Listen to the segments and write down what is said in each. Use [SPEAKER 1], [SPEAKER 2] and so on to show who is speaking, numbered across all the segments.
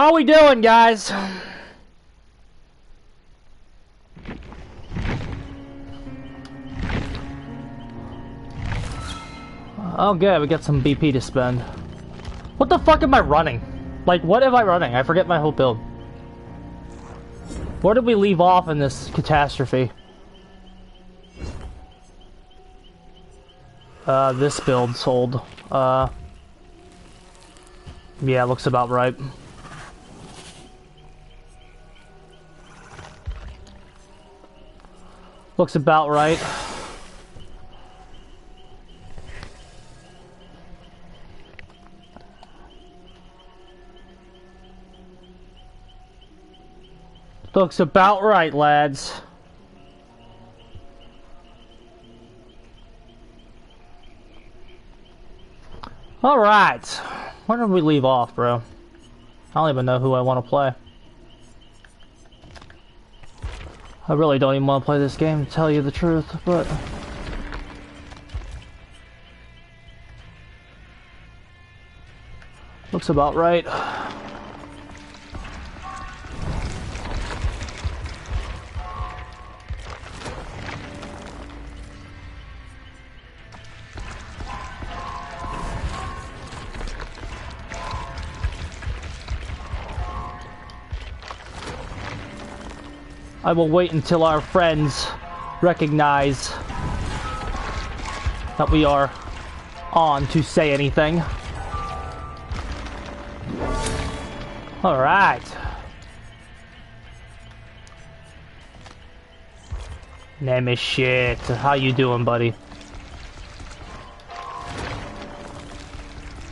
[SPEAKER 1] How we doing, guys? Oh good, we got some BP to spend. What the fuck am I running? Like, what am I running? I forget my whole build. Where did we leave off in this catastrophe? This build sold. Yeah, looks about right. Looks about right. Looks about right, lads. Alright. Where did we leave off, bro? I don't even know who I want to play. I really don't even want to play this game, to tell you the truth, but... looks about right. I will wait until our friends recognize that we are on to say anything. Alright. Name is shit. How you doing, buddy?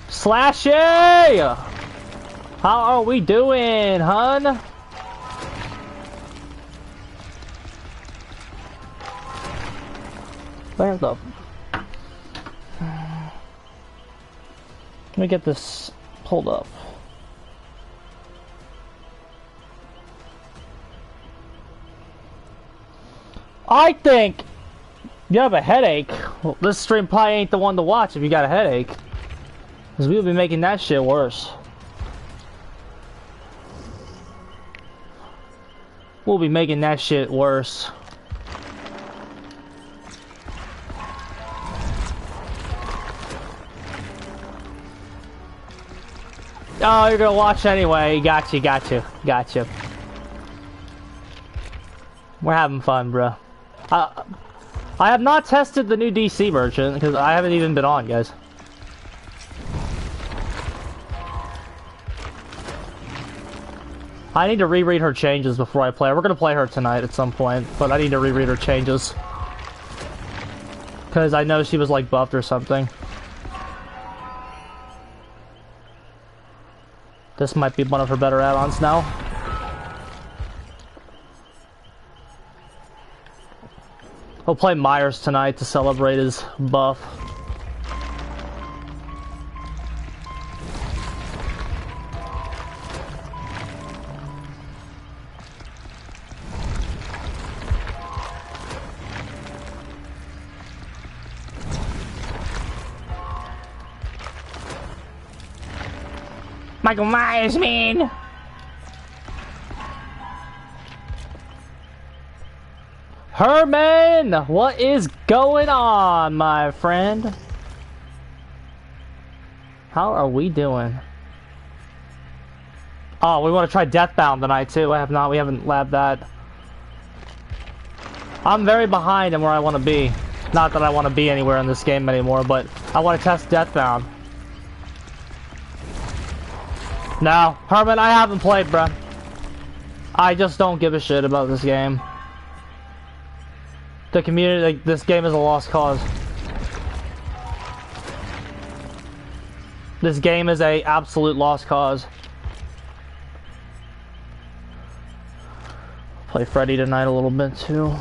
[SPEAKER 1] Slashy! How are we doing, hun? Where the... Let me get this pulled up. I think you have a headache. Well, this stream probably ain't the one to watch if you got a headache. Because we'll be making that shit worse. We'll be making that shit worse. Oh, you're gonna watch anyway. Gotcha. We're having fun, bro. I have not tested the new DC merchant because I haven't even been on, guys. I need to reread her changes before I play. We're gonna play her tonight at some point, but I need to reread her changes because I know she was like buffed or something. This might be one of her better add-ons now. We'll play Myers tonight to celebrate his buff. Michael Myers, man! Herman! What is going on, my friend? How are we doing? Oh, we want to try Deathbound tonight, too. We haven't labbed that. I'm very behind in where I want to be. Not that I want to be anywhere in this game anymore, but I want to test Deathbound. No, Herman, I haven't played, bruh. I just don't give a shit about this game. The community, like, this game is a lost cause. This game is a absolute lost cause. Play Freddy tonight a little bit, too.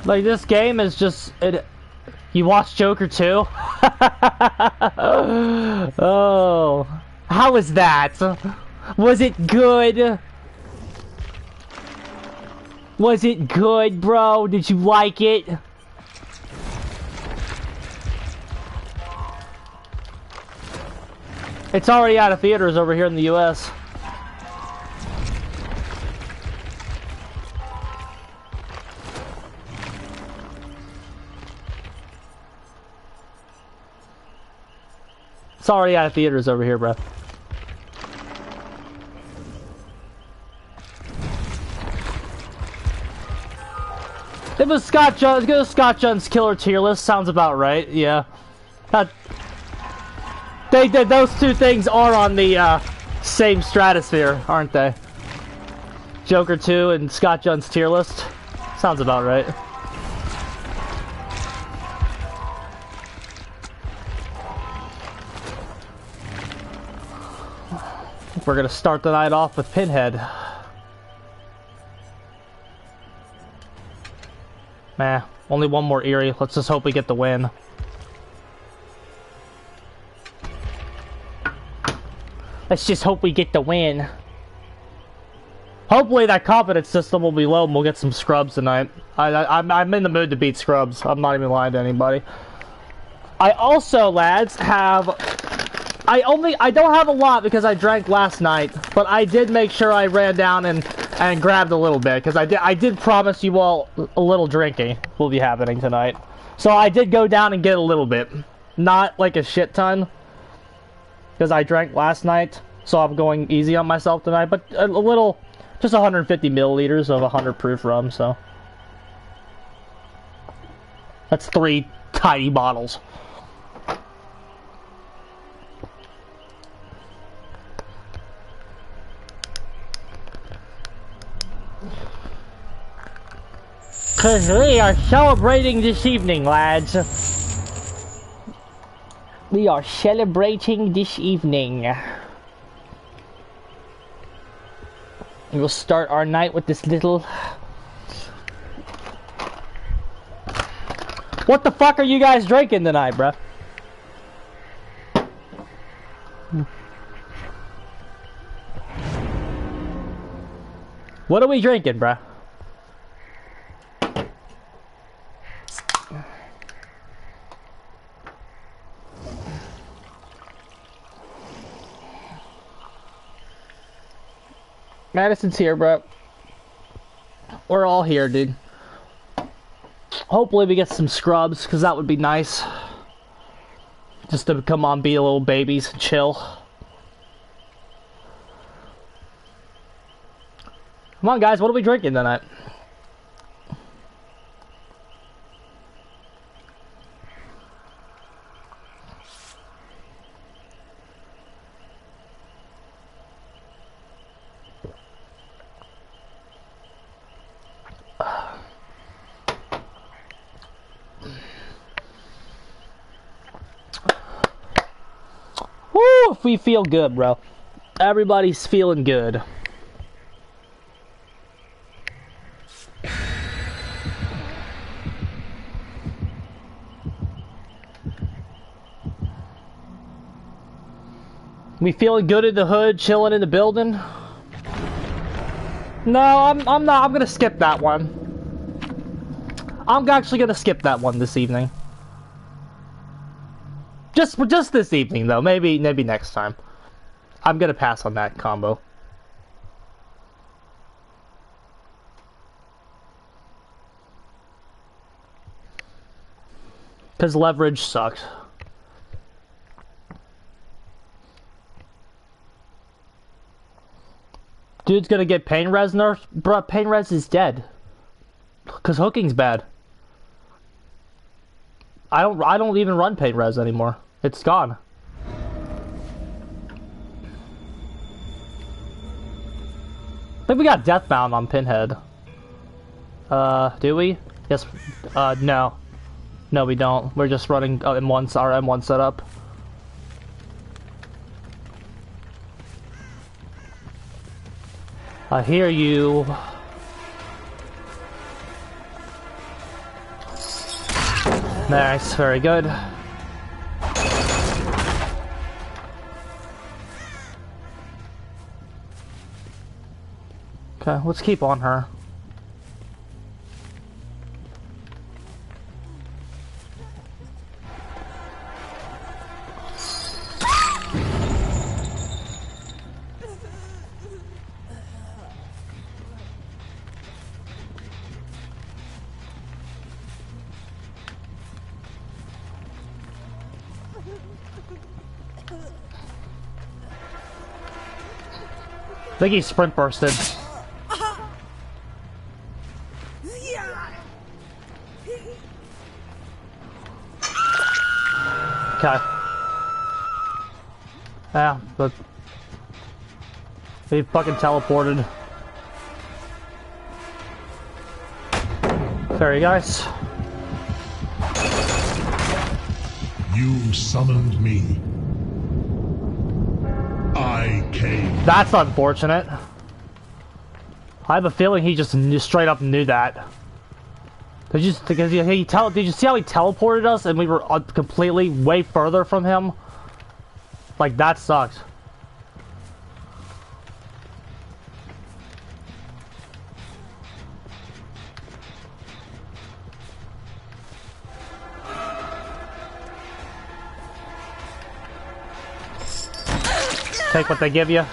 [SPEAKER 1] Like, this game is just... You watched Joker 2? Oh. How was that? Was it good? Was it good, bro? Did you like it? It's already out of theaters over here in the US. It's already out of theaters over here, bro. It was Scott John's killer tier list. Sounds about right. Yeah. They did. Those two things are on the same stratosphere, aren't they? Joker 2 and Scott John's tier list. Sounds about right. We're gonna start the night off with Pinhead. Nah, only one more Eerie. Let's just hope we get the win. Let's just hope we get the win. Hopefully that confidence system will be low and we'll get some scrubs tonight. I'm in the mood to beat scrubs. I'm not even lying to anybody. I also, lads, have... I don't have a lot because I drank last night, but I did make sure I ran down and grabbed a little bit, because I did promise you all a little drinking will be happening tonight. So I did go down and get a little bit. Not like a shit ton, because I drank last night, so I'm going easy on myself tonight, but a little, just 150 milliliters of 100 proof rum, so. That's 3 tiny bottles. Because we are celebrating this evening, lads. We are celebrating this evening. We will start our night with this little... What the fuck are you guys drinking tonight, bruh? What are we drinking, bruh? Madison's here, bro. We're all here, dude. Hopefully we get some scrubs, because that would be nice. Just to come on, be a little babies, chill. Come on, guys, what are we drinking tonight? Woo, we feel good, bro. Everybody's feeling good. We feeling good in the hood, chilling in the building? No, I'm not. I'm gonna skip that one. I'm actually gonna skip that one this evening. Just this evening, though. Maybe next time. I'm gonna pass on that combo. Because leverage sucks. Dude's gonna get pain res nerfed? Bruh, pain res is dead. Because hooking's bad. I don't even run pain res anymore. It's gone. I think we got Deathbound on Pinhead. Do we? Yes. No. No, we don't. We're just running our M1 setup. I hear you. Nice, very good. Okay, let's keep on her. I think he sprint bursted. Okay. Yeah, but he fucking teleported. Sorry, guys.
[SPEAKER 2] You summoned me. I came.
[SPEAKER 1] That's unfortunate. I have a feeling he just straight up knew that. Did you see how he teleported us and we were completely way further from him? Like, that sucked. Take what they give you.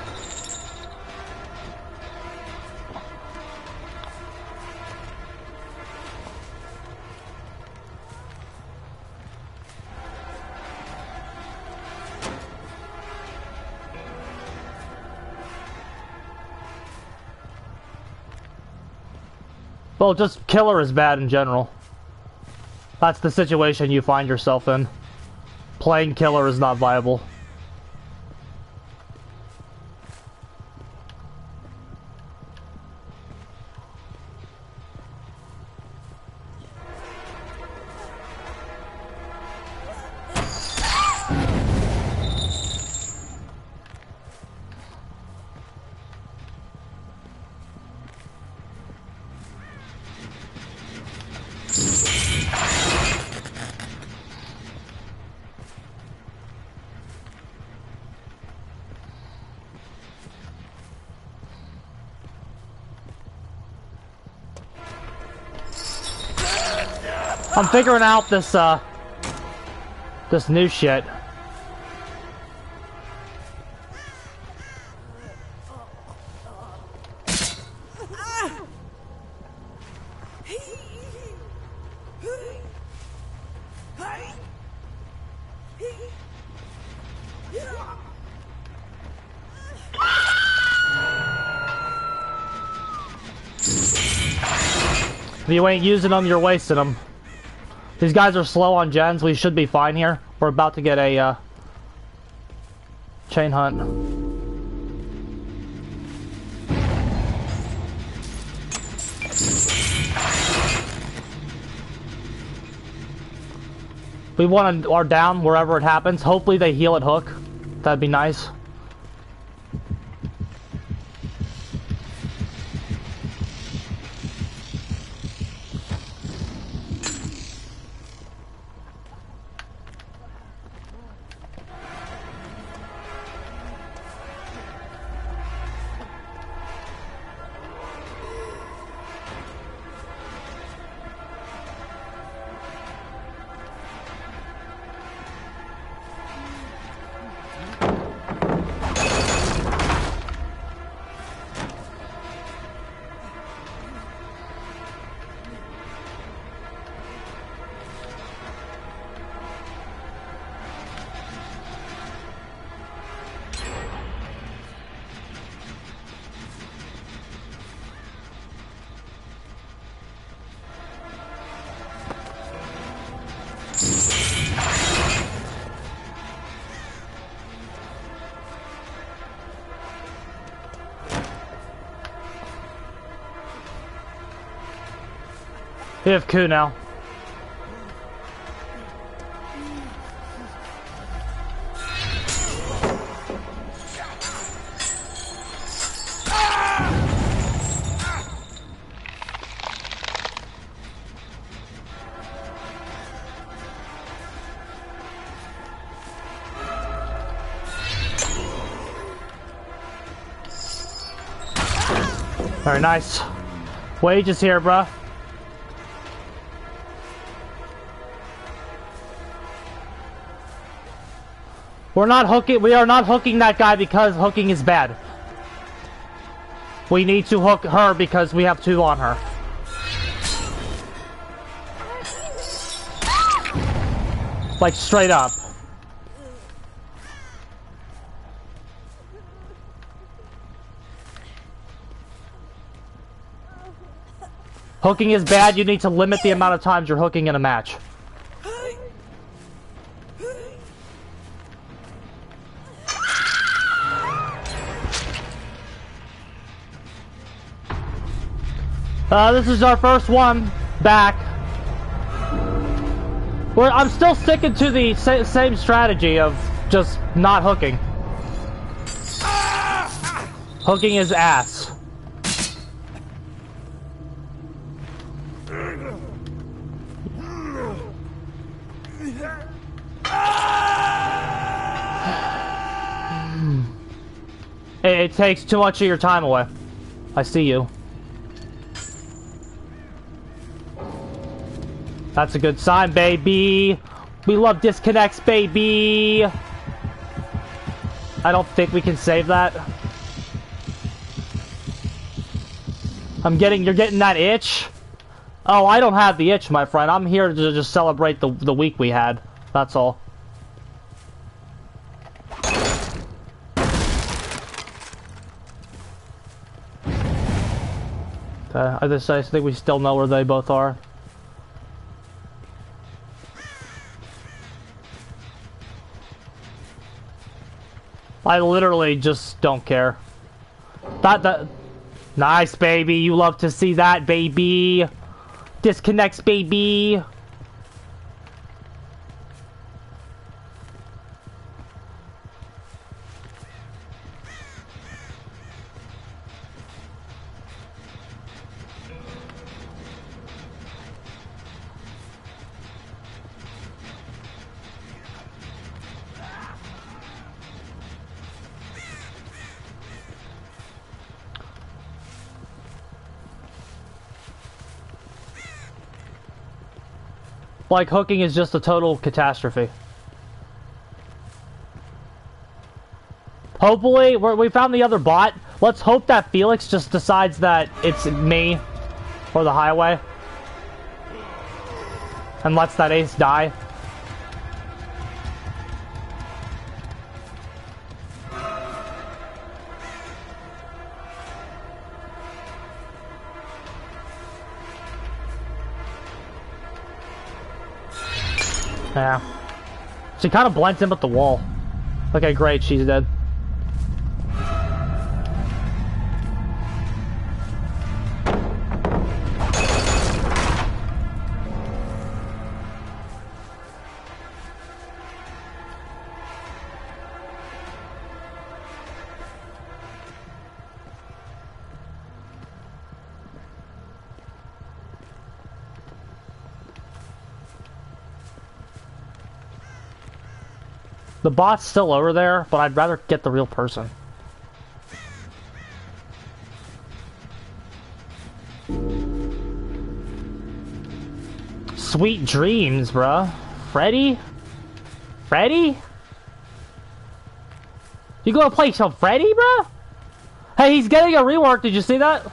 [SPEAKER 1] Well, just killer is bad in general. That's the situation you find yourself in. Playing killer is not viable. I'm figuring out this this new shit. If you ain't using them, you're wasting them. These guys are slow on gens. We should be fine here. We're about to get a chain hunt. We want our down wherever it happens. Hopefully they heal at hook. That'd be nice. We have coup now. Very nice. Wage is here, bruh. We are not hooking that guy because hooking is bad. We need to hook her because we have two on her. Like, straight up. Hooking is bad. You need to limit the amount of times you're hooking in a match. This is our first one back. I'm still sticking to the same strategy of just not hooking. Hooking is ass. It takes too much of your time away. I see you. That's a good sign, baby. We love disconnects, baby. I don't think we can save that. You're getting that itch? Oh, I don't have the itch, my friend. I'm here to just celebrate the week we had. That's all. I think we still know where they both are. I literally just don't care. That nice, baby. You love to see that, baby. Disconnects, baby. Like, hooking is just a total catastrophe. Hopefully, we found the other bot. Let's hope that Felix just decides that it's me or the highway. And lets that ace die. Yeah. She kind of blends in with the wall. Okay, great, she's dead. The bot's still over there, but I'd rather get the real person. Sweet dreams, bruh. Freddy? Freddy? You gonna play some Freddy, bruh? Hey, he's getting a rework, did you see that?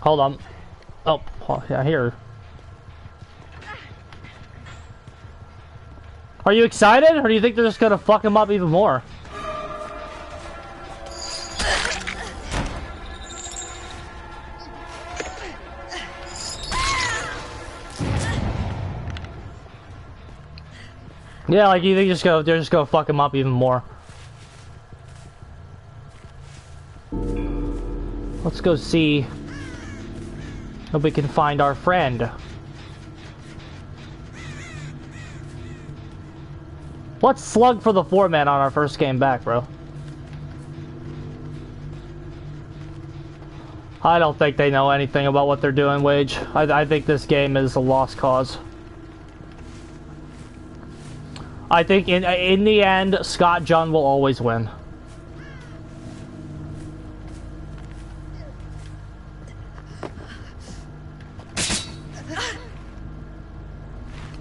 [SPEAKER 1] Hold on. Oh, yeah, here. Are you excited, or do you think they're just gonna fuck him up even more? Yeah, like you think they're just gonna fuck him up even more. Let's go see if we can find our friend. Let's slug for the 4-man on our first game back, bro. I don't think they know anything about what they're doing, Wage. I think this game is a lost cause. I think in the end, Scott Jund will always win.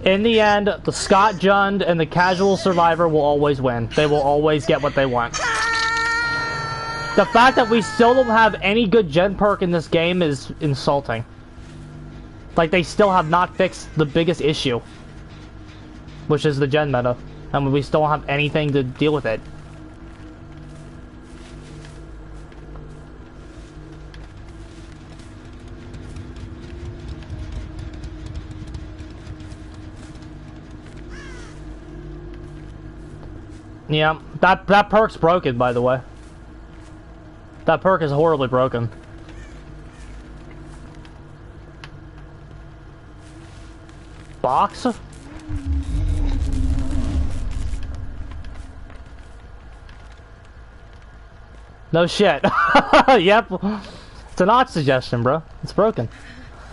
[SPEAKER 1] In the end, the Scott Jund and the casual survivor will always win. They will always get what they want. The fact that we still don't have any good gen perk in this game is insulting. Like, they still have not fixed the biggest issue, which is the gen meta. And we still don't have anything to deal with it. Yeah, that perk's broken, by the way. That perk is horribly broken. Box? No shit. Yep. It's an odd suggestion, bro. It's broken.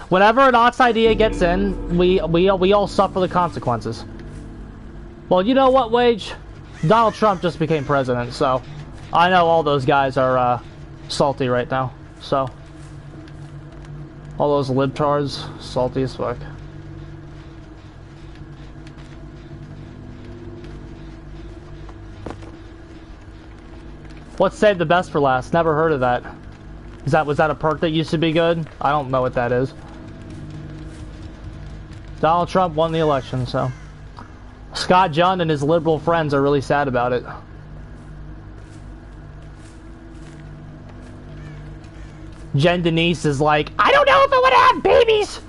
[SPEAKER 1] Whenever an odd idea gets in, we all suffer the consequences. Well, you know what, Wage? Donald Trump just became president, so I know all those guys are salty right now. So all those libtards, salty as fuck. What's saved the best for last? Never heard of that. Was that a perk that used to be good? I don't know what that is. Donald Trump won the election, so Scott Jund and his liberal friends are really sad about it. Jen Denise is like, I don't know if I want to have babies!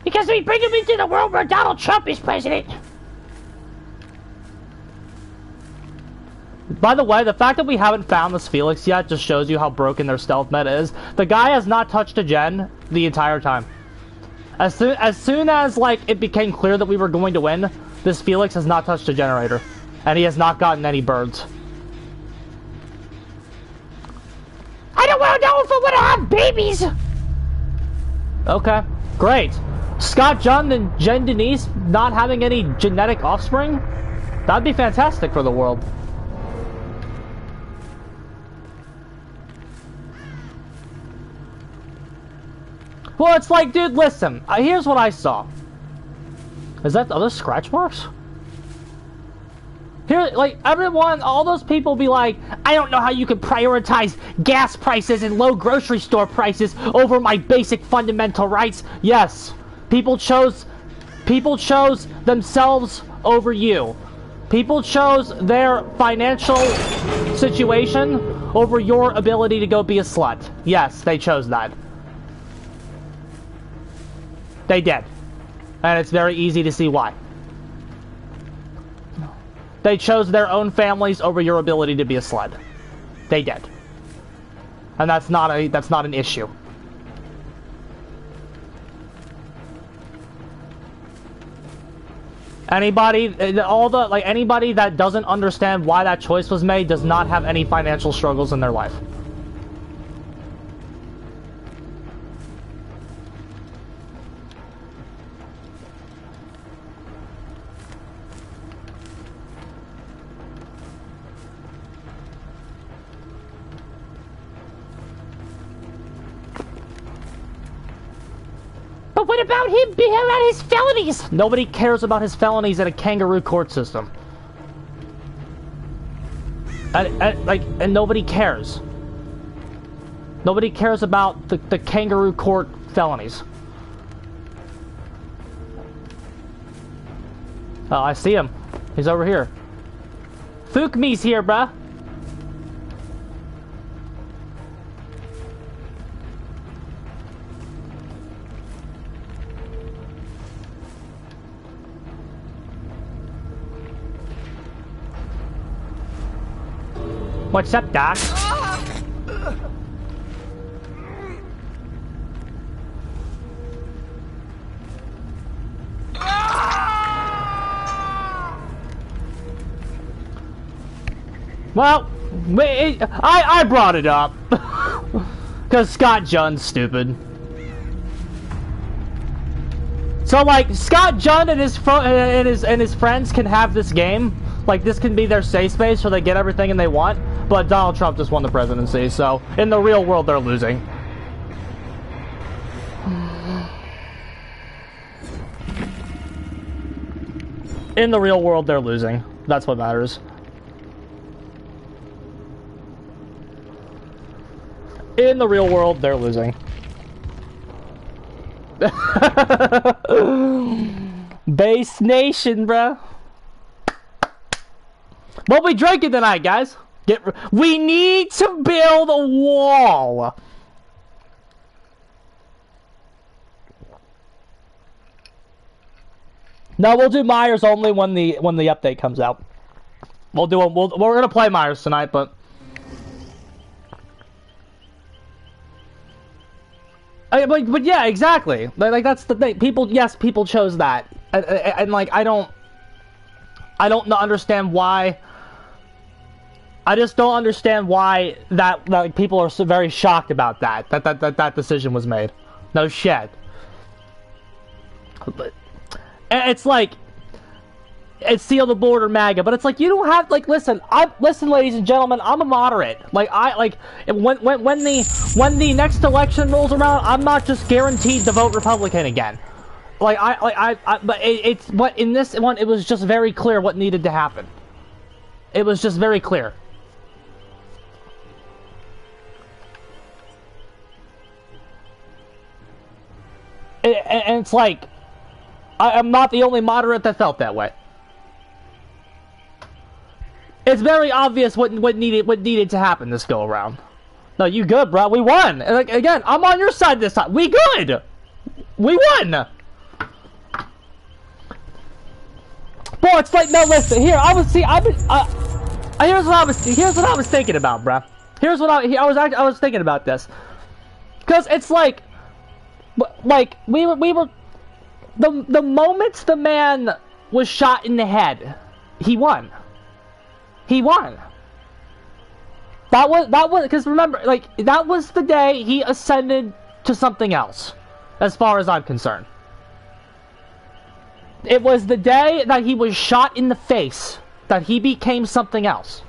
[SPEAKER 1] Because we bring them into the world where Donald Trump is president. By the way, the fact that we haven't found this Felix yet just shows you how broken their stealth meta is. The guy has not touched a gen the entire time. As soon as like it became clear that we were going to win, this Felix has not touched a generator, and he has not gotten any birds. I don't want to know if I want to have babies. Okay, great. Scott Jund and Jen Denise not having any genetic offspring? That'd be fantastic for the world. Well, it's like, dude, listen. Here's what I saw. Are those scratch marks? Here, like, everyone, all those people be like, I don't know how you could prioritize gas prices and low grocery store prices over my basic fundamental rights. Yes, people chose themselves over you. People chose their financial situation over your ability to go be a slut. Yes, they chose that. They did. And it's very easy to see why. They chose their own families over your ability to be a slut. They did. And that's not an issue. Anybody that doesn't understand why that choice was made does not have any financial struggles in their life. But what about him and his felonies? Nobody cares about his felonies in a kangaroo court system. And nobody cares. Nobody cares about the kangaroo court felonies. Oh, I see him. He's over here. Fook me's here, bruh. What's up, Doc? Well, I brought it up because Scott Jund's stupid. So like Scott Jund and his friends can have this game. Like this can be their safe space so they get everything they want. But Donald Trump just won the presidency, so in the real world they're losing. In the real world they're losing. That's what matters. In the real world they're losing. Base Nation, bruh. What we drinking tonight, guys? We need to build a wall. No, we'll do Myers only when the update comes out. We're gonna play Myers tonight, but yeah, exactly. Like that's the thing. People chose that, and like I don't understand why. I just don't understand why that like people are so very shocked about that decision was made. No shit. But it's like it's Seal the Border MAGA, but it's like you don't have like listen, ladies and gentlemen, I'm a moderate. Like when the next election rolls around, I'm not just guaranteed to vote Republican again. Like but it's what in this one it was just very clear what needed to happen. It was just very clear. And it's like I'm not the only moderate that felt that way. It's very obvious what needed to happen this go around. No, you good, bro? We won. And like again, I'm on your side this time. We good. We won. Bro, it's like no. Listen, here I was here's what I was thinking about, bro. Here's what I was thinking about this, because it's like we were. The moment the man was shot in the head, he won. He won. That was because remember, like that was the day he ascended to something else, as far as I'm concerned. It was the day that he was shot in the face that he became something else.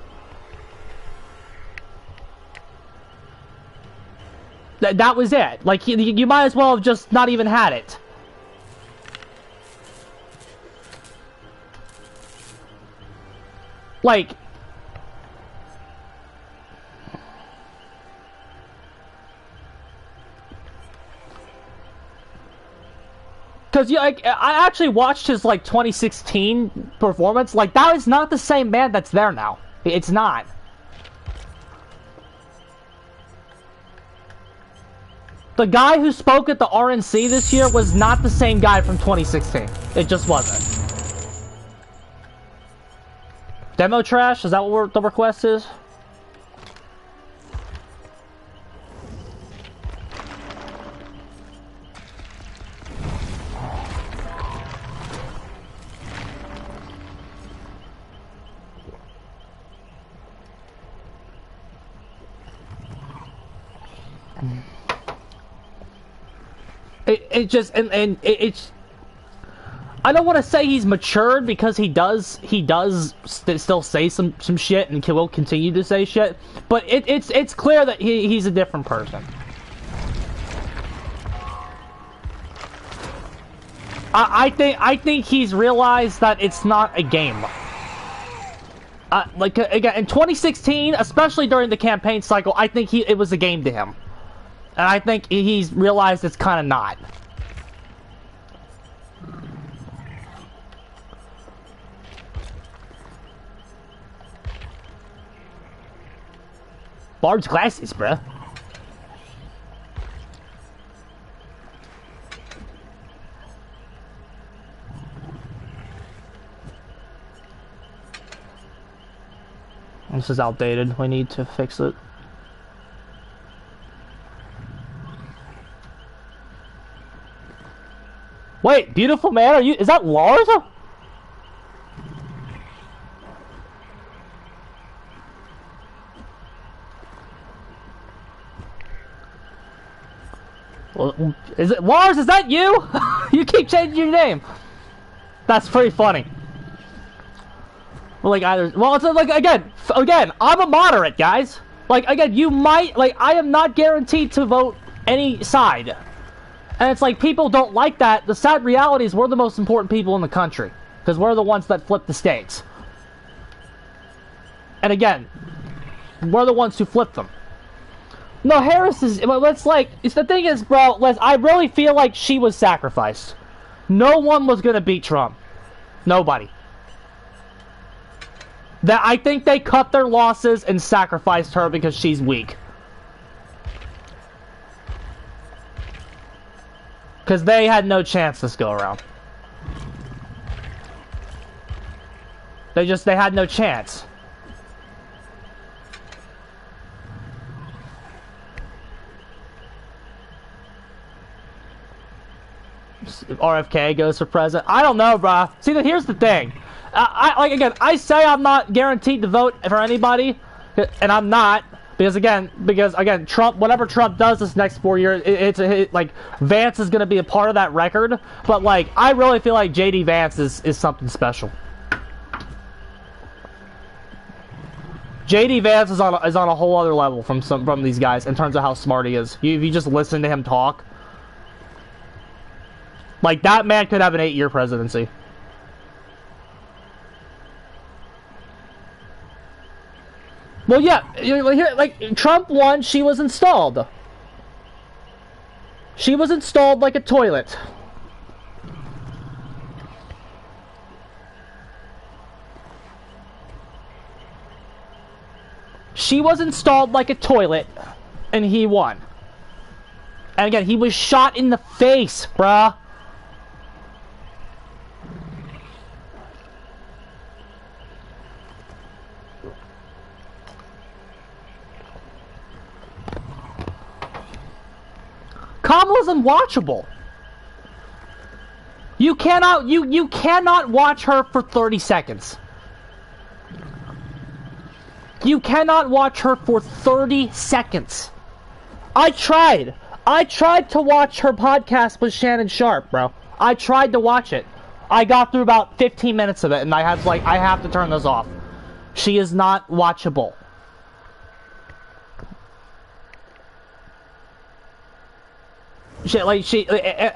[SPEAKER 1] That was it. Like you might as well have just not even had it. Like, because I actually watched his like 2016 performance. Like that is not the same man that's there now. It's not. The guy who spoke at the RNC this year was not the same guy from 2016. It just wasn't. Demo trash? Is that what the request is? It's I don't want to say he's matured because he does still say some shit and will continue to say shit, but it's clear that he's a different person. I think he's realized that it's not a game. Like again in 2016, especially during the campaign cycle, I think it was a game to him, and I think he's realized it's kind of not. Large glasses, bruh. This is outdated. We need to fix it. Wait, beautiful man, is that Lars? Well, is it Lars? Is that you? You keep changing your name. That's pretty funny. Well, like either. Well, it's like again. I'm a moderate, guys. Like again, you might like. I am not guaranteed to vote any side, and it's like people don't like that. The sad reality is we're the most important people in the country because we're the ones that flip the states. And again, we're the ones who flip them. No, Harris is. It's like. It's the thing is, bro. I really feel like she was sacrificed. No one was gonna beat Trump. Nobody. I think they cut their losses and sacrificed her because she's weak. Because they had no chance this go around. They had no chance. RFK goes for president. I don't know, bruh. See, here's the thing. I say I'm not guaranteed to vote for anybody, and I'm not, because again, Trump, whatever Trump does this next 4 years, like, Vance is gonna be a part of that record, but, like, I really feel like JD Vance is something special. JD Vance is on a whole other level from these guys in terms of how smart he is. If you just listen to him talk, like, that man could have an 8-year presidency. Well, yeah, like, Trump won, she was installed. She was installed like a toilet. She was installed like a toilet, and he won. And again, he was shot in the face, bruh. Kamala's unwatchable. You cannot watch her for 30 seconds. You cannot watch her for 30 seconds. I tried to watch her podcast with Shannon Sharp, bro. I tried to watch it. I got through about 15 minutes of it, and I have to turn this off. She is not watchable.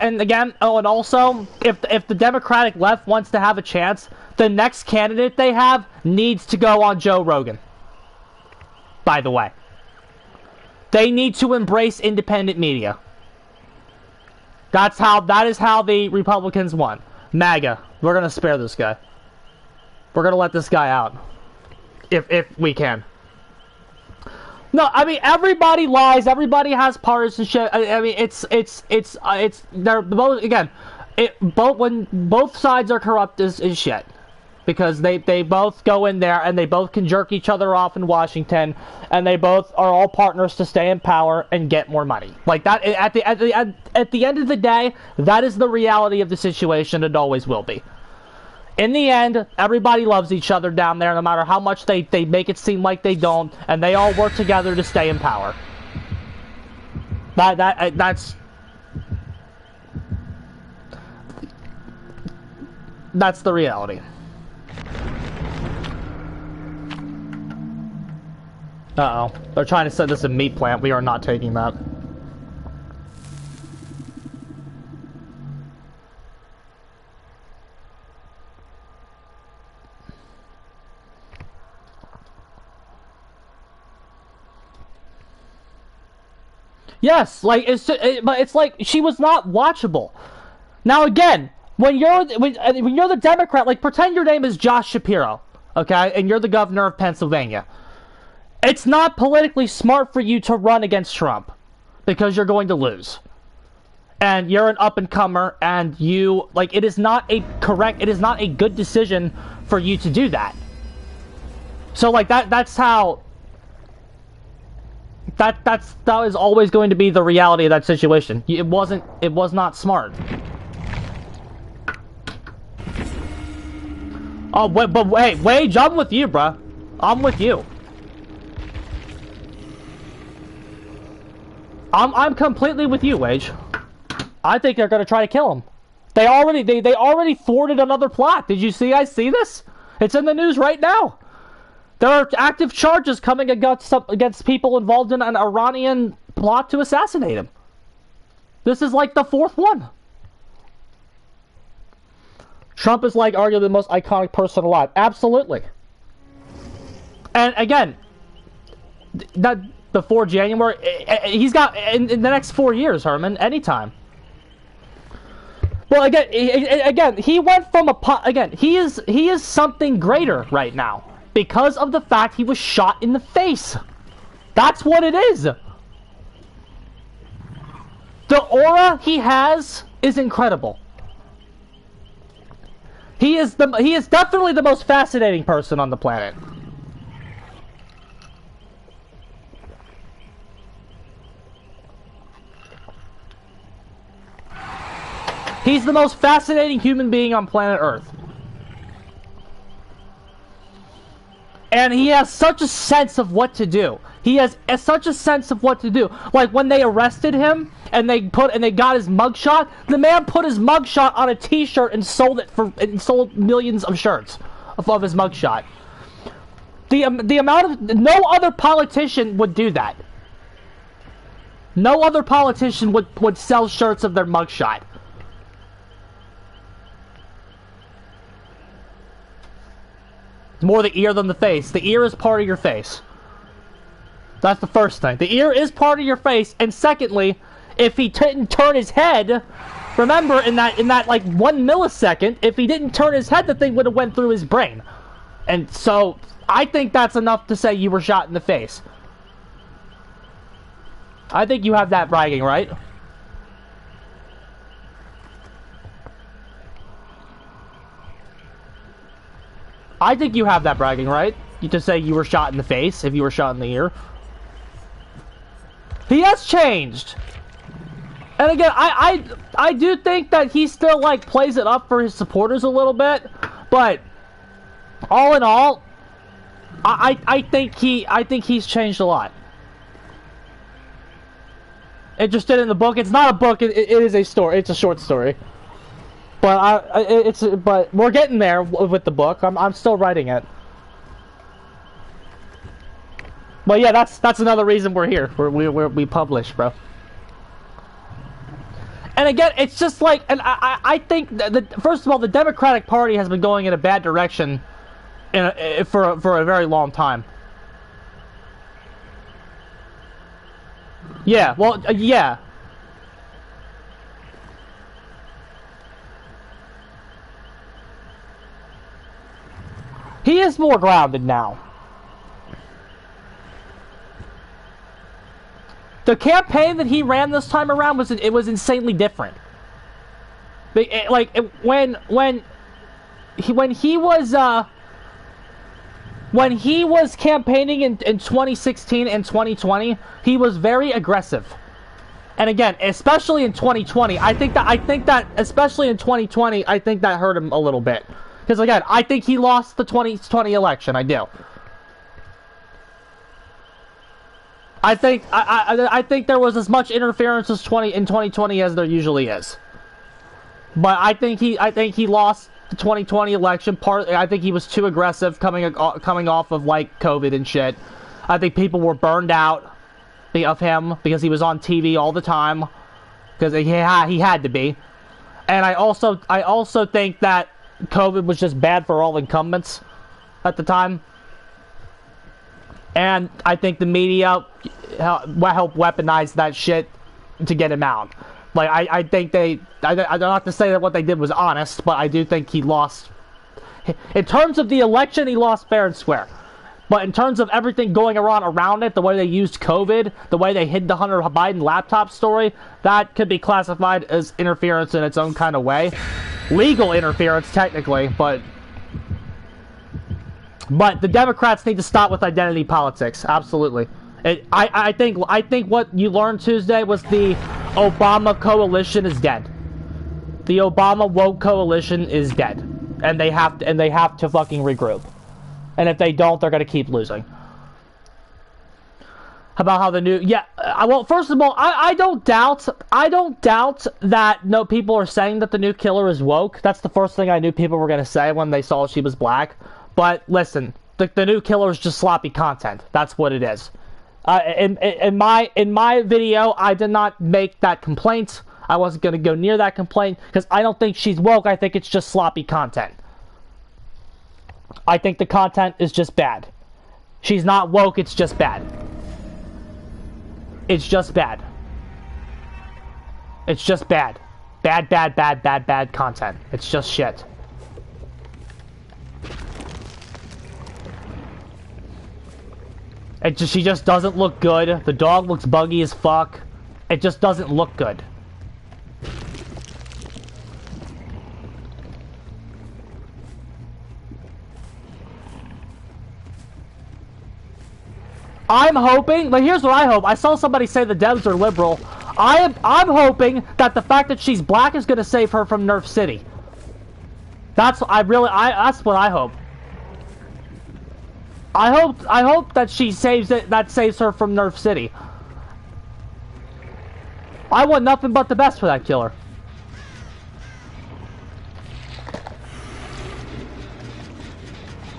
[SPEAKER 1] And again, and also, if the Democratic left wants to have a chance, the next candidate they have needs to go on Joe Rogan. By the way, they need to embrace independent media. That is how the Republicans won. MAGA, we're gonna spare this guy. We're gonna let this guy out, if we can. No, I mean, everybody lies. Everybody has partisanship. I mean, they're both, again, when both sides are corrupt is shit. Because they both go in there and they both can jerk each other off in Washington, and they both are all partners to stay in power and get more money. Like that, at the end of the day, that is the reality of the situation. It always will be. In the end, everybody loves each other down there, no matter how much they make it seem like they don't, and they all work together to stay in power. That's the reality. Uh-oh. They're trying to set this a meat plant. We are not taking that. Yes, like, but it's like she was not watchable. Now again, when you're the Democrat, like, pretend your name is Josh Shapiro, okay, and you're the governor of Pennsylvania. It's not politically smart for you to run against Trump because you're going to lose. And you're an up-and-comer, and it is not a good decision for you to do that. So, like, that's how... That is always going to be the reality of that situation. It was not smart. Oh, but wait, Wage, I'm with you, bruh. I'm with you. I'm completely with you, Wage. I think they're gonna try to kill him. They already thwarted another plot. Did you see? I see this. It's in the news right now. There are active charges coming against people involved in an Iranian plot to assassinate him. This is like the fourth one. Trump is like arguably the most iconic person alive. Absolutely. And again, that before January, he's got in the next 4 years, Herman, anytime. Well, again, he went from he is something greater right now because of the fact he was shot in the face. That's what it is. The aura he has is incredible. He is definitely the most fascinating person on the planet. He's the most fascinating human being on planet Earth. And he has such a sense of what to do. He has such a sense of what to do. Like when they arrested him and they got his mugshot, the man put his mugshot on a T-shirt and sold millions of shirts of his mugshot. The amount of no other politician would do that. No other politician would sell shirts of their mugshot. More the ear than the face. The ear is part of your face. That's the first thing. The ear is part of your face, and secondly, if he didn't turn his head, remember in that like 1 millisecond, if he didn't turn his head, the thing would have went through his brain. And so I think that's enough to say you were shot in the face. I think you have that bragging, right? I think you have that bragging, right? You just say you were shot in the face if you were shot in the ear. He has changed. And again, I do think that he still like plays it up for his supporters a little bit, but all in all, I think he's changed a lot. Interested in the book? It's not a book. It is a story. It's a short story. But but we're getting there with the book. I'm still writing it. But yeah, that's another reason we're here. We publish, bro. And again, it's just like, and I think that first of all, the Democratic Party has been going in a bad direction for a very long time. Yeah, well, yeah. He is more grounded now. The campaign that he ran this time around was insanely different. Like when he was campaigning in 2016 and 2020, he was very aggressive. And again, especially in 2020, I think that especially in 2020, I think that hurt him a little bit. Because again, I think he lost the 2020 election. I do. I think there was as much interference in 2020 as there usually is. But I think he lost the 2020 election. I think he was too aggressive coming off of like COVID and shit. I think people were burned out of him because he was on TV all the time because he had to be. And I also think that COVID was just bad for all incumbents at the time. And I think the media helped weaponize that shit to get him out. Like, I think I don't have to say that what they did was honest, but I do think he lost. In terms of the election, he lost fair and square. But in terms of everything going around it, the way they used COVID, the way they hid the Hunter Biden laptop story, that could be classified as interference in its own kind of way. Legal interference, technically, but the Democrats need to stop with identity politics. Absolutely. I think what you learned Tuesday was the Obama coalition is dead. The Obama woke coalition is dead, and they have to fucking regroup. And if they don't, they're gonna keep losing. About how the new well, first of all, I don't doubt that no people are saying that the new killer is woke. That's the first thing I knew people were gonna say when they saw she was black. But listen, the new killer is just sloppy content. That's what it is. In my video, I did not make that complaint. I wasn't gonna go near that complaint because I don't think she's woke. I think it's just sloppy content. I think the content is just bad. She's not woke. It's just bad. It's just bad. It's just bad. Bad, bad, bad, bad, bad content. It's just shit. She just doesn't look good. The dog looks buggy as fuck. It just doesn't look good. I'm hoping, but here's what I hope. I saw somebody say the devs are liberal. I'm hoping that the fact that she's black is gonna save her from Nerf City. That's what I hope. I hope that she saves it. That saves her from Nerf City. I want nothing but the best for that killer.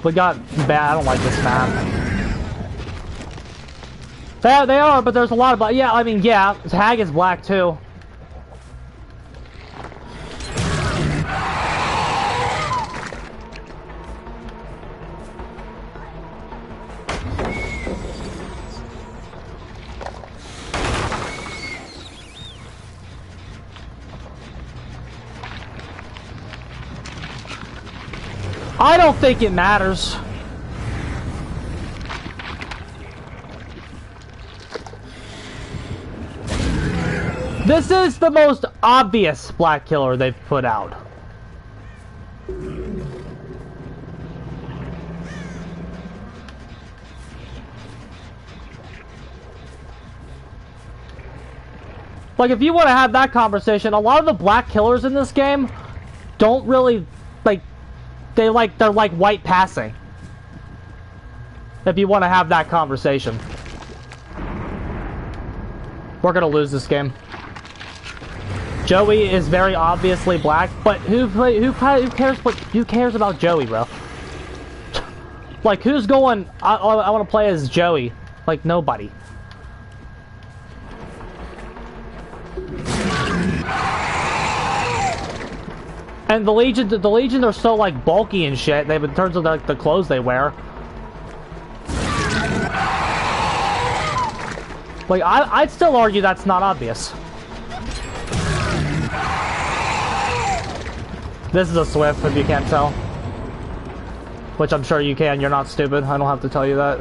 [SPEAKER 1] We got bad. I don't like this map. They are, but there's a lot of. Yeah, I mean, yeah. Hag is black too. I don't think it matters. This is the most obvious black killer they've put out. Like, if you want to have that conversation, a lot of the black killers in this game don't really, like, they're like white passing. If you want to have that conversation. We're gonna lose this game. Joey is very obviously black, but who cares about Joey, bro? Like, who's going, I want to play as Joey? Like, nobody. And the Legion are so, like, bulky and shit, in terms of the clothes they wear. Like, I'd still argue that's not obvious. This is a Swift, if you can't tell. Which I'm sure you can, you're not stupid. I don't have to tell you that.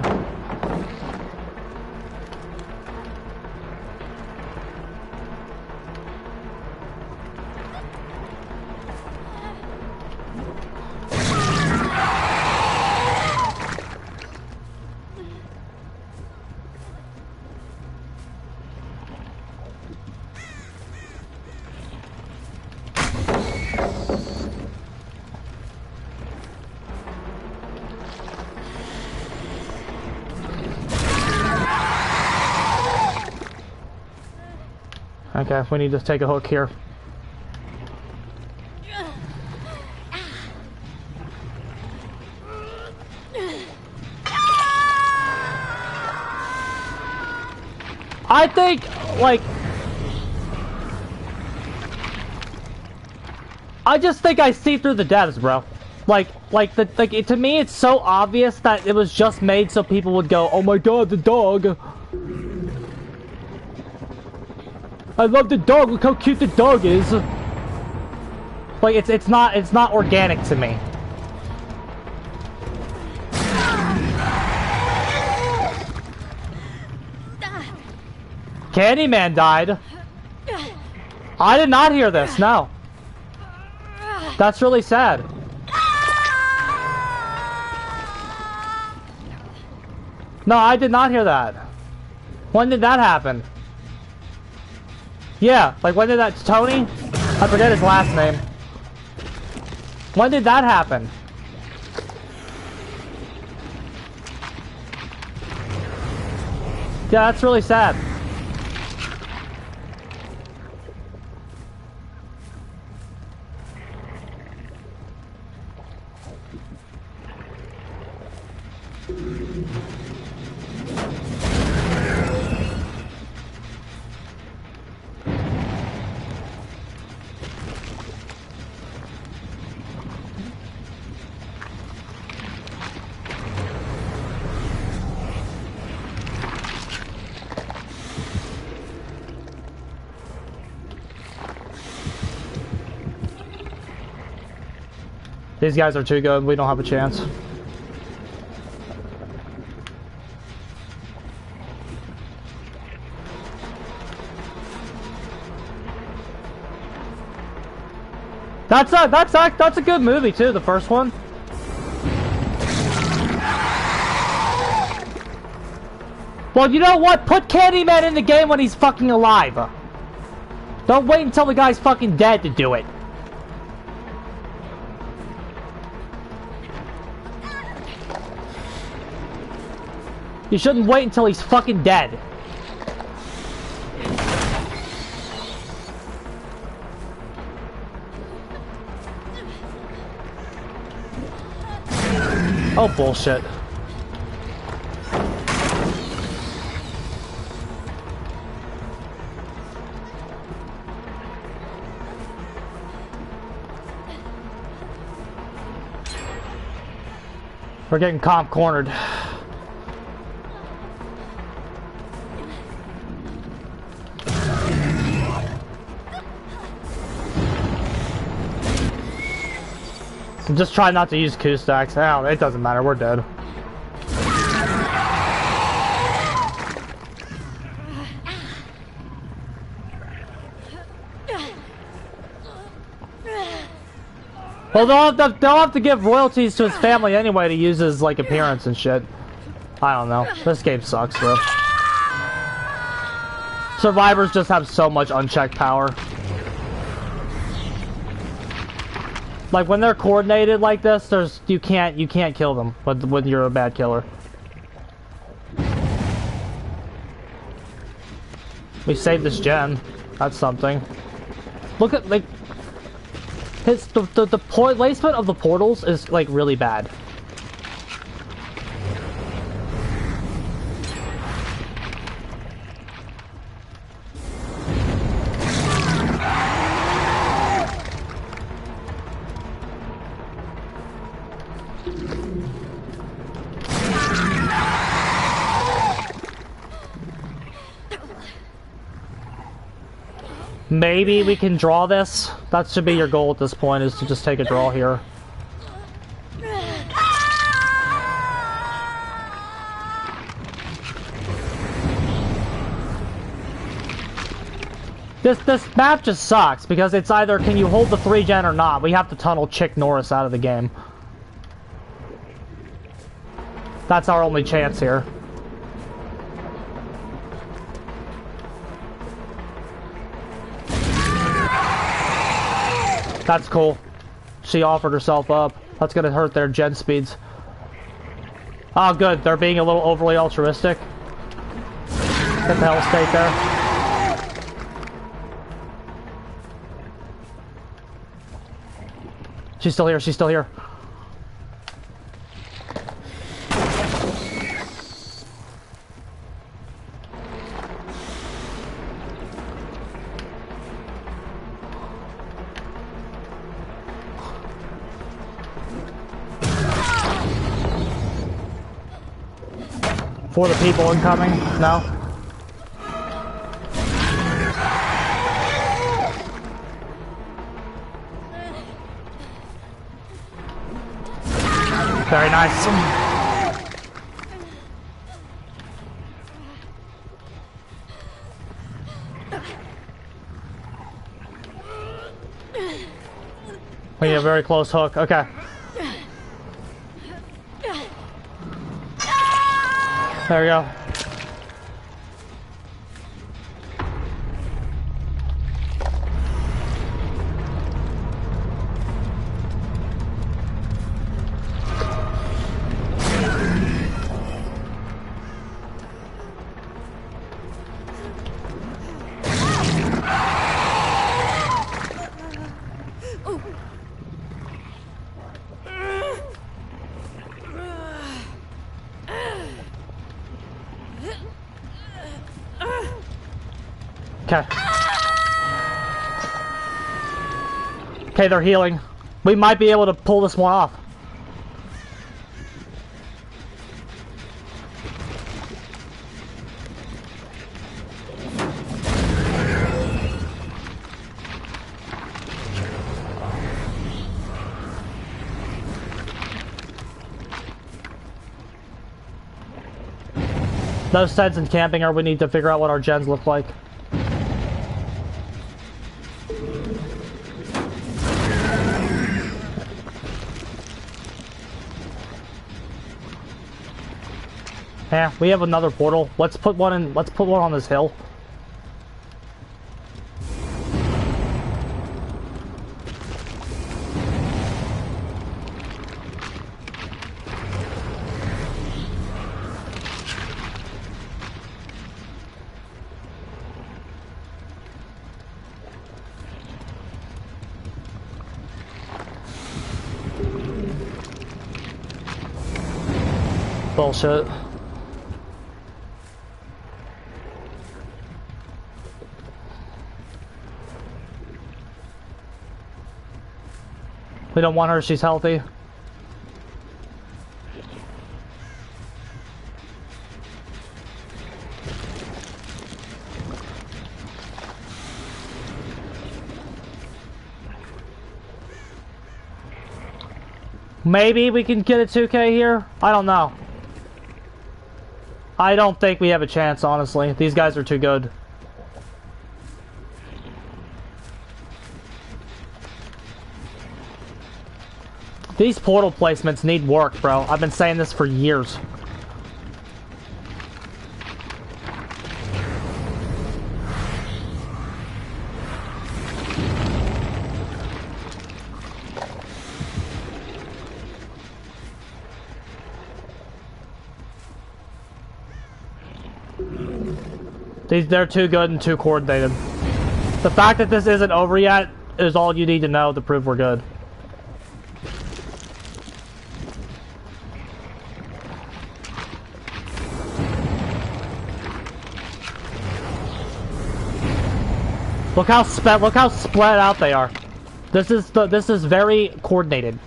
[SPEAKER 1] Okay, we need to take a hook here. I think, like, I just think I see through the devs, bro. To me, it's so obvious that it was just made so people would go, "Oh my god, the dog! I love the dog. Look how cute the dog is." Like, it's not organic to me. Candyman died. I did not hear this. No. That's really sad. No, I did not hear that. When did that happen? Yeah, like when did that... Tony? I forget his last name. When did that happen? Yeah, that's really sad. These guys are too good. We don't have a chance. That's a good movie too, the first one. Well, you know what? Put Candyman in the game when he's fucking alive. Don't wait until the guy's fucking dead to do it. You shouldn't wait until he's fucking dead. Oh, bullshit. We're getting comp cornered. Just try not to use Q stacks. Oh, it doesn't matter. We're dead. Well, they'll have to give royalties to his family anyway to use his like appearance and shit. I don't know. This game sucks, bro. Survivors just have so much unchecked power. Like when they're coordinated like this, you can't kill them when you're a bad killer. We saved this gen. That's something. Look at like the placement of the portals is like really bad. Maybe we can draw this. That should be your goal at this point, is to just take a draw here. This map just sucks because it's either can you hold the 3-gen or not. We have to tunnel Chick Norris out of the game. That's our only chance here. That's cool. She offered herself up. That's gonna hurt their gen speeds. Oh, good. They're being a little overly altruistic. Get the hell state there. She's still here. She's still here. For the people incoming? No? Very nice. We need a very close hook. Okay. There we go. Okay. Okay, they're healing. We might be able to pull this one off. No sense in camping her. We need to figure out what our gens look like. Yeah, we have another portal. Let's put one in. Let's put one on this hill. Bullshit. We don't want her, she's healthy. Maybe we can get a 2K here? I don't know. I don't think we have a chance, honestly. These guys are too good. These portal placements need work, bro. I've been saying this for years. They're too good and too coordinated. The fact that this isn't over yet is all you need to know to prove we're good. Look how spread out they are. This is very coordinated.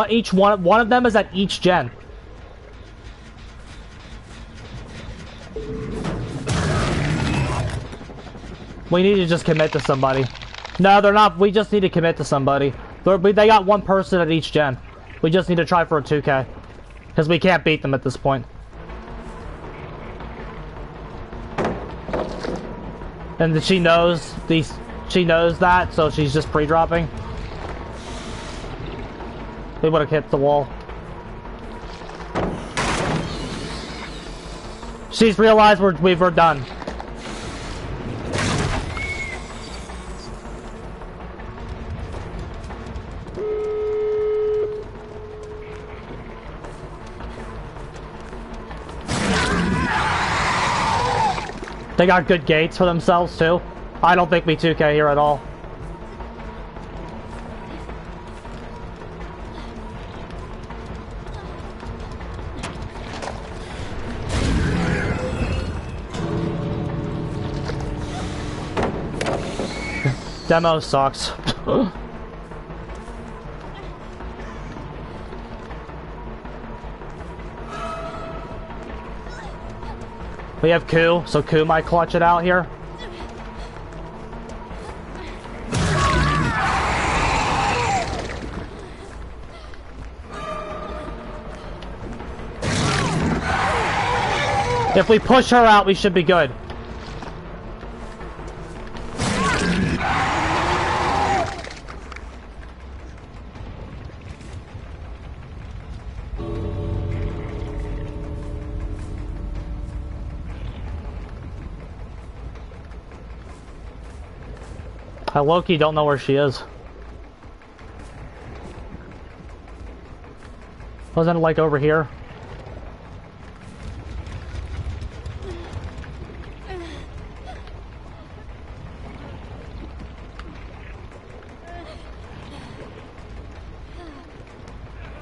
[SPEAKER 1] Each one of them is at each gen. We need to just commit to somebody. No, they're not. We just need to commit to somebody. They got one person at each gen. We just need to try for a 2K. Because we can't beat them at this point. And she knows that, so she's just pre-dropping. We would have hit the wall. She's realized we're done. They got good gates for themselves, too. I don't think we 2K here at all. Demo sucks. We have Ku, so Ku might clutch it out here. If we push her out, we should be good. I low-key don't know where she is. Wasn't it like over here?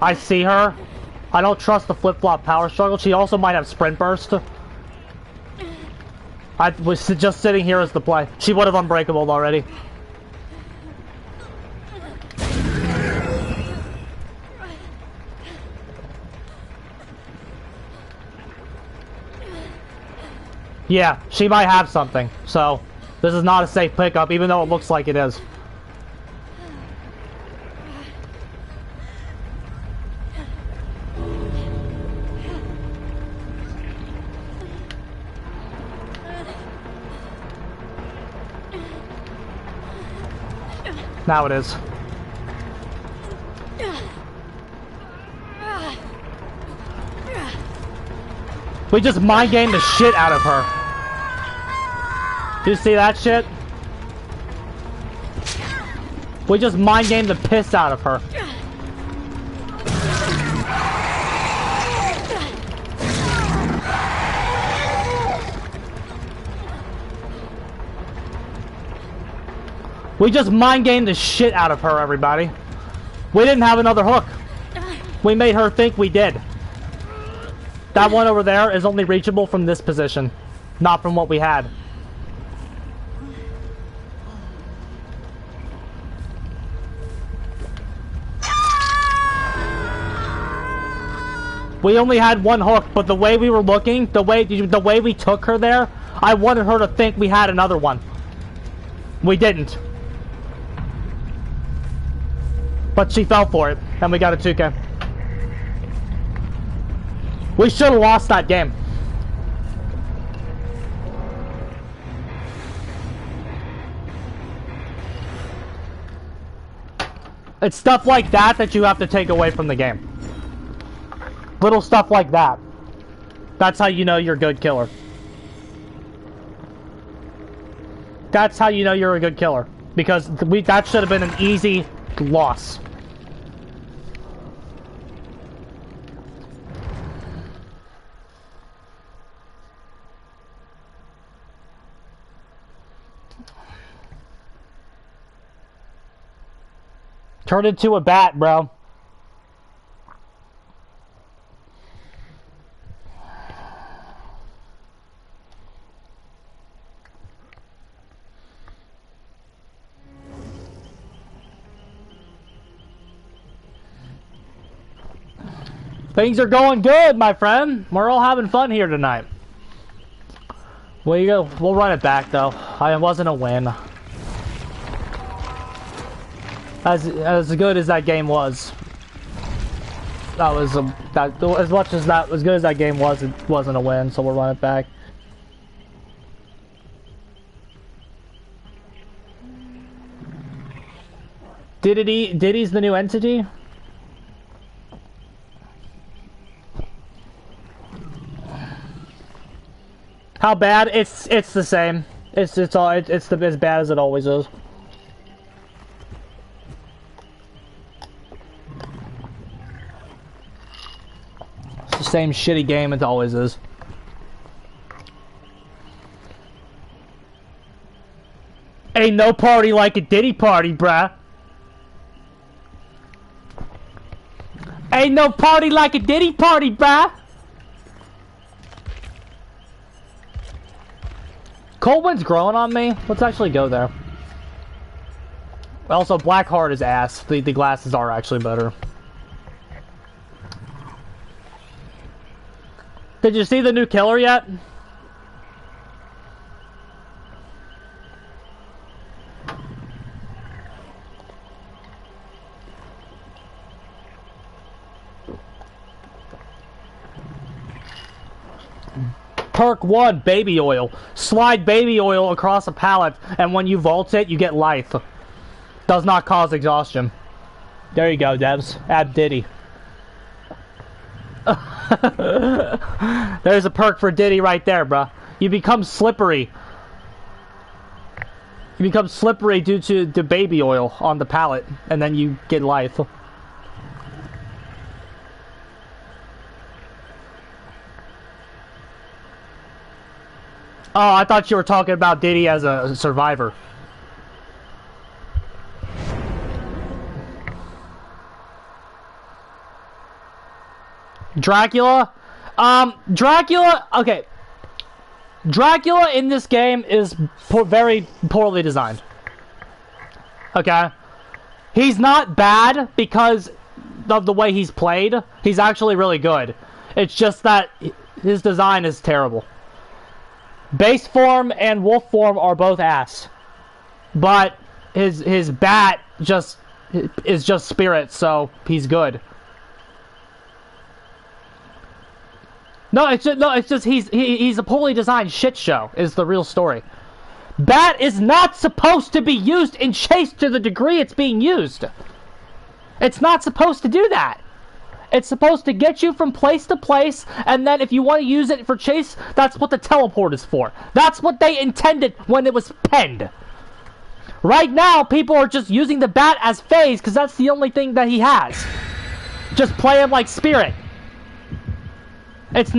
[SPEAKER 1] I see her. I don't trust the flip-flop power struggle. She also might have sprint burst. I was just sitting here as the play. She would have unbreakable already. Yeah, she might have something, so this is not a safe pickup, even though it looks like it is. Now it is. We just mind gamed the shit out of her. Do you see that shit? We just mind gamed the piss out of her. We just mind gamed the shit out of her, everybody. We didn't have another hook. We made her think we did. That one over there is only reachable from this position, not from what we had. We only had one hook, but the way we were looking, the way we took her there, I wanted her to think we had another one. We didn't. But she fell for it, and we got a 2K. We should have lost that game. It's stuff like that that you have to take away from the game. Little stuff like that. That's how you know you're a good killer. That's how you know you're a good killer. Because that should have been an easy loss. Turn into a bat, bro. Things are going good, my friend. We're all having fun here tonight. We'll run it back, though. It wasn't a win. As good as that game was, that was as much as that as good as that game was. It wasn't a win, so we'll run it back. Diddy's the new entity. How bad? It's the same. It's as bad as it always is. The same shitty game it always is. Ain't no party like a Diddy party, bruh. Ain't no party like a Diddy party, bruh. Coldwind's growing on me. Let's actually go there. Also, Blackheart is ass. The glasses are actually better. Did you see the new killer yet? Perk 1, baby oil. Slide baby oil across a pallet, and when you vault it, you get life. Does not cause exhaustion. There you go, devs. Add Diddy. There's a perk for Diddy right there, bruh. You become slippery. You become slippery due to the baby oil on the pallet, and then you get life. Oh, I thought you were talking about Diddy as a survivor. Dracula? Dracula, okay. Dracula in this game is very poorly designed. Okay? He's not bad because of the way he's played. He's actually really good. It's just that his design is terrible. Base form and wolf form are both ass. But his bat is just spirit, so he's good. No, it's just he's a poorly designed shit show is the real story. Bat is not supposed to be used in chase to the degree it's being used. It's not supposed to do that. It's supposed to get you from place to place, and then if you want to use it for chase, that's what the teleport is for. That's what they intended when it was penned. Right now, people are just using the bat as phase, because that's the only thing that he has. Just play him like Spirit. It's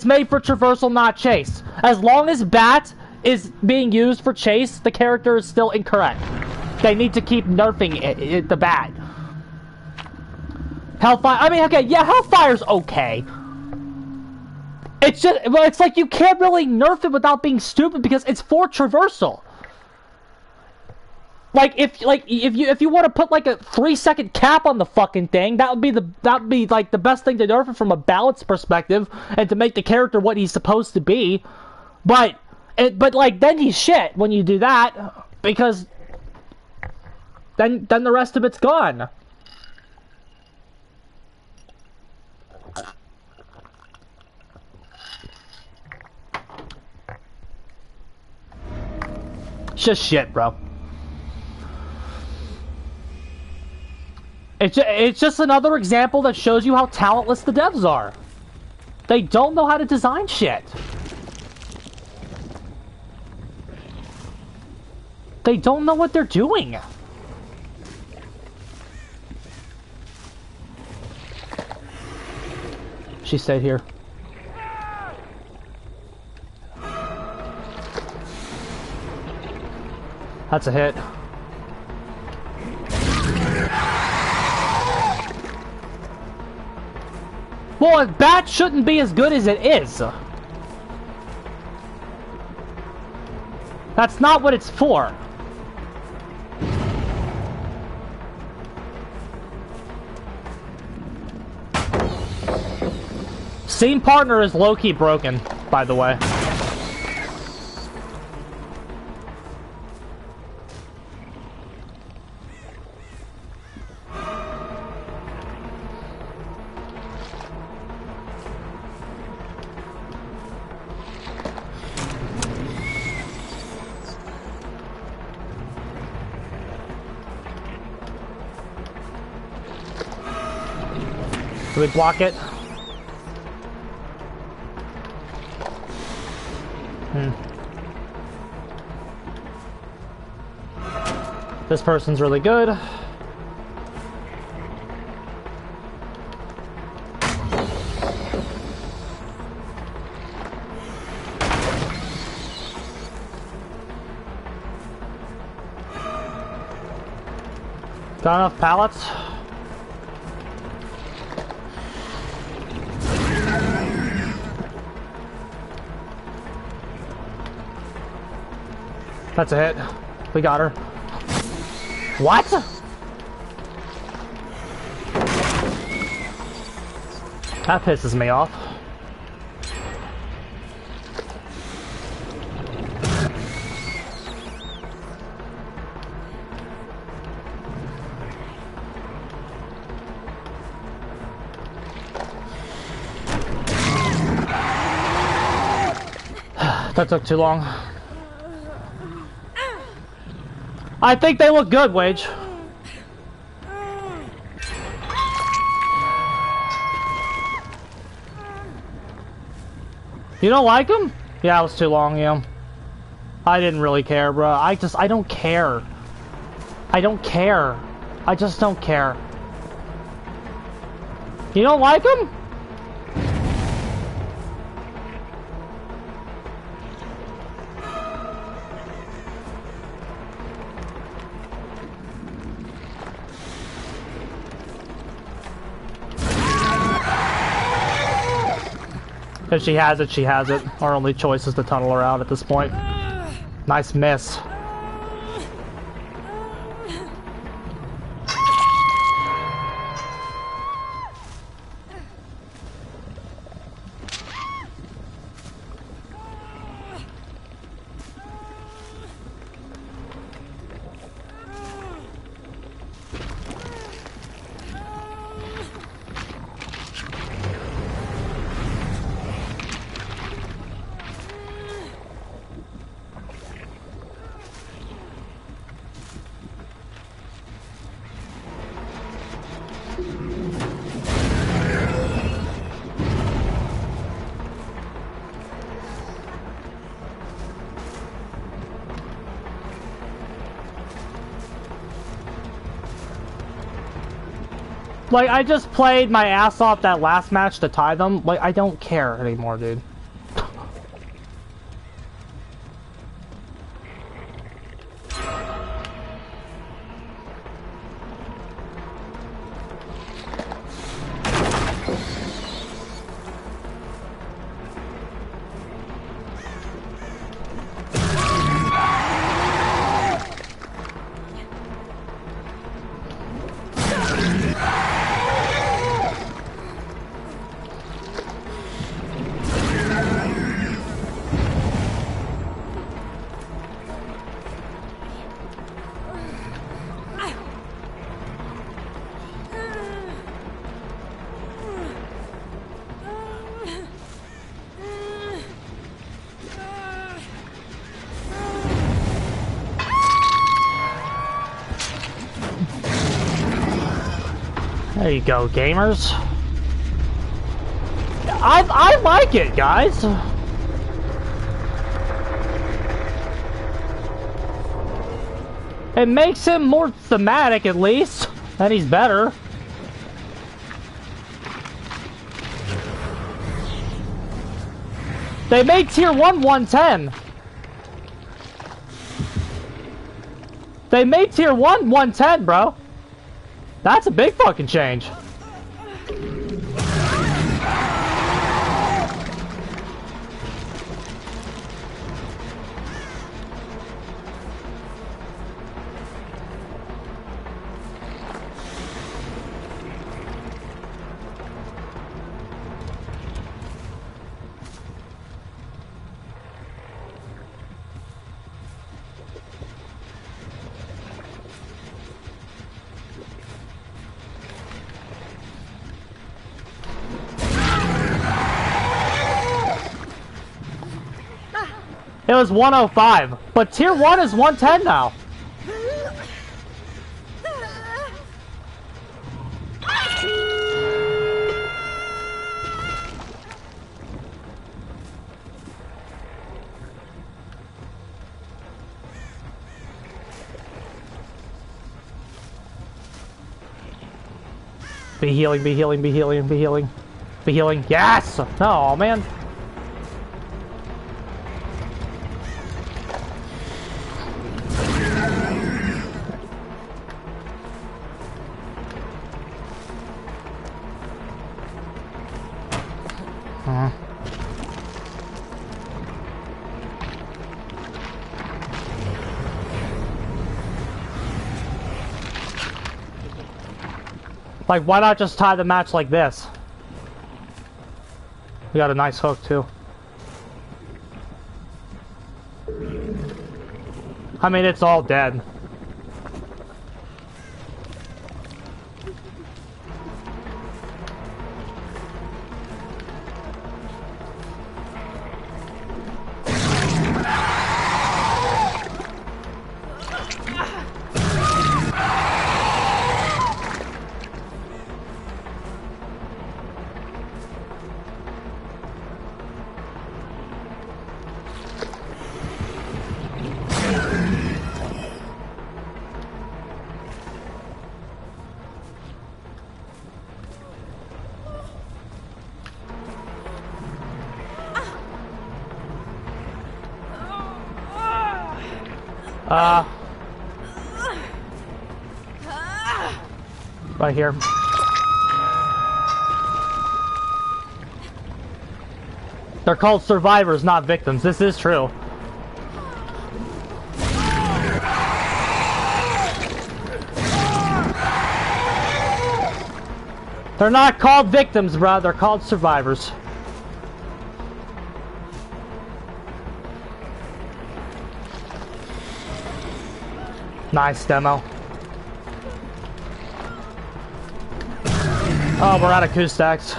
[SPEAKER 1] made for traversal, not chase. As long as bat is being used for chase, the character is still incorrect. They need to keep nerfing the bat. Hellfire, I mean, okay, yeah, Hellfire's okay. It's just, well, it's like you can't really nerf it without being stupid because it's for traversal. If you want to put like a 3-second cap on the fucking thing, that would be like the best thing to nerf it from a balance perspective and to make the character what he's supposed to be. But like then he's shit when you do that because then the rest of it's gone. It's just shit, bro. It's just another example that shows you how talentless the devs are. They don't know how to design shit. They don't know what they're doing. She stayed here. That's a hit. Well, bat shouldn't be as good as it is. That's not what it's for. Scene partner is low-key broken, by the way. Do we block it? This person's really good. Got enough pallets? That's a hit. We got her. What? That pisses me off. That took too long. I think they look good, Wage. You don't like them? Yeah, it was too long, yeah. I didn't really care, bro. I don't care. I don't care. I just don't care. You don't like them? If she has it, she has it. Our only choice is to tunnel her out at this point. Nice miss. Like, I just played my ass off that last match to tie them. Like, I don't care anymore, dude. There you go, gamers. I like it, guys. It makes him more thematic, at least, and he's better. They made Tier 1 110. They made Tier 1 110, bro. That's a big fucking change. It was 105, but Tier 1 is 110 now. Be healing, be healing, be healing, be healing. Be healing. Yes! Oh, man. Like, why not just tie the match like this? We got a nice hook, too. I mean, it's all dead. Right here. They're called survivors, not victims. This is true. They're not called victims, bro. They're called survivors. Nice demo. Oh, we're out of coup stacks.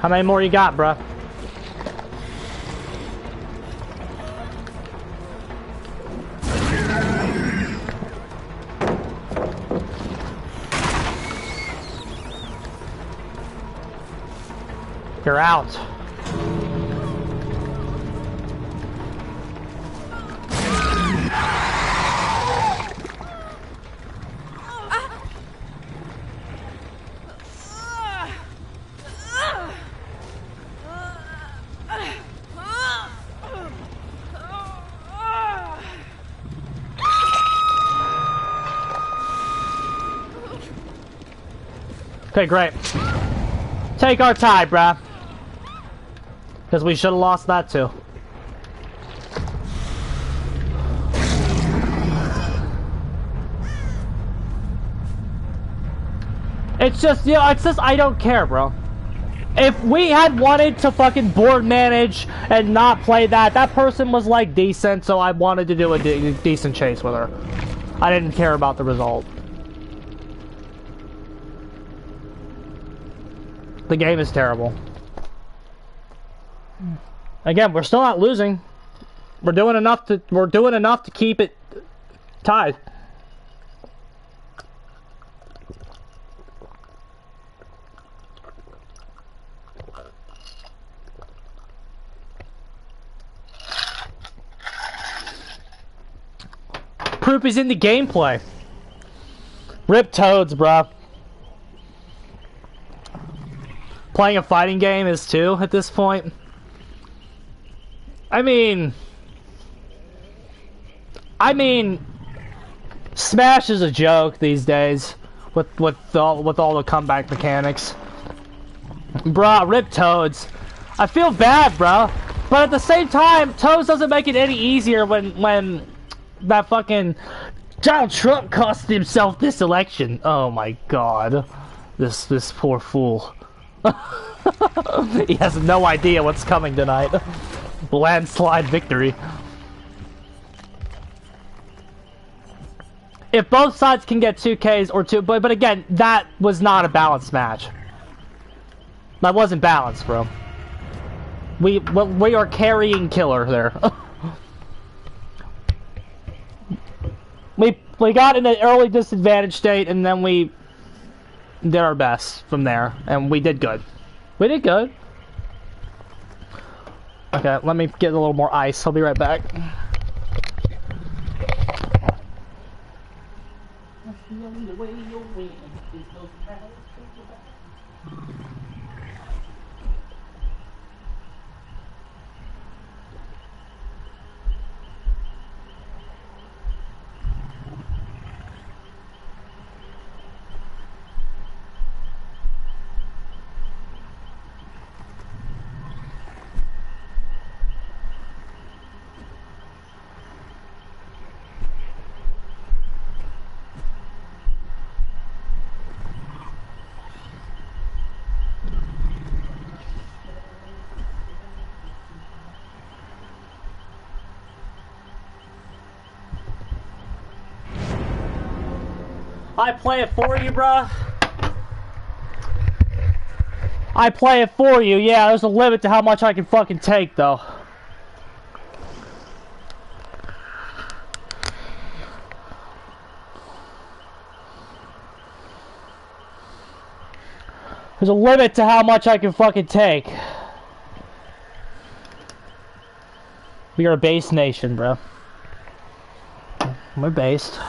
[SPEAKER 1] How many more you got, bruh? You're out. Okay, great. Take our time, bruh. Because we should have lost that too. It's just, you know, it's just, I don't care, bro. If we had wanted to fucking board manage and not play that, that person was like decent, so I wanted to do a decent chase with her. I didn't care about the result. The game is terrible. Again, we're still not losing. We're doing enough to keep it tied. Proof is in the gameplay. Rip toads, bruh. Playing a fighting game is too at this point. I mean, Smash is a joke these days with all the comeback mechanics. Bruh, rip Toads. I feel bad, bruh, but at the same time, Toads doesn't make it any easier when that fucking Donald Trump cost himself this election. Oh my god, this poor fool. He has no idea what's coming tonight. Landslide victory. If both sides can get 2Ks or two, but again, that was not a balanced match. That wasn't balanced, bro. We are carrying killer there. we got in an early disadvantage state, and then we did our best from there, and we did good. We did good. Okay, let me get a little more ice. I'll be right back. I play it for you, bruh. I play it for you. Yeah, there's a limit to how much I can fucking take, though. There's a limit to how much I can fucking take. We are a base nation, bro. We're based.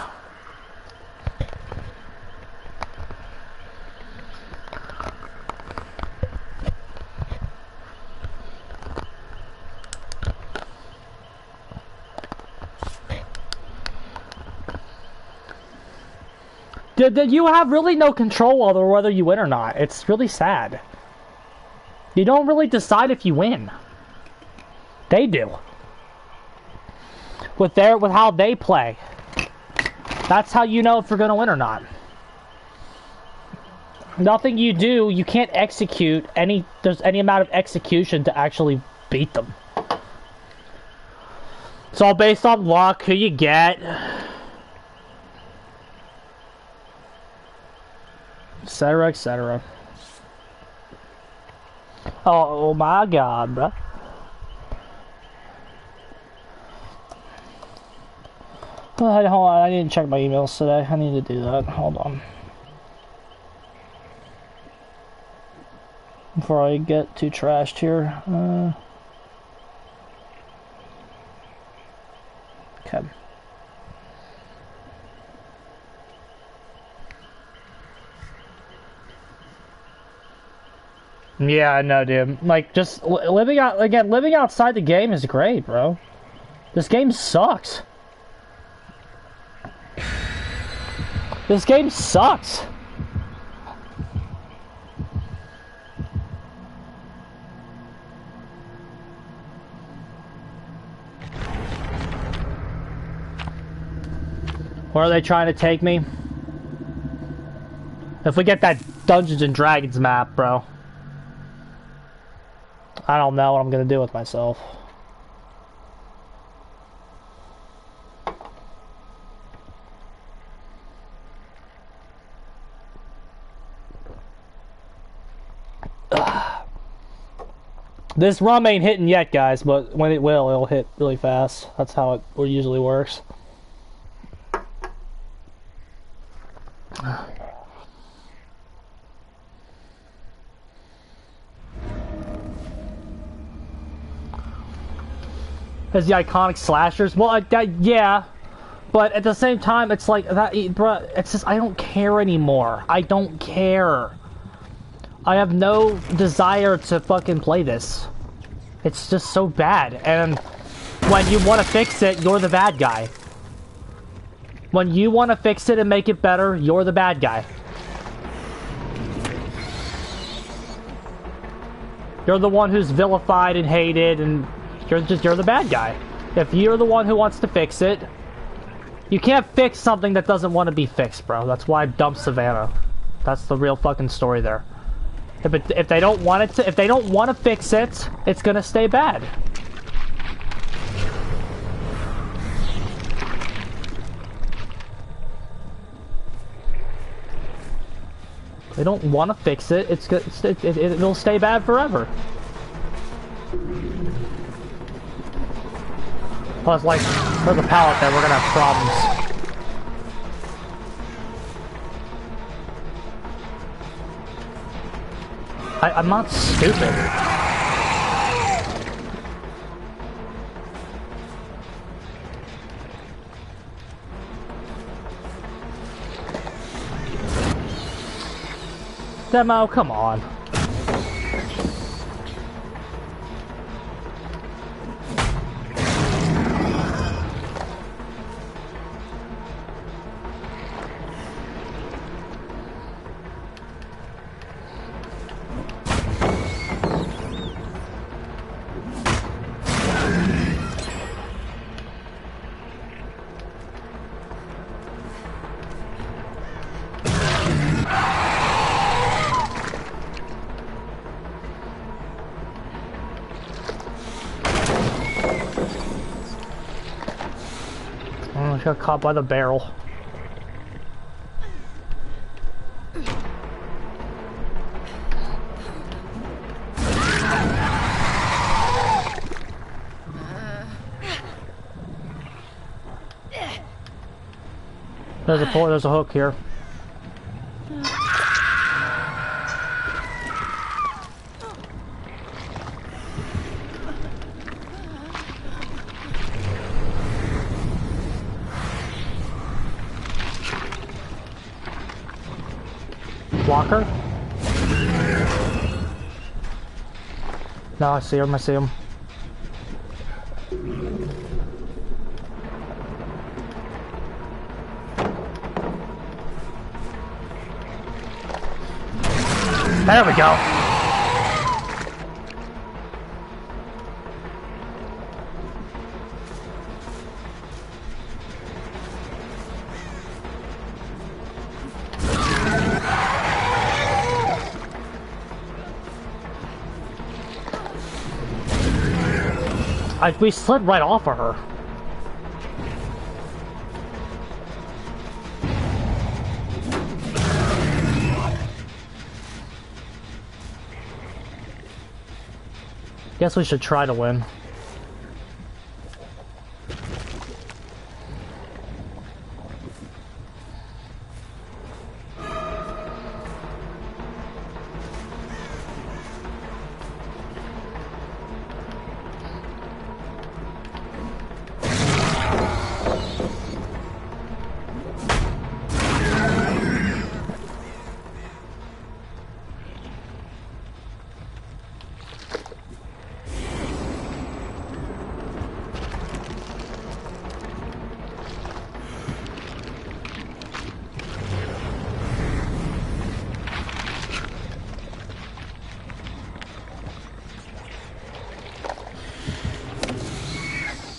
[SPEAKER 1] You have really no control over whether you win or not. It's really sad. You don't really decide if you win. They do. With how they play. That's how you know if you're gonna win or not. Nothing you do, you can't execute there's any amount of execution to actually beat them. It's all based on luck, who you get. Etc, etc. Oh my god, bro. Hold on, I need to check my emails today. I need to do that. Hold on. Before I get too trashed here. Okay. Yeah, I know, dude. Like, just living outside the game is great, bro. This game sucks. This game sucks. Where are they trying to take me? If we get that Dungeons and Dragons map, bro. I don't know what I'm gonna do with myself. This rum ain't hitting yet, guys, but when it will, it'll hit really fast. That's how it usually works. As the iconic slashers, well, yeah, but at the same time, it's like that, bro. It's just I don't care anymore. I don't care. I have no desire to fucking play this. It's just so bad, and when you want to fix it, you're the bad guy. When you want to fix it and make it better, you're the bad guy. You're the one who's vilified and hated, and you're the bad guy. If you're the one who wants to fix it, you can't fix something that doesn't want to be fixed, bro. That's why I dumped Savannah. That's the real fucking story there. If they don't want it to, if they don't want to fix it, it's gonna stay bad. They don't want to fix it. It'll stay bad forever. Plus, like, there's a pallet there. We're gonna have problems. I'm not stupid. Demo, come on. Got caught by the barrel. There's a hook here. Walker? No, I see him, I see him. There we go. We slid right off of her. Guess we should try to win.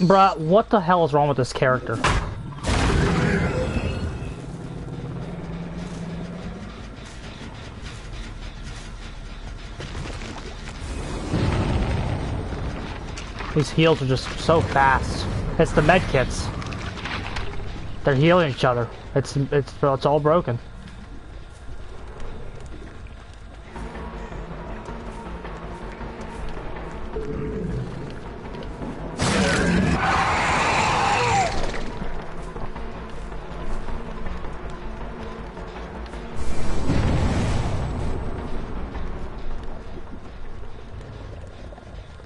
[SPEAKER 1] Bruh, what the hell is wrong with this character? These heals are just so fast. It's the med kits. They're healing each other. It's all broken.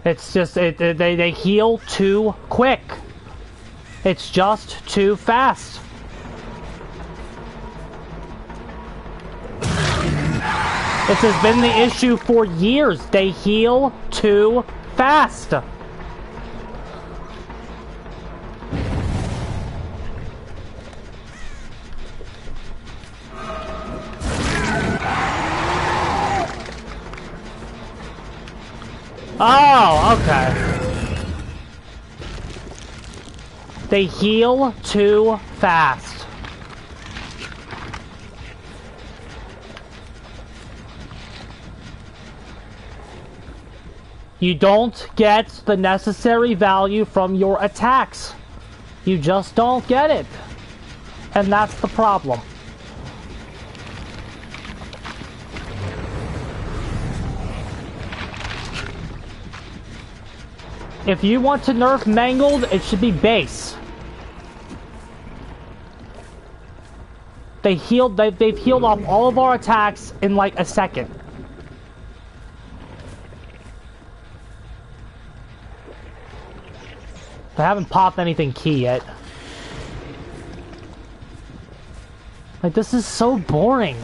[SPEAKER 1] It's just, they heal too quick. It's just too fast. This has been the issue for years. They heal too fast. Oh, okay. They heal too fast. You don't get the necessary value from your attacks. You just don't get it. And that's the problem. If you want to nerf Mangled, it should be base. They've healed off all of our attacks in like a second. They haven't popped anything key yet. Like, this is so boring.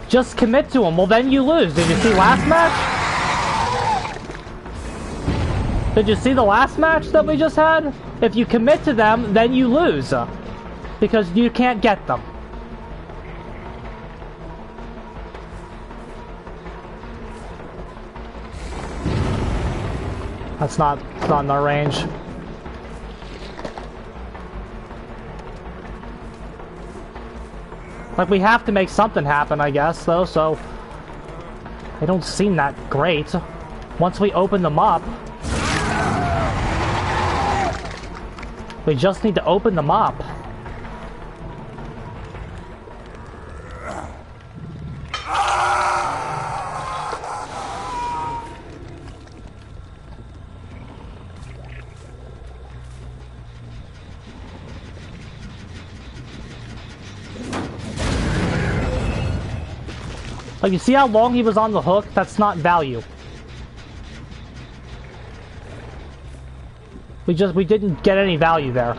[SPEAKER 1] Just commit to them. Well, then you lose. Did you see last match? Did you see the last match that we just had? If you commit to them, then you lose. Because you can't get them. It's not in our range. Like, we have to make something happen, I guess, though, so... They don't seem that great. Once we open them up... We just need to open them up. Like, you see how long he was on the hook? That's not value. We didn't get any value there.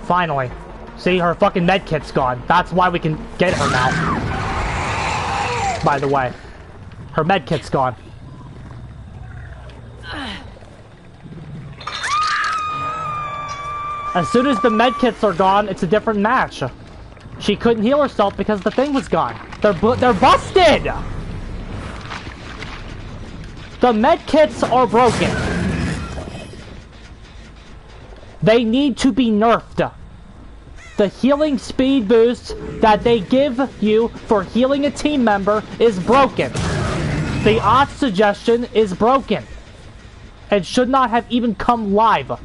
[SPEAKER 1] Finally. See, her fucking medkit's gone. That's why we can get her now. By the way. Her medkit's gone. As soon as the medkits are gone, it's a different match. She couldn't heal herself because the thing was gone. They're busted! The medkits are broken. They need to be nerfed. The healing speed boost that they give you for healing a team member is broken. The odds suggestion is broken. It should not have even come live.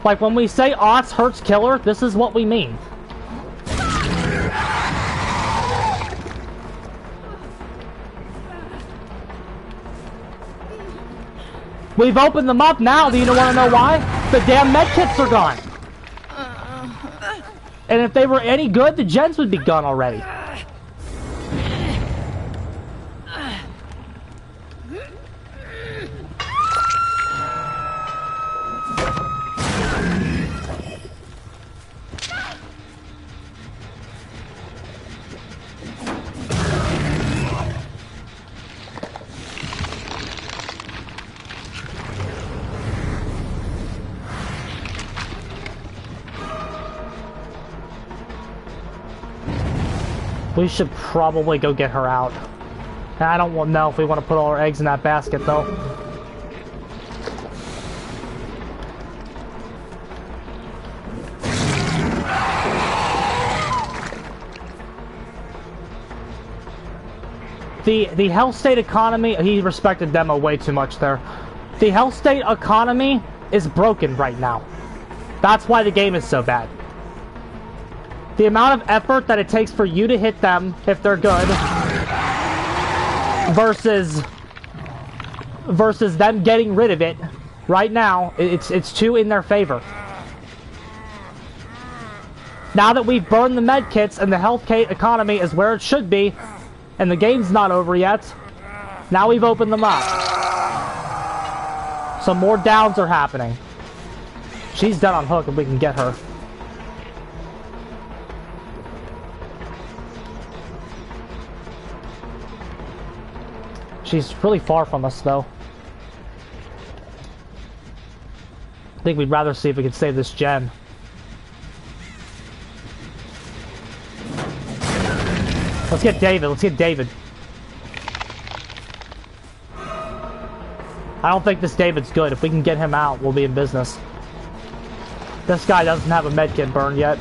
[SPEAKER 1] Like, when we say odds hurts killer, this is what we mean. We've opened them up now. Do you want to know why? The damn medkits are gone. And if they were any good, the gens would be gone already. We should probably go get her out. And I don't know if we want to put all our eggs in that basket, though. The health state economy, he respected Demo way too much there. The health state economy is broken right now. That's why the game is so bad. The amount of effort that it takes for you to hit them, if they're good, versus them getting rid of it, right now, it's too in their favor. Now that we've burned the med kits and the health kit economy is where it should be, and the game's not over yet, now we've opened them up. Some more downs are happening. She's dead on hook if we can get her. She's really far from us, though. I think we'd rather see if we can save this gen. Let's get David. Let's get David. I don't think this David's good. If we can get him out, we'll be in business. This guy doesn't have a medkit burned yet.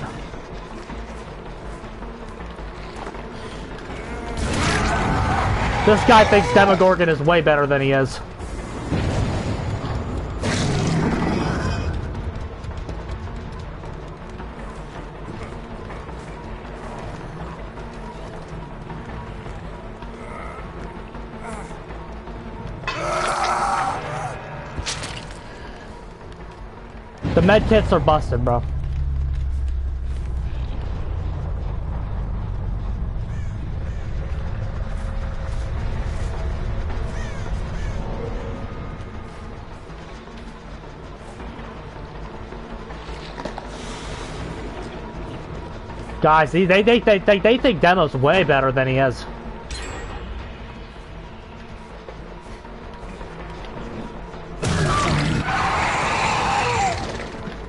[SPEAKER 1] This guy thinks Demogorgon is way better than he is. The medkits are busted, bro. Guys, they think Demo's way better than he is.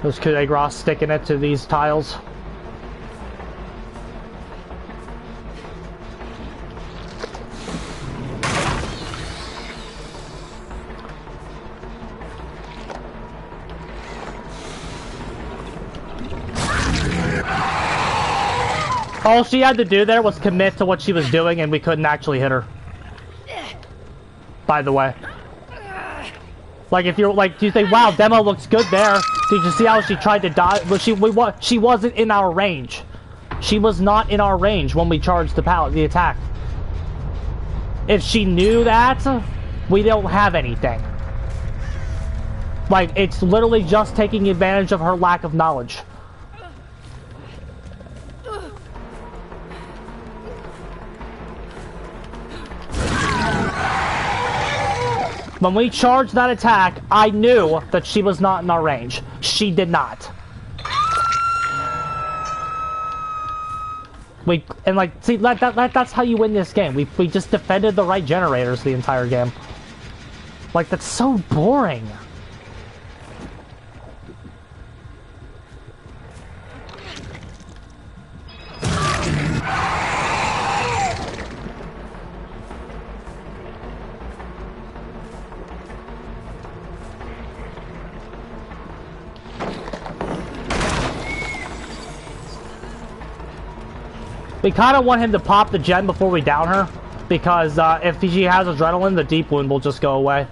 [SPEAKER 1] There's Angriest sticking it to these tiles. All she had to do there was commit to what she was doing, and we couldn't actually hit her. By the way. Like, if you're like, do you think, wow, Demo looks good there? Did you see how she tried to dodge? Well, she wasn't in our range. She was not in our range when we charged the attack. If she knew that, we don't have anything. Like, it's literally just taking advantage of her lack of knowledge. When we charged that attack, I knew that she was not in our range. She did not. See, that's how you win this game. We just defended the right generators the entire game. Like, that's so boring. We kind of want him to pop the gen before we down her, because if she has adrenaline, the deep wound will just go away.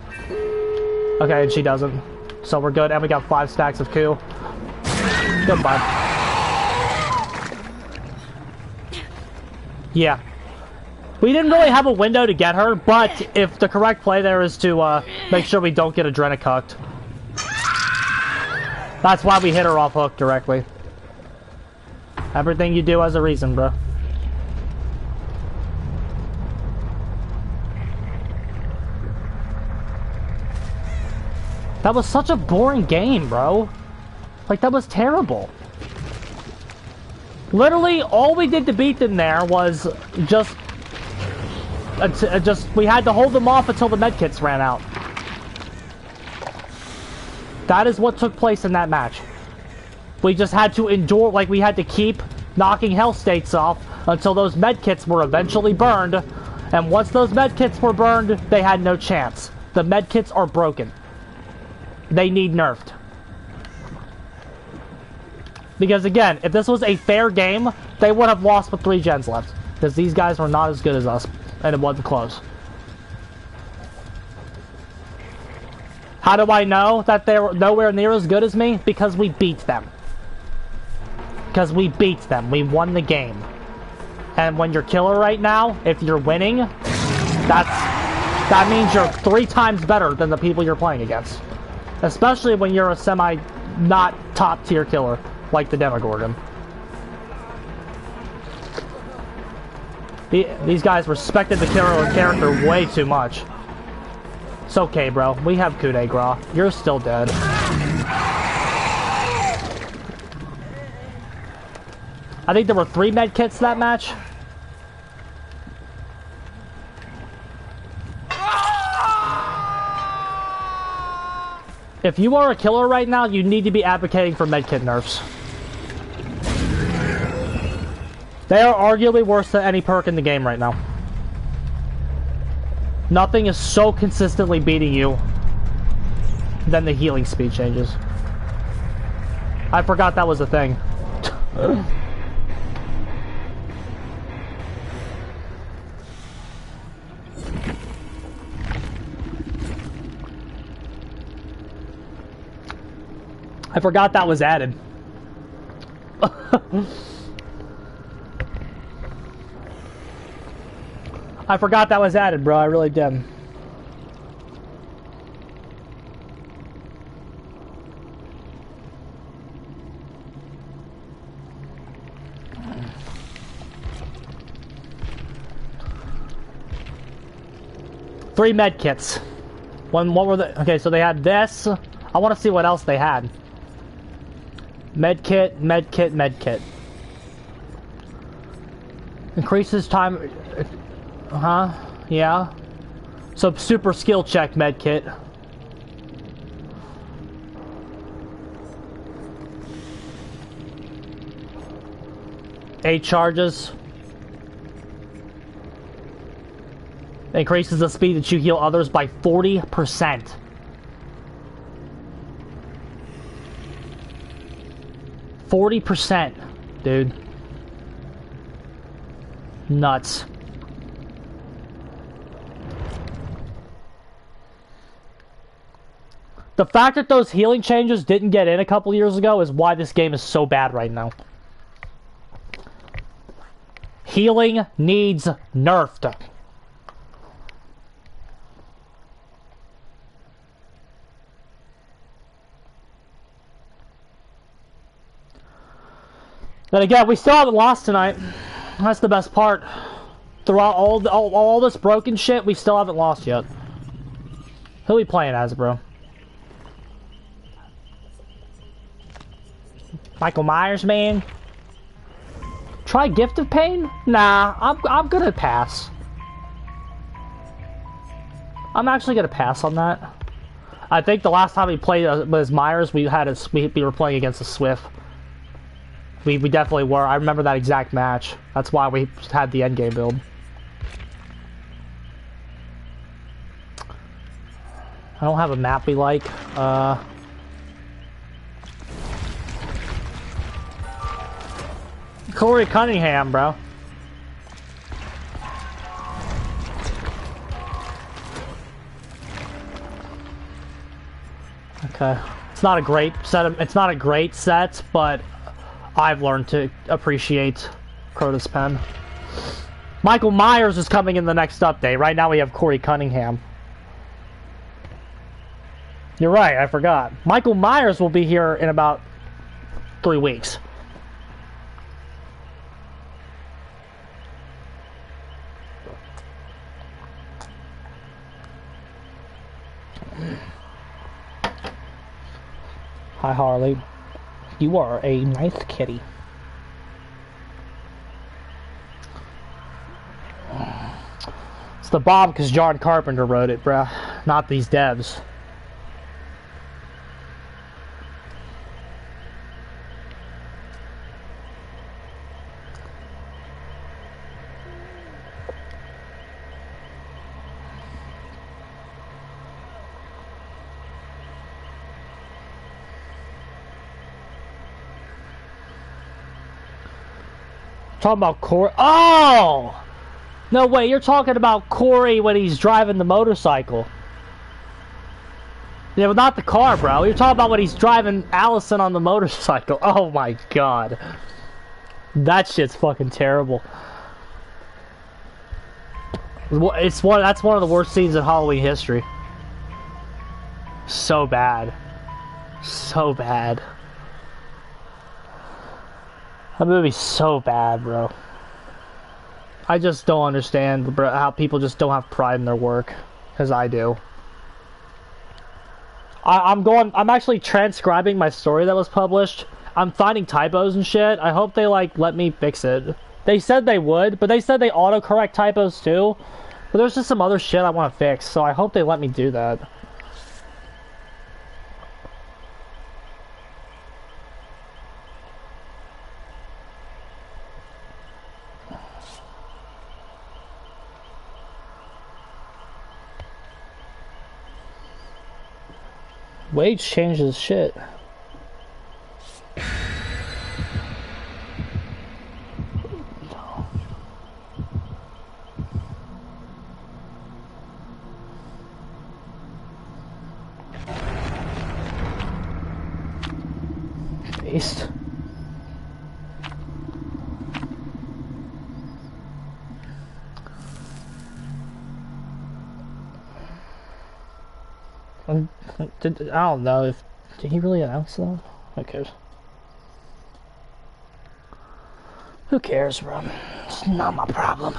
[SPEAKER 1] Okay, and she doesn't. So we're good, and we got 5 stacks of Q. Goodbye. Yeah. We didn't really have a window to get her, but if the correct play there is to make sure we don't get adrenicucked. That's why we hit her off hook directly. Everything you do has a reason, bro. That was such a boring game, bro. Like, that was terrible. Literally, all we did to beat them there was just we had to hold them off until the medkits ran out. That is what took place in that match. We just had to endure, like, we had to keep knocking health states off until those medkits were eventually burned, and once those medkits were burned, they had no chance. The medkits are broken. They need nerfed. Because again, if this was a fair game, they would have lost with 3 gens left. Because these guys were not as good as us, and it wasn't close. How do I know that they were nowhere near as good as me? Because we beat them. Because we beat them. We won the game. And when you're killer right now, if you're winning, that means you're 3 times better than the people you're playing against. Especially when you're a not top tier killer, like the Demogorgon. These guys respected the killer character way too much. It's okay, bro. We have coup de grace. You're still dead. I think there were 3 med kits that match. If you are a killer right now, you need to be advocating for medkit nerfs. They are arguably worse than any perk in the game right now. Nothing is so consistently beating you than the healing speed changes. I forgot that was a thing. I forgot that was added. I forgot that was added, bro. I really did. Three med kits. What were the... Okay, so they had this. I want to see what else they had. Med kit, med kit, med kit. Increases time... yeah. So super skill check med kit. Eight charges. Increases the speed that you heal others by 40%. %, dude. Nuts. The fact that those healing changes didn't get in a couple years ago is why this game is so bad right now. Healing needs nerfed. Then again, we still haven't lost tonight. That's the best part. Throughout all this broken shit, we still haven't lost yet. Who are we playing as, bro? Michael Myers, man. Try Gift of Pain? Nah, I'm gonna pass. I'm actually gonna pass on that. I think the last time we played as Myers, we were playing against a Swift. We definitely were. I remember that exact match. That's why we had the endgame build. I don't have a map we like. Corey Cunningham, bro. Okay. It's not a great set, but I've learned to appreciate Greattttt's pen. Michael Myers is coming in the next update. Right now we have Corey Cunningham. You're right, I forgot. Michael Myers will be here in about 3 weeks. Hi, Harley. You are a nice kitty. It's the Bob because John Carpenter wrote it, bruh. Not these devs. Talking about Corey. Oh! No, wait, you're talking about Corey when he's driving the motorcycle. Yeah, but not the car, bro. You're talking about when he's driving Allison on the motorcycle. Oh my god. That shit's fucking terrible. That's one of the worst scenes in Halloween history. So bad. So bad. That movie's so bad, bro. I just don't understand, bro, how people just don't have pride in their work. Because I do. I'm actually transcribing my story that was published. I'm finding typos and shit. I hope they, like, let me fix it. They said they would, but they said they autocorrect typos too. But there's just some other shit I want to fix, so I hope they let me do that. Wage changes shit. Beast. I don't know if did he really announce that? Who cares? Who cares, bro? It's not my problem.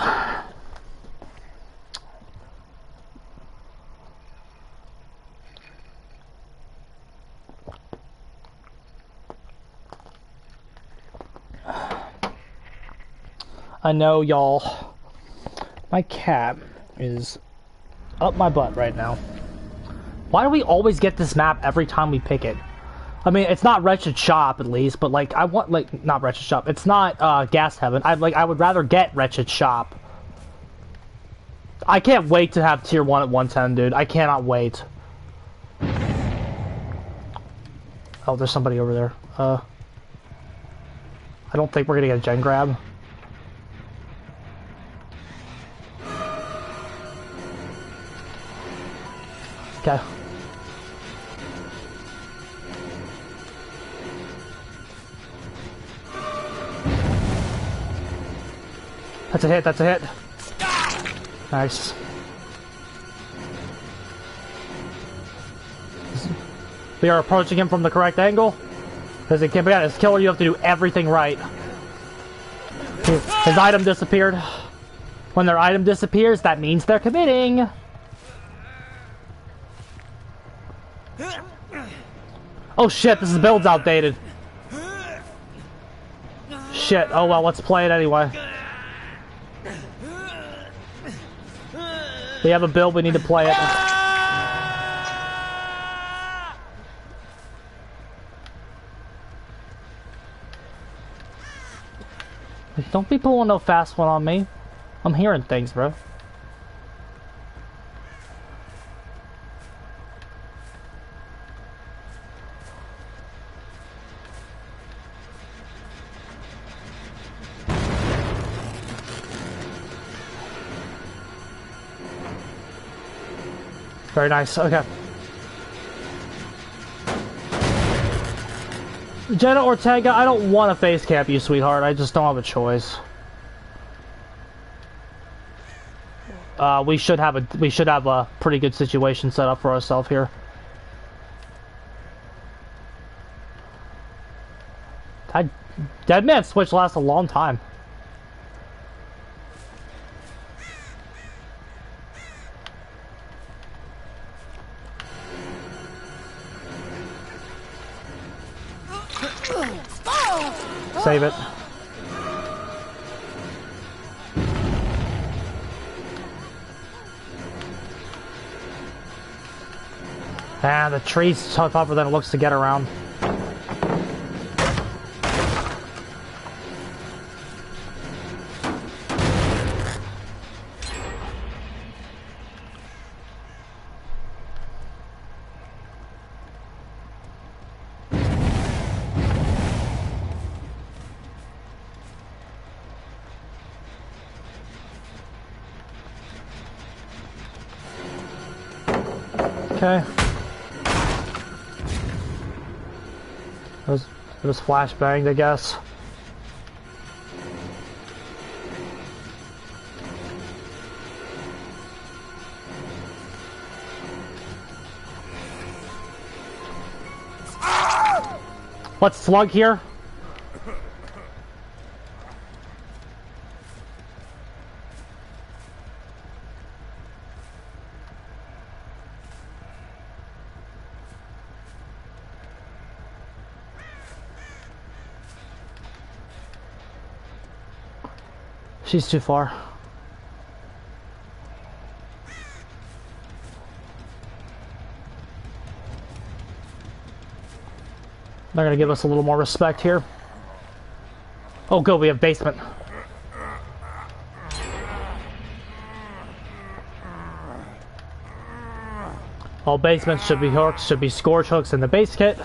[SPEAKER 1] I know, y'all. My cat is up my butt right now. Why do we always get this map every time we pick it? I mean, it's not Wretched Shop, at least, but, like, I want, like, not Wretched Shop. It's not, Gas Heaven. I would rather get Wretched Shop. I can't wait to have Tier 1 at 110, dude. I cannot wait. Oh, there's somebody over there. I don't think we're gonna get a gen grab. Okay. That's a hit, that's a hit. Nice. We are approaching him from the correct angle. Because it can't be his killer, you have to do everything right. His item disappeared. When their item disappears, that means they're committing. Oh shit, this build's outdated. Shit, oh well, let's play it anyway. We have a build, we need to play it. Don't be pulling no fast one on me. I'm hearing things, bro. Very nice, okay. Jenna Ortega, I don't want to face camp you, sweetheart. I just don't have a choice. We should have a pretty good situation set up for ourselves here. Dead Man Switch lasts a long time. Save it. Ah, the tree's tougher than it looks to get around. Okay. It was flashbanged, I guess. Let's slug here. She's too far. They're gonna give us a little more respect here. Oh, good, we have basement. All basements should be hooks, should be scorch hooks in the base kit.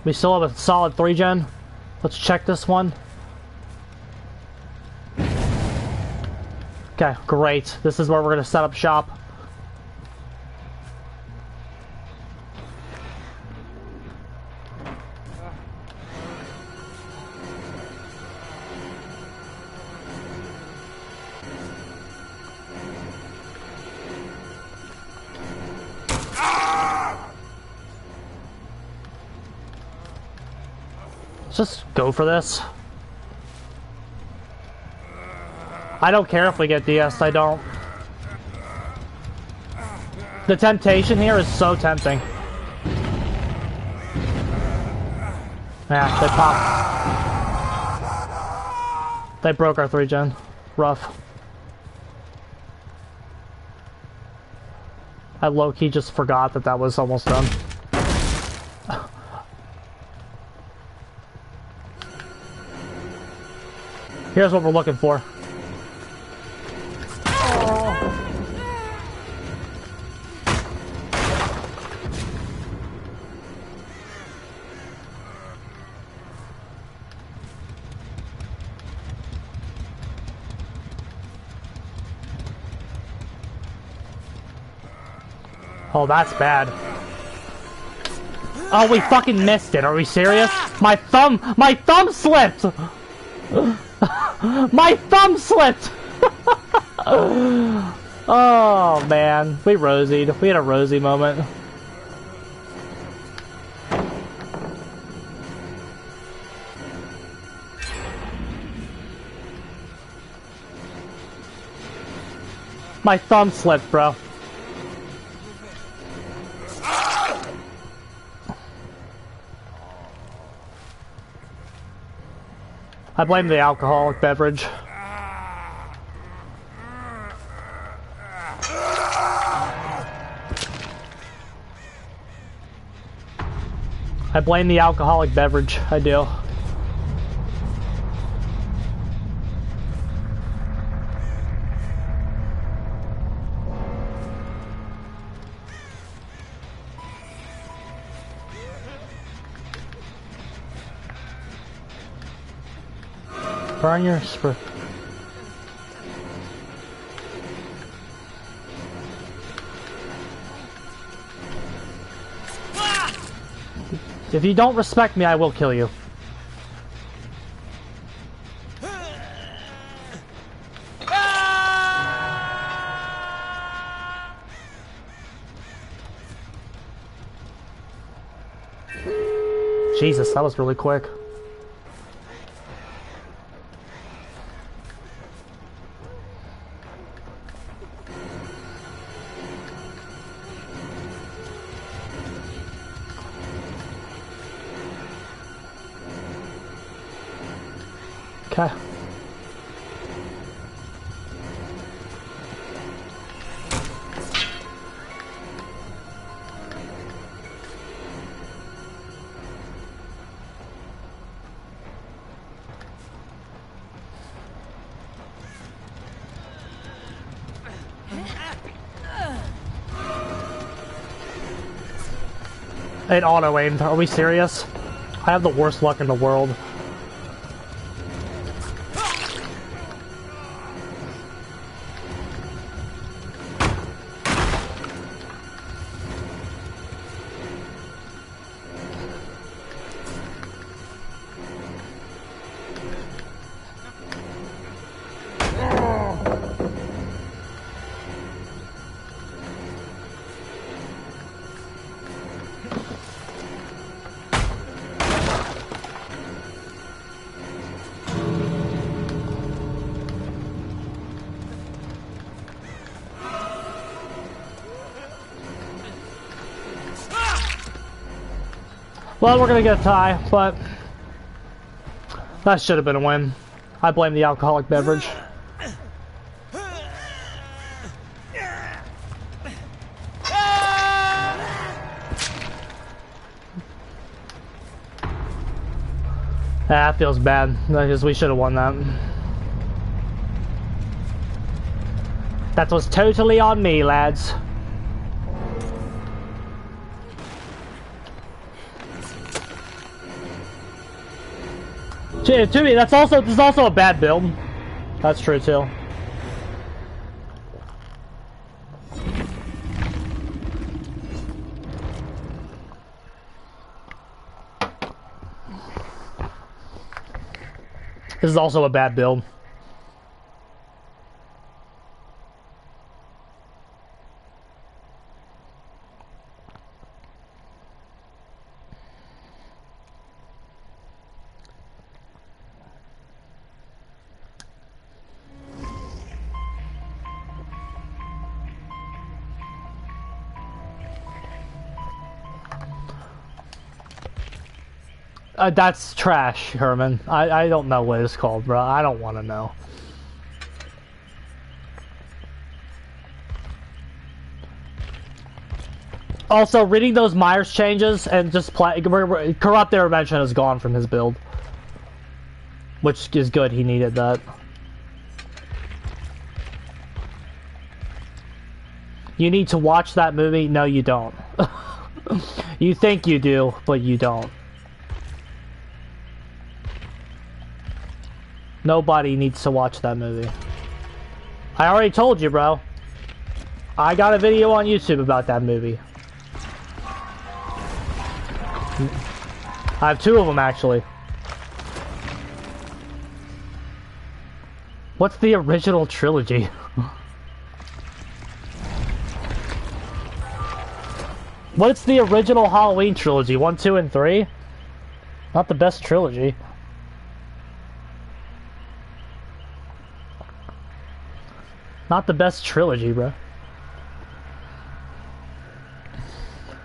[SPEAKER 1] We still have a solid 3-gen. Let's check this one. Okay, great. This is where we're going to set up shop. Just go for this. I don't care if we get DS, I don't. The temptation here is so tempting. Yeah, they popped. They broke our 3-gen. Rough. I low-key just forgot that that was almost done. Here's what we're looking for. Oh, that's bad. Oh, we fucking missed it. Are we serious? My thumb slipped! My thumb slipped! Oh, man. We rosied. We had a rosy moment. My thumb slipped, bro. I blame the alcoholic beverage. I blame the alcoholic beverage, I do. Burn your spur. If you don't respect me, I will kill you. Jesus, that was really quick. Okay. It auto-aimed. Are we serious? I have the worst luck in the world. Well, we're gonna get a tie, but that should have been a win. I blame the alcoholic beverage. That feels bad, because we should have won that. That was totally on me, lads. To me, this is also a bad build. That's true too. This is also a bad build. That's trash, Herman. I don't know what it's called, bro. I don't want to know. Also, reading those Myers changes and just Corrupt Intervention is gone from his build. Which is good, he needed that. You need to watch that movie? No, you don't. You think you do, but you don't. Nobody needs to watch that movie. I already told you, bro. I got a video on YouTube about that movie. I have 2 of them, actually. What's the original trilogy? What's the original Halloween trilogy? 1, 2, and 3? Not the best trilogy. Not the best trilogy, bro.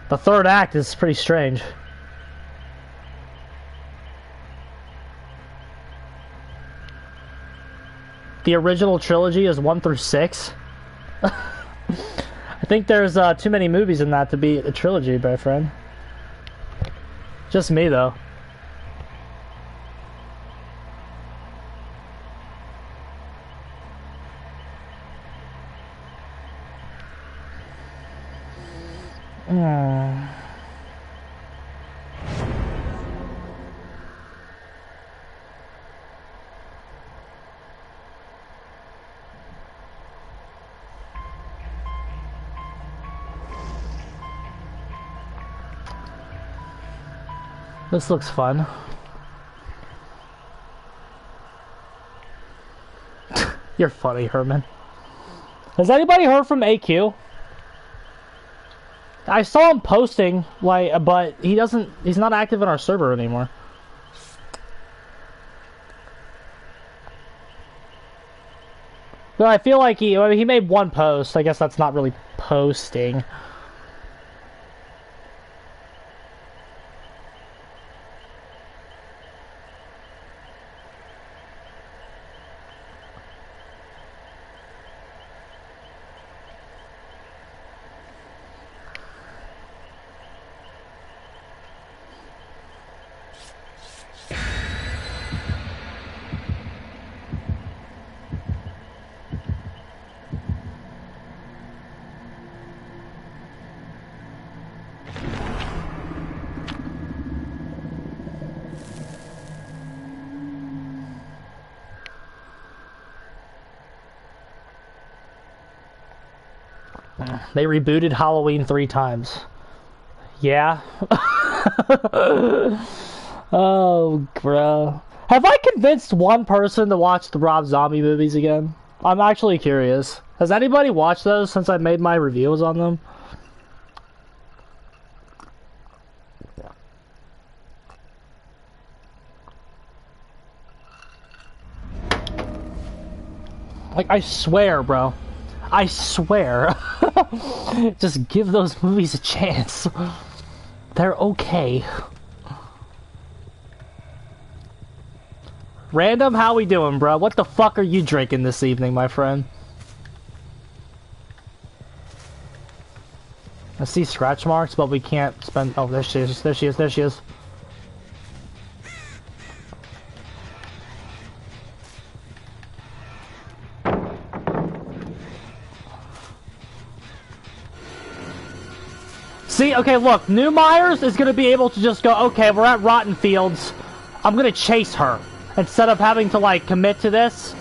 [SPEAKER 1] The 3rd act is pretty strange. The original trilogy is 1 through 6. I think there's too many movies in that to be a trilogy, my friend. Just me, though. This looks fun. You're funny, Herman. Has anybody heard from AQ? I saw him posting, like, but he's not active in our server anymore. But I feel like he made 1 post. I guess that's not really posting. They rebooted Halloween 3 times. Yeah. Oh, bro. Have I convinced one person to watch the Rob Zombie movies again? I'm actually curious. Has anybody watched those since I made my reviews on them? Like, I swear, bro. I swear. Just give those movies a chance. They're okay. Random, how we doing, bro? What the fuck are you drinking this evening, my friend? I see scratch marks, but we can't spend... Oh, there she is. There she is. There she is. See, okay, look, New Myers is gonna be able to just go, okay, we're at Rotten Fields. I'm gonna chase her. Instead of having to, like, commit to this.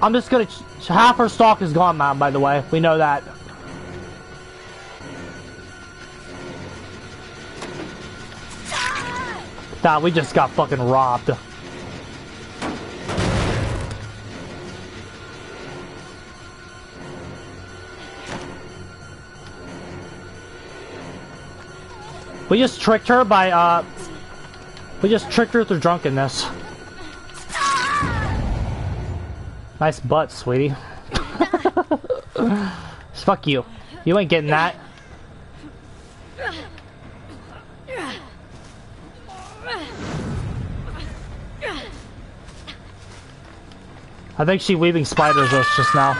[SPEAKER 1] I'm just gonna... Half her stock is gone now, by the way. We know that. Nah, we just got fucking robbed. We just tricked her by, we just tricked her through drunkenness. Nice butt, sweetie. Fuck you. You ain't getting that. I think she weaving spiders us just now.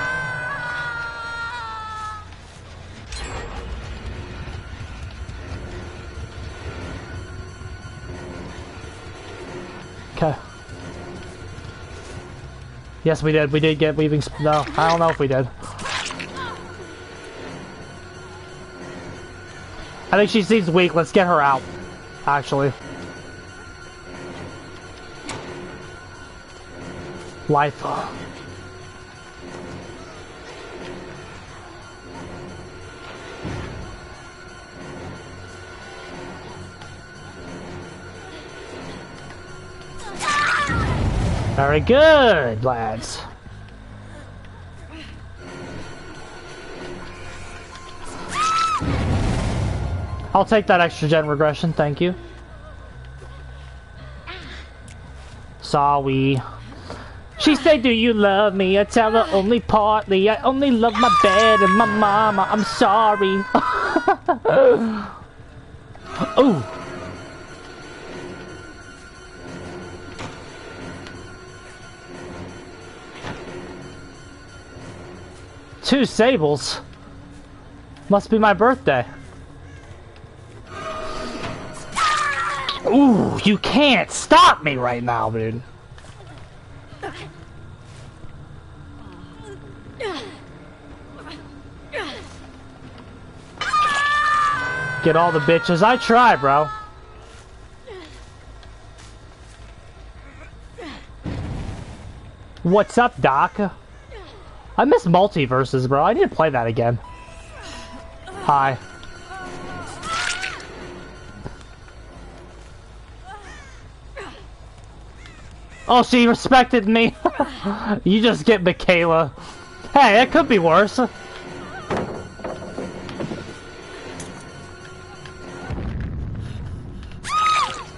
[SPEAKER 1] Okay. Yes, we did. We did get weaving. No, I don't know if we did. I think she seems weak. Let's get her out. Actually. Life. Very good, lads. I'll take that extra gen regression, thank you. Sorry. She said, do you love me? I tell her only partly. I only love my bed and my mama. I'm sorry. Ooh. Two sables? Must be my birthday. Ooh, you can't stop me right now, dude. Get all the bitches. I try, bro. What's up, Doc? I miss multiverses, bro. I need to play that again. Hi. Oh, she respected me. You just get Michaela. Hey, it could be worse.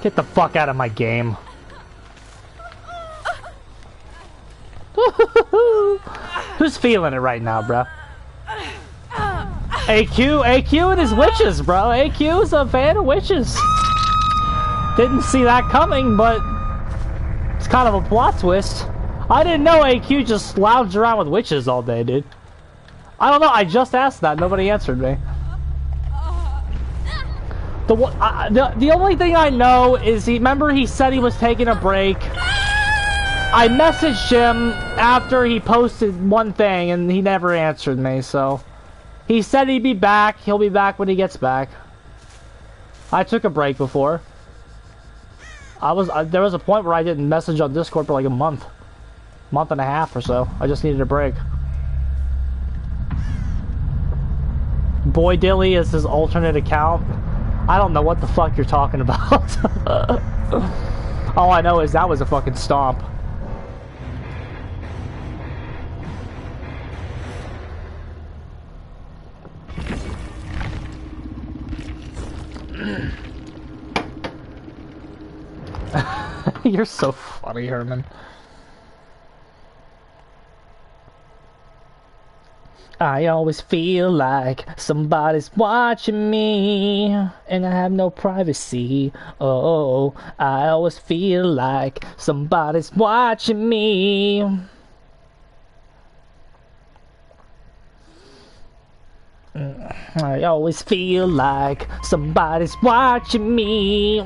[SPEAKER 1] Get the fuck out of my game. Who's feeling it right now, bro? AQ and his witches, bro. AQ's a fan of witches. Didn't see that coming, but it's kind of a plot twist. I didn't know AQ just lounged around with witches all day, dude. I don't know, I just asked that, nobody answered me. The only thing I know is remember he said he was taking a break. I messaged him after he posted one thing and he never answered me, so he said he'd be back. He'll be back when he gets back. I took a break before. There was a point where I didn't message on Discord for like a month and a half or so. I just needed a break. Boy Dilly is his alternate account. I don't know what the fuck you're talking about. All I know is that was a fucking stomp. You're so funny, Herman. I always feel like somebody's watching me, and I have no privacy. Oh, I always feel like somebody's watching me. I always feel like somebody's watching me.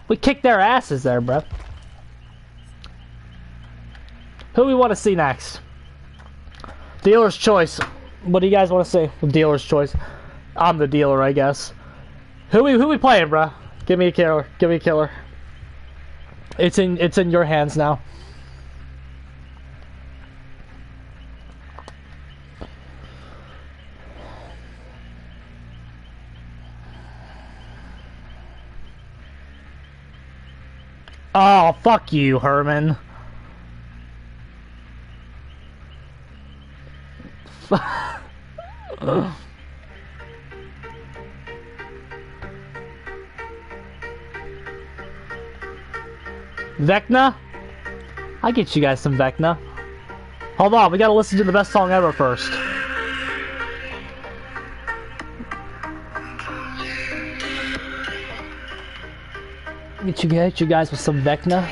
[SPEAKER 1] We kicked their asses there, bro. Who do we want to see next? Dealer's choice. What do you guys want to see? Dealer's choice. I'm the dealer, I guess. Who we playing, bro? Give me a killer. Give me a killer. It's in your hands now. Oh, fuck you, Herman. Vecna? I get you guys some Vecna. Hold on, we gotta listen to the best song ever first. Get you guys with some Vecna.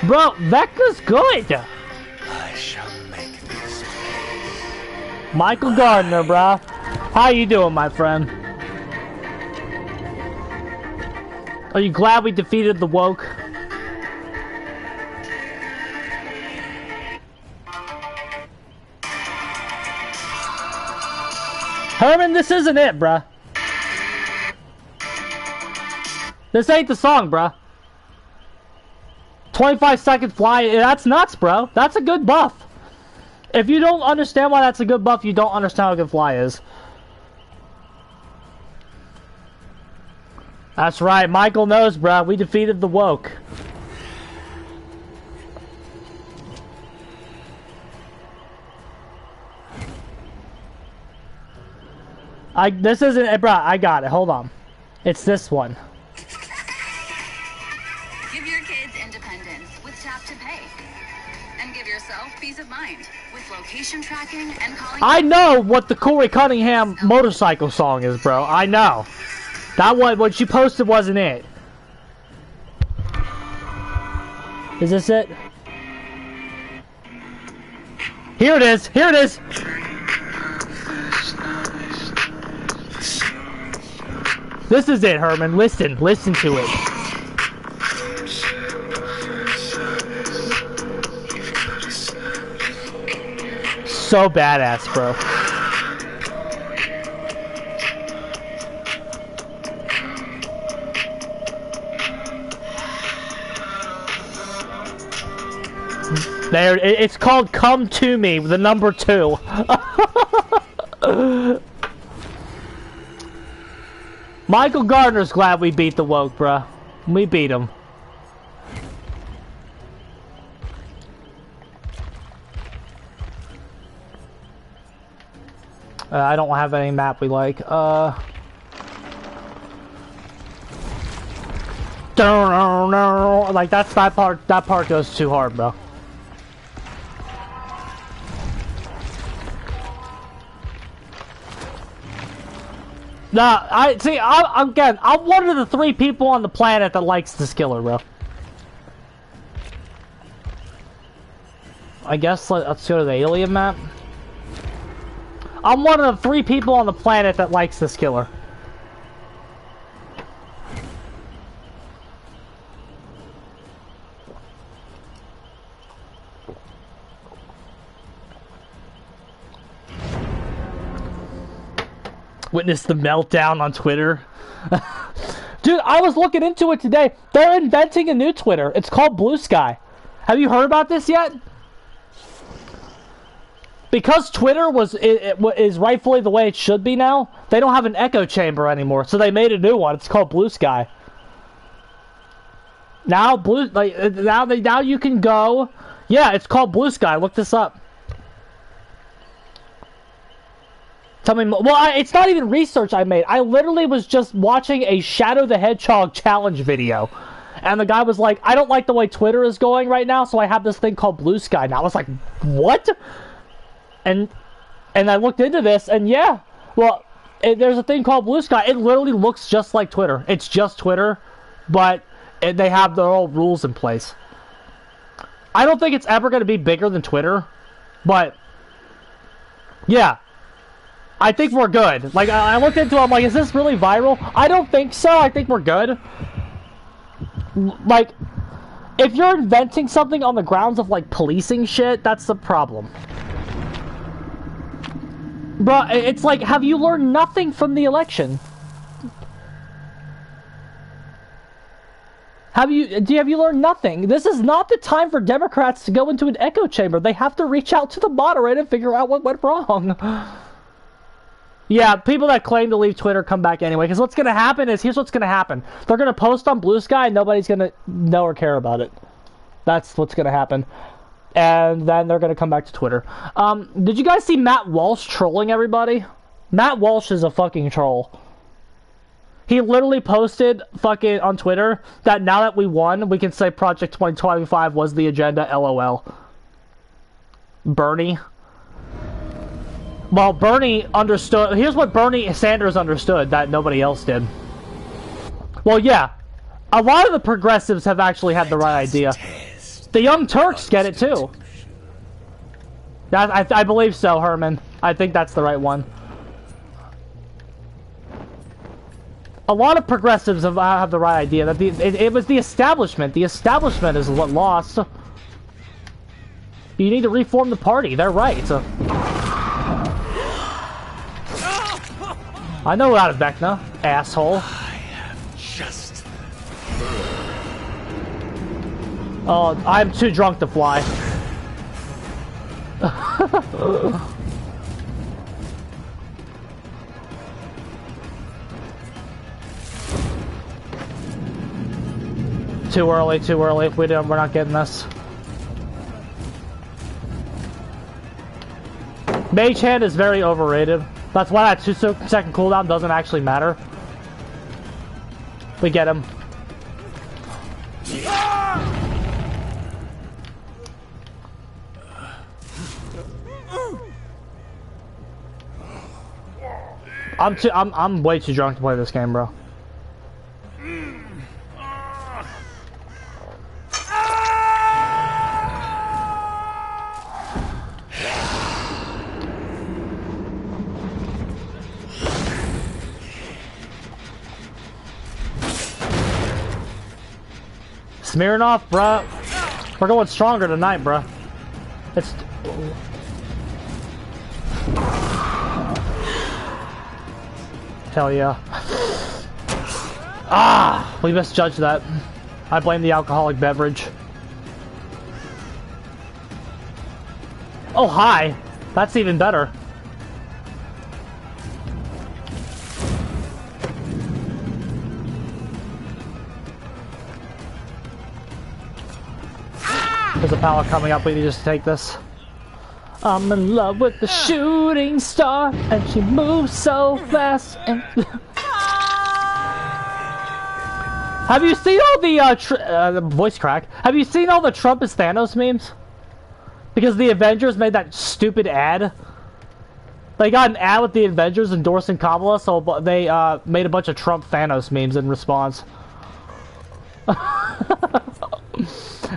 [SPEAKER 1] Bro, Vecna's good!
[SPEAKER 3] I shall make this.
[SPEAKER 1] Michael Gardner, bro. How you doing, my friend? Are you glad we defeated the woke? Herman, this isn't it, bruh. This ain't the song, bruh. 25-second fly, that's nuts, bro. That's a good buff. If you don't understand why that's a good buff, you don't understand how good fly is. That's right, Michael knows, bruh. We defeated the woke. This isn't it, bruh. I got it. Hold on. It's this one.
[SPEAKER 4] Give your kids independence with Tap to Pay. And give yourself peace of mind with location tracking and calling.
[SPEAKER 1] I know what the Corey Cunningham motorcycle song is, bro. I know. That one, what you posted wasn't it. Is this it? Here it is. Here it is. This is it, Herman. Listen to it. So badass, bro. There, it's called "Come to Me," the number 2. Michael Gardner's glad we beat the woke, bruh. We beat him. I don't have any map we like. Like that part goes too hard, bro. Nah, I'm one of the 3 people on the planet that likes this killer, bro. I guess let's go to the alien map. I'm one of the 3 people on the planet that likes this killer. Witness the meltdown on Twitter. Dude, Dude, I was looking into it today. They're inventing a new Twitter. It's called Blue Sky. Have you heard about this yet? Because Twitter is rightfully the way it should be now, they don't have an echo chamber anymore, so they made a new one. It's called Blue Sky. Now now you can go. Yeah, it's called Blue Sky. Look this up. Tell me more. Well, it's not even research I made. I literally was just watching a Shadow the Hedgehog challenge video. And the guy was like, I don't like the way Twitter is going right now, so I have this thing called Blue Sky. And I was like, what? And I looked into this, and yeah. Well, there's a thing called Blue Sky. It literally looks just like Twitter. It's just Twitter, but they have their own rules in place. I don't think it's ever going to be bigger than Twitter, but yeah. I think we're good. Like, I looked into it, I'm like, is this really viral? I don't think so. I think we're good. Like, if you're inventing something on the grounds of, like, policing shit, that's the problem. But it's like, have you learned nothing from the election? Have you learned nothing? This is not the time for Democrats to go into an echo chamber. They have to reach out to the moderator and figure out what went wrong. Yeah, people that claim to leave Twitter come back anyway. Because what's going to happen is, here's what's going to happen. They're going to post on Blue Sky and nobody's going to know or care about it. That's what's going to happen. And then they're going to come back to Twitter. Did you guys see Matt Walsh trolling everybody? Matt Walsh is a fucking troll. He literally posted fucking on Twitter that now that we won, we can say Project 2025 was the agenda, LOL. Bernie. Well, Bernie understood. Here's what Bernie Sanders understood that nobody else did. Well, yeah. A lot of the progressives have actually had the right idea. The Young Turks get it too. I believe so, Herman. I think that's the right one. A lot of progressives have the right idea that it was the establishment. The establishment is what lost. You need to reform the party. They're right. I know out of Vecna, asshole.
[SPEAKER 3] I have just...
[SPEAKER 1] Oh, I'm too drunk to fly. Too early, too early. If we're not getting this. Mage Hand is very overrated. That's why that 2-second cooldown doesn't actually matter. We get him. I'm way too drunk to play this game, bro. Smirnoff, bruh. We're going stronger tonight, bruh. It's... Hell yeah. Ah! We misjudged that. I blame the alcoholic beverage. Oh, hi! That's even better. There's a pallet coming up, we need to just take this. I'm in love with the shooting star, and she moves so fast. And have you seen all the voice crack? Have you seen all the Trump is Thanos memes? Because the Avengers made that stupid ad. They got an ad with the Avengers endorsing Kamala, so they made a bunch of Trump Thanos memes in response.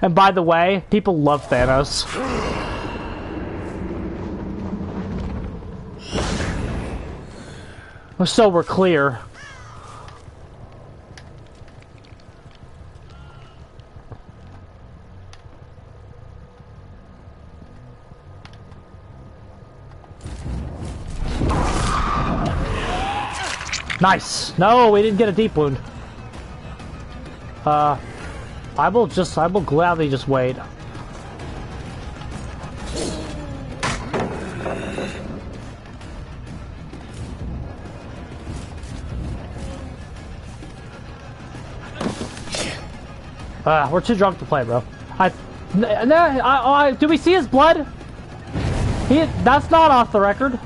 [SPEAKER 1] And by the way, people love Thanos. So we're clear. Nice. No, we didn't get a deep wound. I will gladly just wait. We're too drunk to play, bro. Do we see his blood? That's not off the record.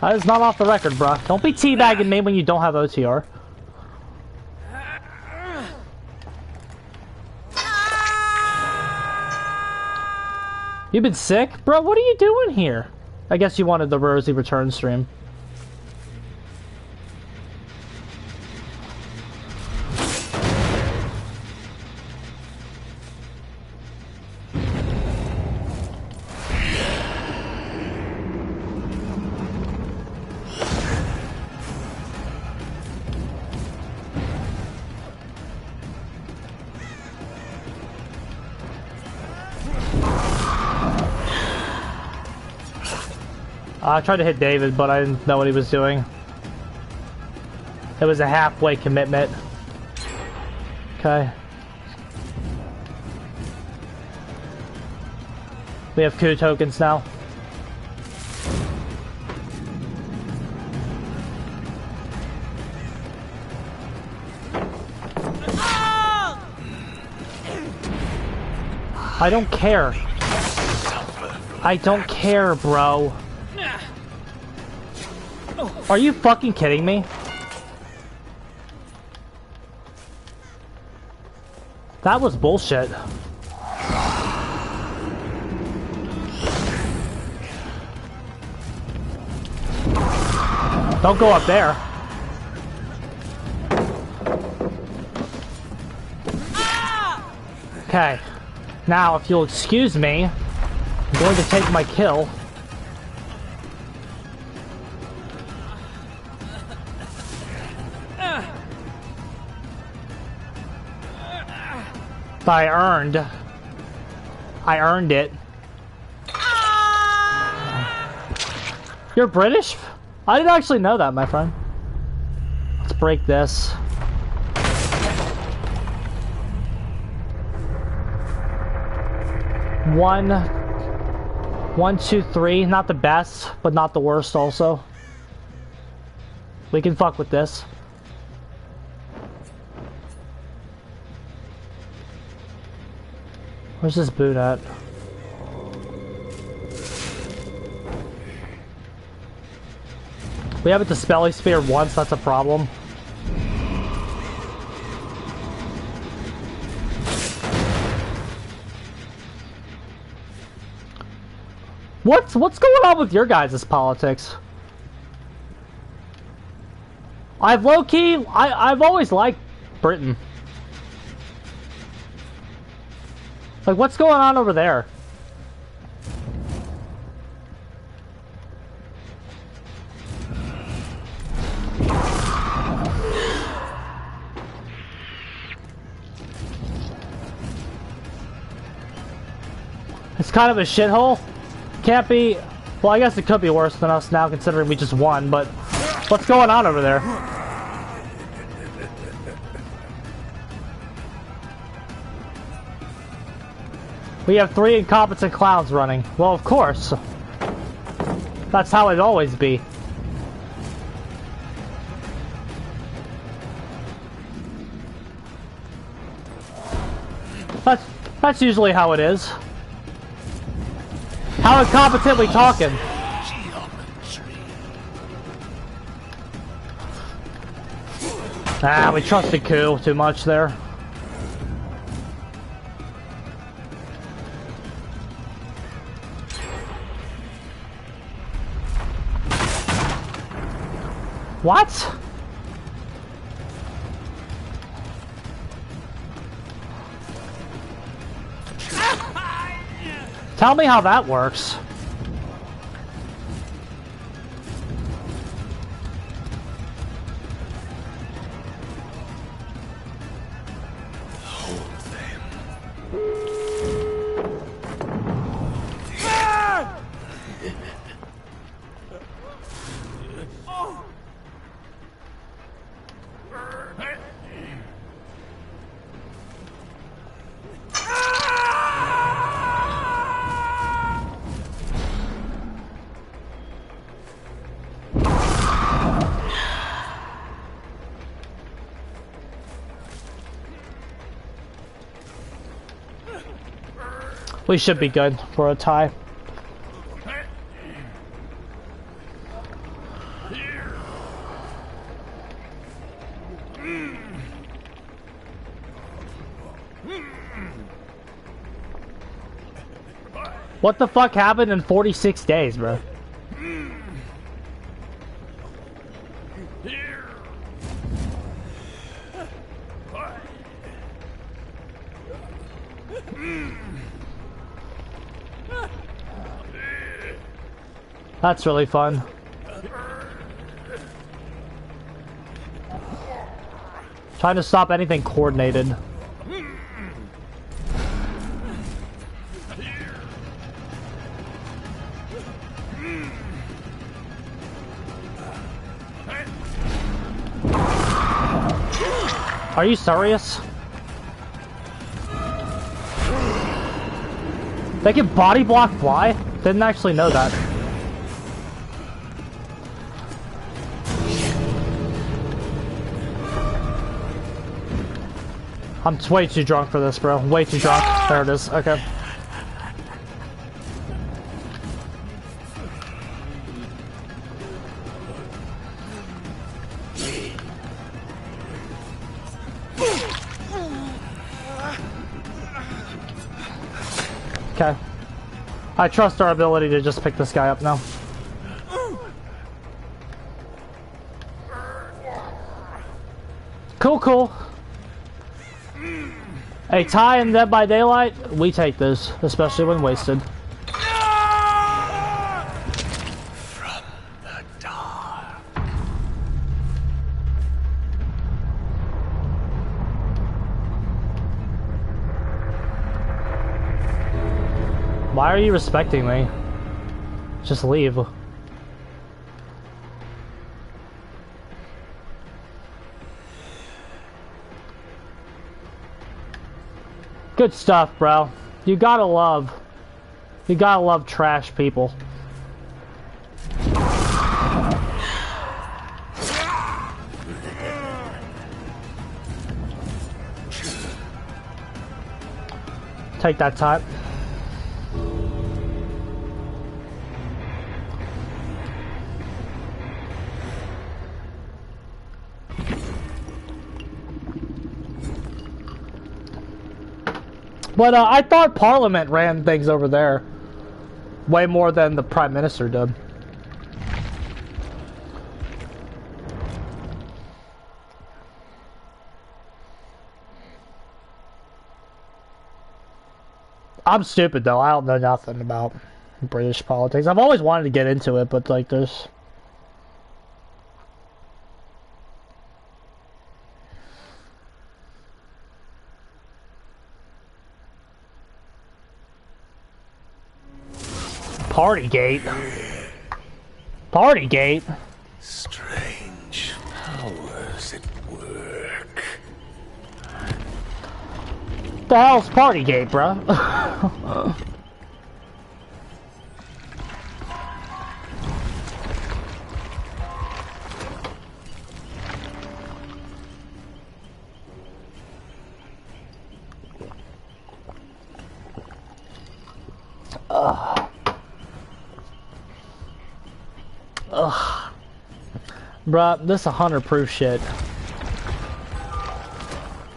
[SPEAKER 1] That is not off the record, bro. Don't be teabagging me when you don't have OTR. You've been sick? Bro, what are you doing here? I guess you wanted the Rosie return stream. I tried to hit David, but I didn't know what he was doing. It was a halfway commitment. Okay. We have coup tokens now. I don't care. I don't care, bro. Are you fucking kidding me? That was bullshit. Don't go up there. Okay. Now, if you'll excuse me, I'm going to take my kill. I earned it. You're British? I didn't actually know that, my friend. Let's break this. One, two, three. Not the best, but not the worst also. We can fuck with this. Where's this boot at? We haven't dispelling spear once, that's a problem. What's going on with your guys' politics? I've low-key, I've always liked Britain. Like, what's going on over there? It's kind of a shithole. Can't be... Well, I guess it could be worse than us now, considering we just won, but... What's going on over there? We have 3 incompetent clowns running. Well, of course. That's how it'd always be. That's usually how it is. How incompetent we talking? Ah, we trusted Coup too much there. What? Tell me how that works.
[SPEAKER 3] Hold them.
[SPEAKER 1] We should be good for a tie. What the fuck happened in 46 days, bro? That's really fun. Trying to stop anything coordinated. Are you serious? They can body block fly? Didn't actually know that. I'm way too drunk for this, bro. Way too drunk. There it is. Okay. Okay. I trust our ability to just pick this guy up now. Cool, cool. A tie in Dead by Daylight, we take this, especially when wasted.
[SPEAKER 3] From the dark.
[SPEAKER 1] Why are you respecting me? Just leave. Good stuff, bro. You gotta love trash people. Take that type. But I thought Parliament ran things over there way more than the Prime Minister did. I'm stupid though. I don't know nothing about British politics. I've always wanted to get into it, but like there's... Partygate. Partygate?
[SPEAKER 3] Strange powers at work.
[SPEAKER 1] The hell's Partygate, bro? Ugh. Bruh, this 100 proof shit.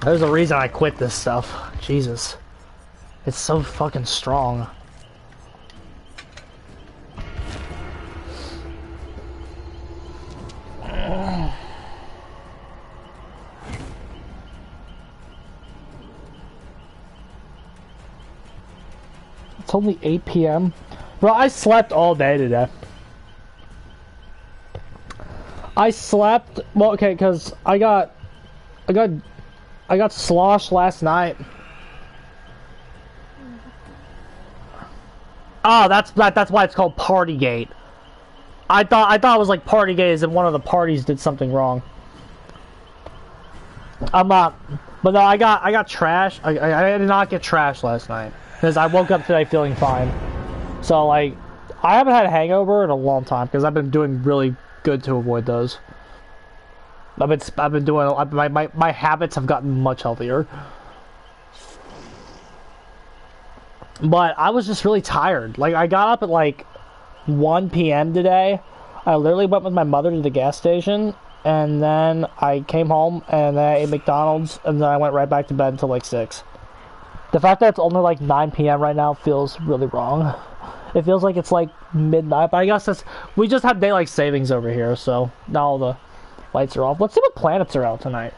[SPEAKER 1] There's a reason I quit this stuff. Jesus. It's so fucking strong. It's only 8 p.m. Bro, I slept all day today. I slept, well, okay, because I got sloshed last night. Oh, that's why it's called Partygate. I thought it was like Partygate as in one of the parties did something wrong. I'm not, but no, I got trashed. I did not get trashed last night because I woke up today feeling fine. So like, I haven't had a hangover in a long time because I've been doing really good to avoid those. I've been doing my habits have gotten much healthier. But I was just really tired. Like, I got up at like 1 p.m. today. I literally went with my mother to the gas station, and then I came home and then I ate McDonald's, and then I went right back to bed until like 6. The fact that it's only like 9 p.m. right now feels really wrong. It feels like it's like midnight, but I guess that's... We just have daylight savings over here, so now all the lights are off. Let's see what planets are out tonight.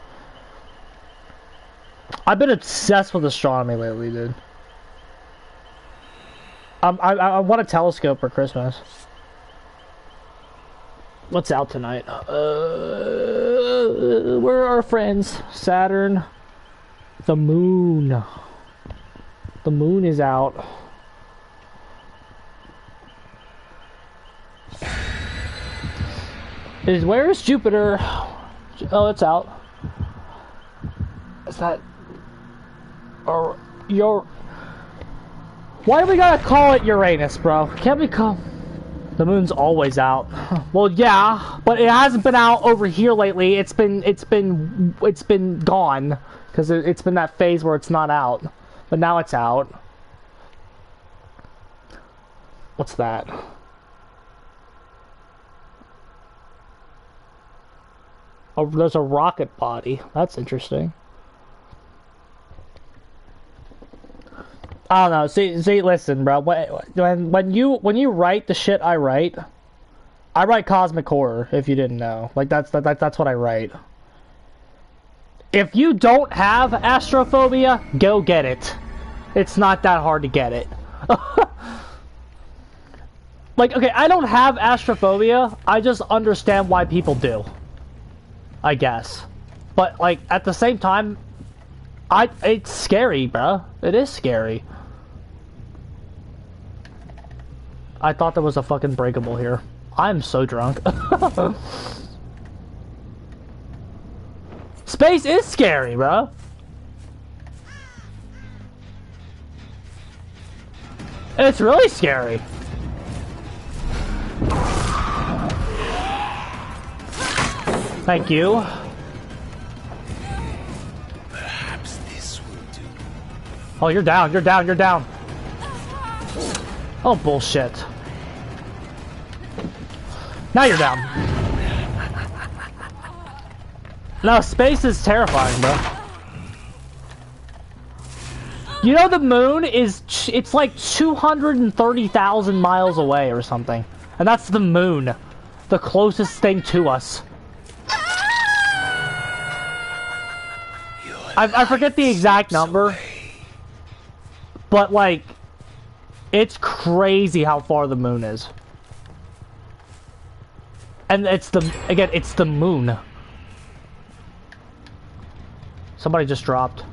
[SPEAKER 1] I've been obsessed with astronomy lately, dude. I want a telescope for Christmas. What's out tonight? Where are our friends? Saturn. The moon. The moon is out. Where is Jupiter? Oh, it's out. Is that... Or... Why do we gotta call it Uranus, bro? Can't we call... The moon's always out. Well, yeah, but it hasn't been out over here lately. It's been gone. Because it's been that phase where it's not out. But now it's out. What's that? Oh, there's a rocket body. That's interesting. I don't know. See, listen, bro. When you write the shit I write cosmic horror. If you didn't know, like that's what I write. If you don't have astrophobia, go get it. It's not that hard to get it. Like, okay, I don't have astrophobia. I just understand why people do. I guess. But like at the same time, it's scary, bro. It is scary. I thought there was a fucking breakable here. I'm so drunk. Space is scary, bro. It's really scary. Thank you.
[SPEAKER 3] Perhaps this will do.
[SPEAKER 1] Oh, you're down, you're down, you're down. Oh, bullshit. Now you're down. No, space is terrifying, bro. You know the moon is... It's like 230,000 miles away or something. And that's the moon. The closest thing to us. I forget the exact number. But, like... It's crazy how far the moon is. And it's the... Again, it's the moon. Somebody just dropped.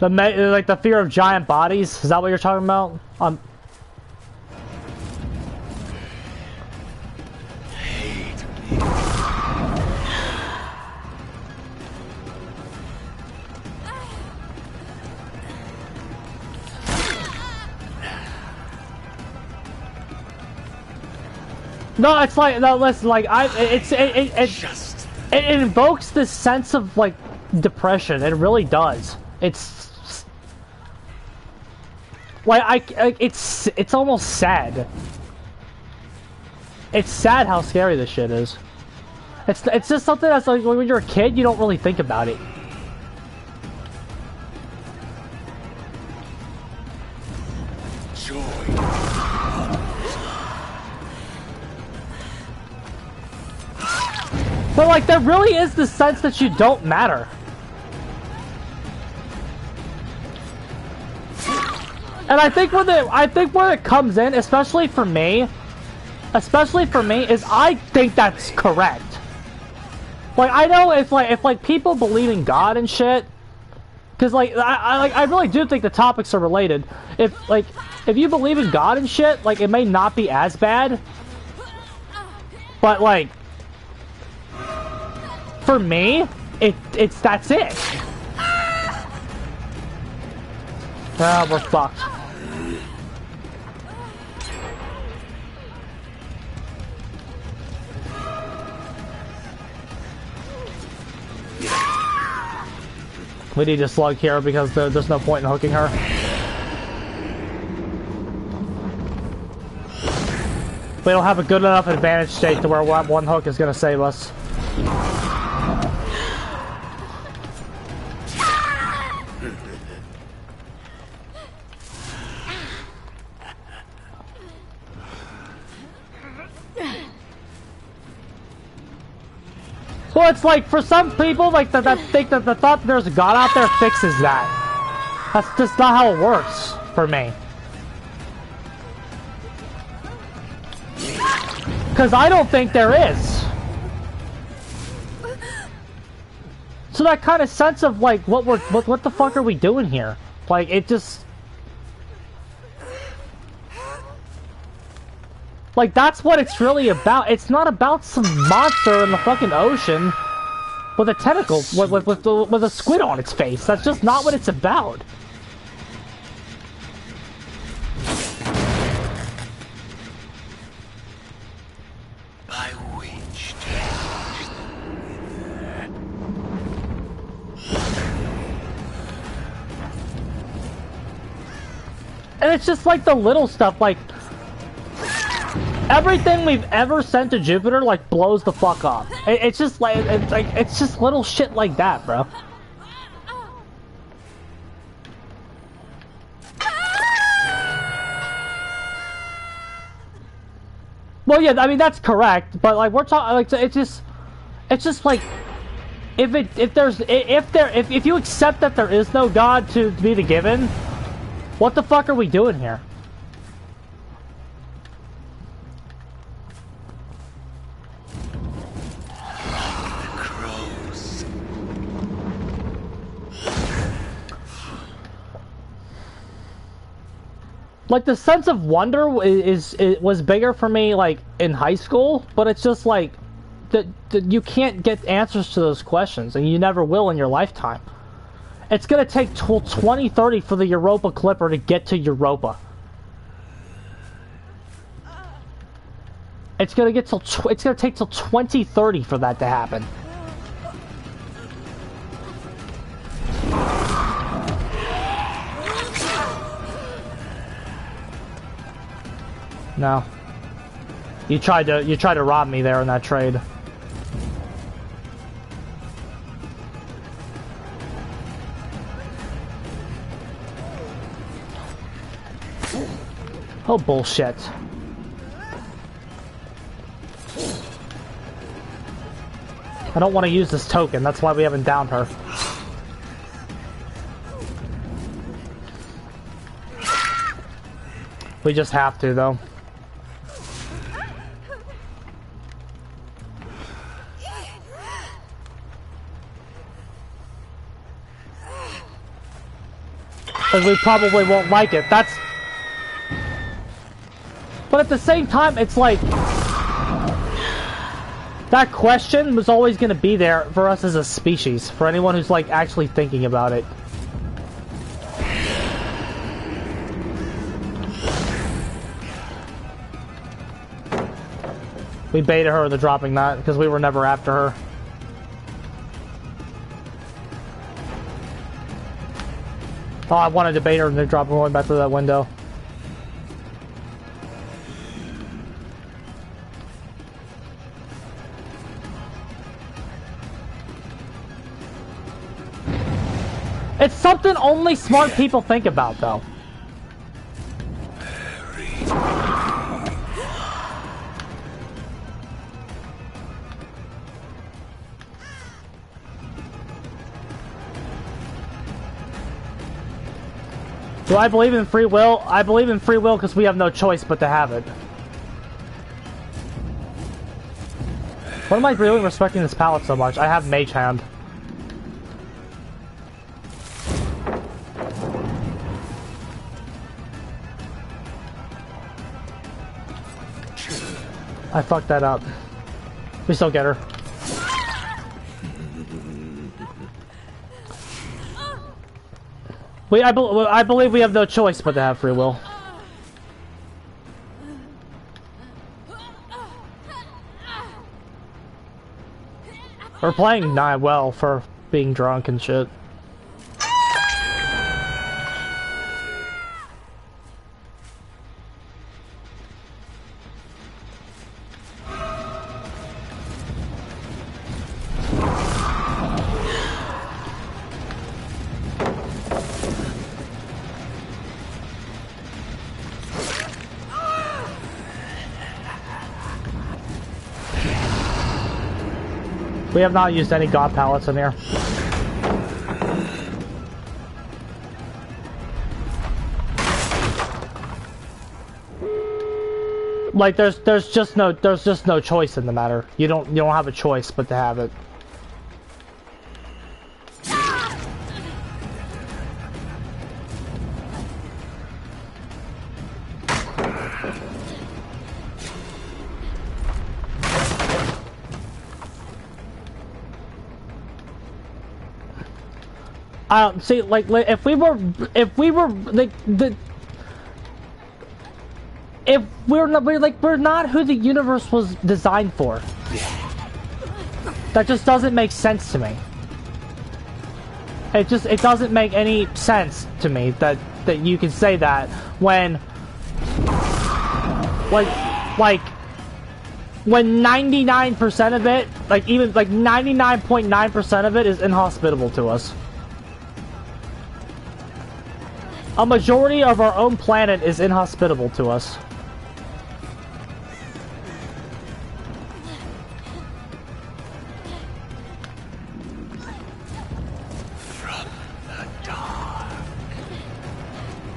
[SPEAKER 1] Like the fear of giant bodies? Is that what you're talking about? No, it's like, no, listen, like, it invokes this sense of, like, depression. It really does. It's, like, it's almost sad. It's sad how scary this shit is. It's just something that's, like, when you're a kid, you don't really think about it. But like, there really is the sense that you don't matter. And I think where it comes in, especially for me, is I think that's correct. Like, I know if people believe in God and shit, because like I really do think the topics are related. If you believe in God and shit, like, it may not be as bad, but like, for me, that's it. Ah, we're fucked. We need to slug here because there's no point in hooking her. We don't have a good enough advantage state to where one hook is going to save us. Well, it's like, for some people, like, that think that the thought that there's a God out there fixes that. That's just not how it works for me. Because I don't think there is. So that kind of sense of, like, what the fuck are we doing here? Like, it just... Like, that's what it's really about. It's not about some monster in the fucking ocean with a tentacle, with a squid on its face. That's just not what it's about.
[SPEAKER 3] By which
[SPEAKER 1] And it's just like the little stuff, like... Everything we've ever sent to Jupiter, like, blows the fuck up. It's just like, it's just little shit like that, bro. Well, yeah, I mean, that's correct, but, like, we're talking, like, it's just like, if you accept that there is no God to be the given, what the fuck are we doing here? Like, the sense of wonder was bigger for me, like, in high school, but it's just like, you can't get answers to those questions, and you never will in your lifetime. It's gonna take till 2030 for the Europa Clipper to get to Europa. It's gonna take till 2030 for that to happen. No. You tried to rob me there in that trade. Oh, bullshit. I don't want to use this token, that's why we haven't downed her. We just have to, though. Because we probably won't like it. That's... But at the same time, it's like... That question was always going to be there for us as a species. For anyone who's, like, actually thinking about it. We baited her into dropping that, because we were never after her. Oh, I wanted to bait her into dropping going back through that window. It's something only smart people think about, though. Do I believe in free will? I believe in free will because we have no choice but to have it. What am I really respecting this palette so much? I have Mage Hand. I fucked that up. We still get her. I believe we have no choice but to have free will. We're playing not well for being drunk and shit. We have not used any god pallets in here. Like there's just no choice in the matter. You don't have a choice but to have it. See, like if we were like if we're not who the universe was designed for. That just doesn't make sense to me. It doesn't make any sense to me that you can say that when like when 99% of it, like even like 99.9% of it is inhospitable to us. A majority of our own planet is inhospitable to us.
[SPEAKER 3] From the dark.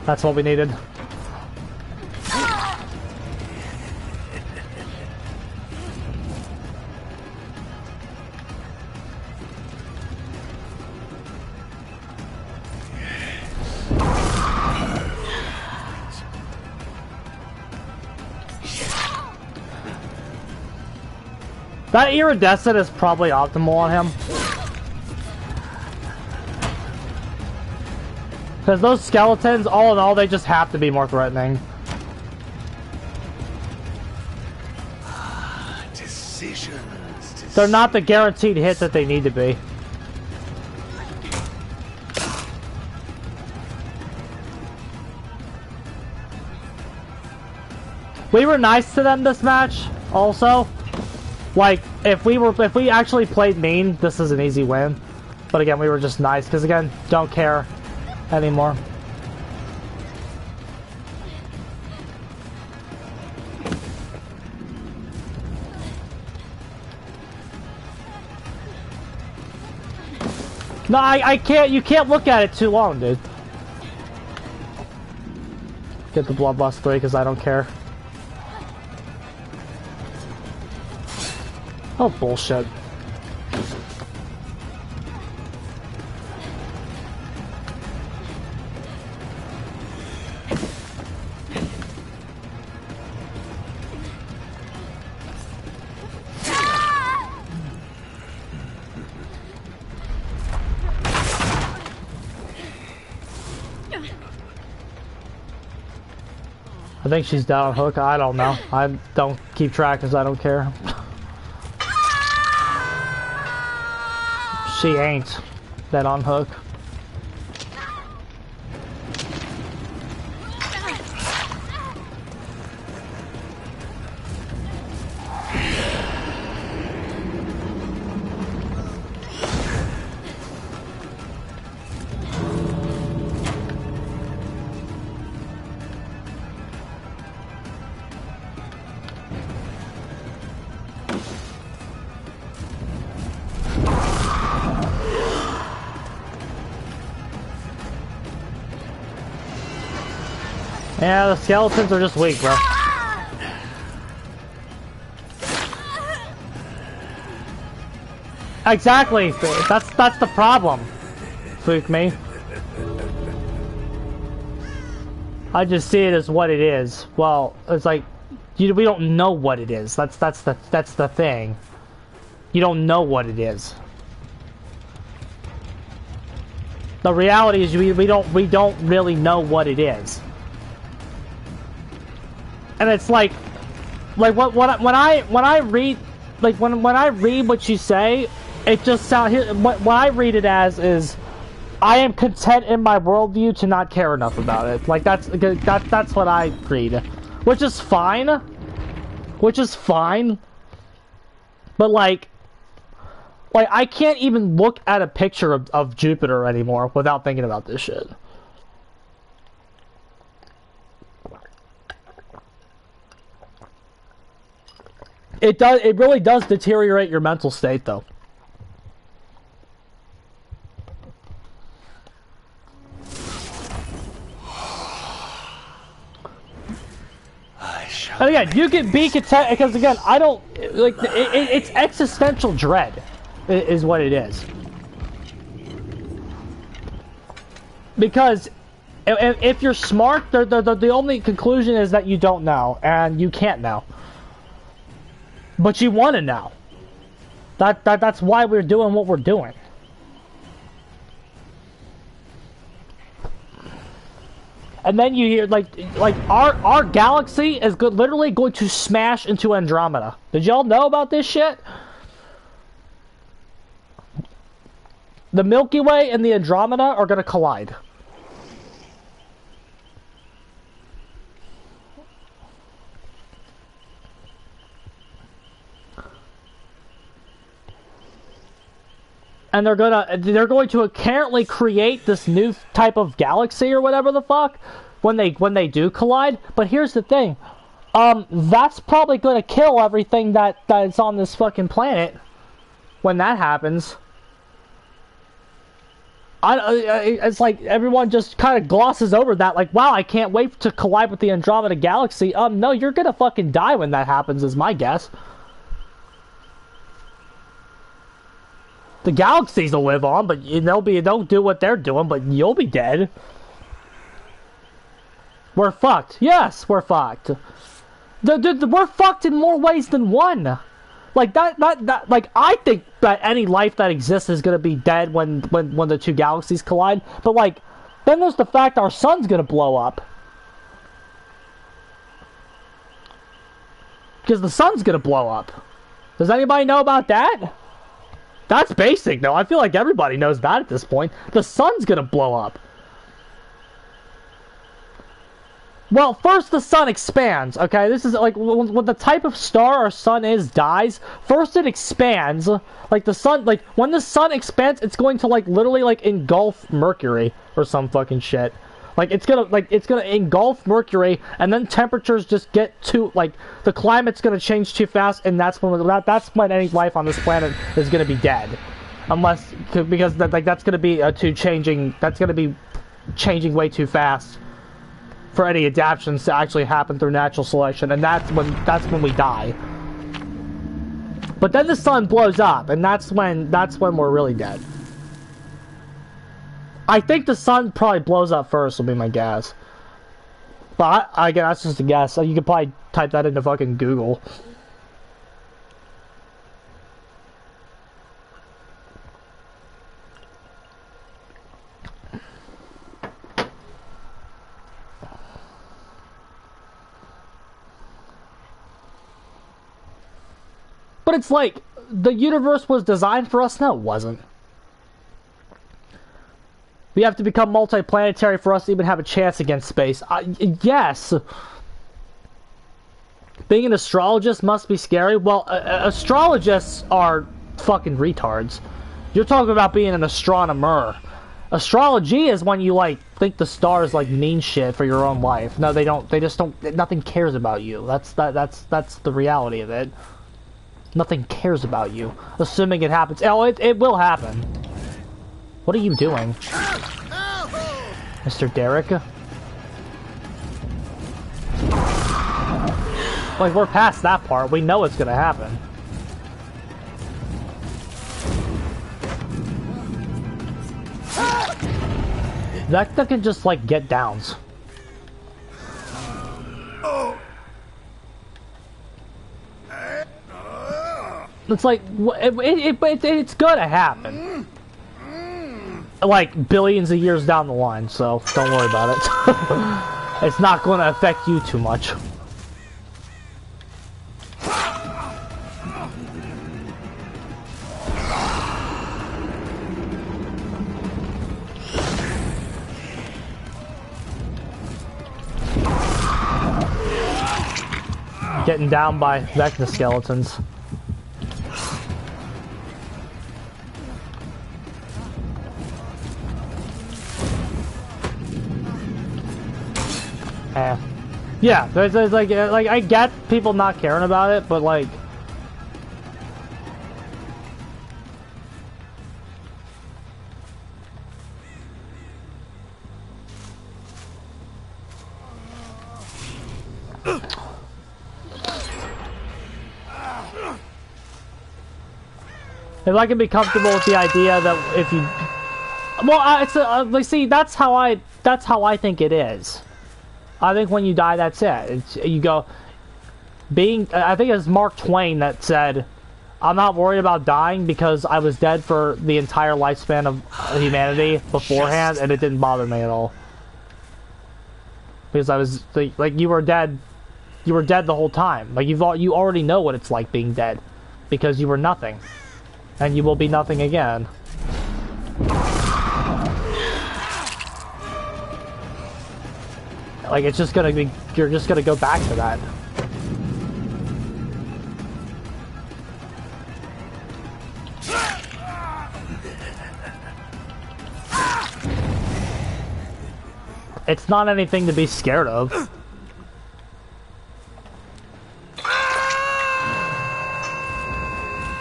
[SPEAKER 1] That's what we needed. That iridescent is probably optimal on him. Because those skeletons, all in all, they just have to be more threatening.
[SPEAKER 3] Decisions.
[SPEAKER 1] They're not the guaranteed hit that they need to be. We were nice to them this match, also. Like, if we actually played mean, this is an easy win. But again, we were just nice, because again, don't care anymore. No, I can't, you can't look at it too long, dude. Get the Bloodlust 3, because I don't care. Oh, bullshit. I think she's down on hook. I don't know. I don't keep track because I don't care. She ain't that on hook. Yeah, the skeletons are just weak, bro. Exactly. That's the problem. Spook me. I just see it as what it is. Well, it's like we don't know what it is. That's the thing. You don't know what it is. The reality is we don't really know what it is. And it's like when I read when I read what you say, it just sounds what I read it as is I am content in my worldview to not care enough about it. Like that's what I read, which is fine. But like I can't even look at a picture of Jupiter anymore without thinking about this shit. It really does deteriorate your mental state, though. And again, you can be content because again, I don't like it's existential dread, is what it is. Because if you're smart, the only conclusion is that you don't know and you can't know. But you want to know. That's why we're doing what we're doing. And then you hear like our galaxy is literally going to smash into Andromeda. Did y'all know about this shit? The Milky Way and the Andromeda are going to collide. And they're going to apparently create this new type of galaxy or whatever the fuck when they do collide. But here's the thing, that's probably going to kill everything that's on this fucking planet when that happens. It's like everyone just kind of glosses over that, like, wow, I can't wait to collide with the Andromeda galaxy. No, you're gonna fucking die when that happens, is my guess. The galaxies will live on, but they'll do what they're doing, but you'll be dead. We're fucked. Yes, we're fucked. We're fucked in more ways than one. Like that like I think that any life that exists is gonna be dead when the two galaxies collide. But like, then there's the fact our sun's gonna blow up. Because the sun's gonna blow up. Does anybody know about that? That's basic, though. I feel like everybody knows that at this point. The sun's gonna blow up. Well, first the sun expands, okay? This is like when the type of star our sun is dies. First it expands, like the sun. Like when the sun expands, it's going to like literally like engulf Mercury or some fucking shit. Like it's gonna engulf Mercury, and then temperatures just get too like the climate's gonna change too fast, and that's when any life on this planet is gonna be dead, unless because that's gonna be that's gonna be changing way too fast for any adaptations to actually happen through natural selection, and that's when we die. But then the sun blows up, and that's when we're really dead. I think the sun probably blows up first, will be my guess. But again, that's just a guess. You could probably type that into fucking Google. But it's like, the universe was designed for us? No, it wasn't. We have to become multiplanetary for us to even have a chance against space. Yes. Being an astrologist must be scary. Well, astrologists are fucking retards. You're talking about being an astronomer. Astrology is when you, like, think the stars, like, mean shit for your own life. No, they don't. They just don't. Nothing cares about you. That's the reality of it. Nothing cares about you. Assuming it happens. Oh, it will happen. What are you doing, Mr. Derek? Like, we're past that part. We know it's gonna happen. That can just, like, get downs. It's like, it's gonna happen. like billions of years down the line, so don't worry about it. It's not going to affect you too much. Getting down by Vecna skeletons. Yeah, there's like I get people not caring about it, but like if I can be comfortable with the idea that if you, well, it's like, see, that's how I think it is. I think when you die, that's it. It's, you go, being, I think it's Mark Twain that said, I'm not worried about dying because I was dead for the entire lifespan of humanity beforehand, and it didn't bother me at all. Because I was, like you were dead the whole time. Like, you already know what it's like being dead. Because you were nothing. And you will be nothing again. Like, it's just gonna be, you're just gonna go back to that. It's not anything to be scared of.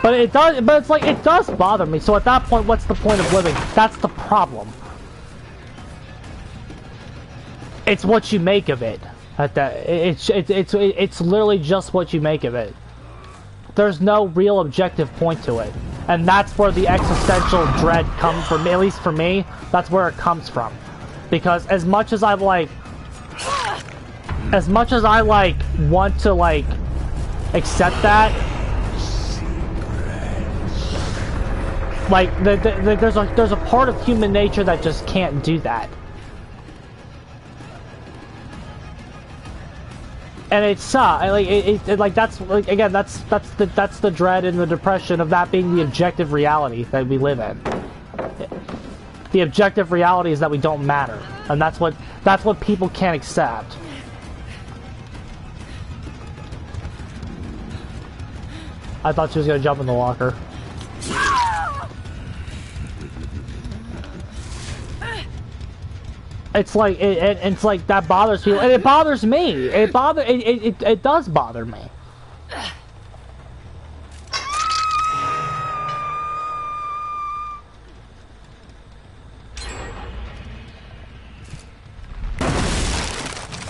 [SPEAKER 1] But it does, but it's like, it does bother me, so at that point, what's the point of living? That's the problem. It's what you make of it. At that, it's literally just what you make of it. There's no real objective point to it. And that's where the existential dread comes from, at least for me, that's where it comes from. Because as much as I want to like accept that, like there's a part of human nature that just can't do that. And it's like that's like, again, that's the dread and the depression of that being the objective reality that we live in. The objective reality is that we don't matter, and that's what people can't accept. I thought she was gonna jump in the locker. It's like it's like that bothers people, and it bothers me. It does bother me.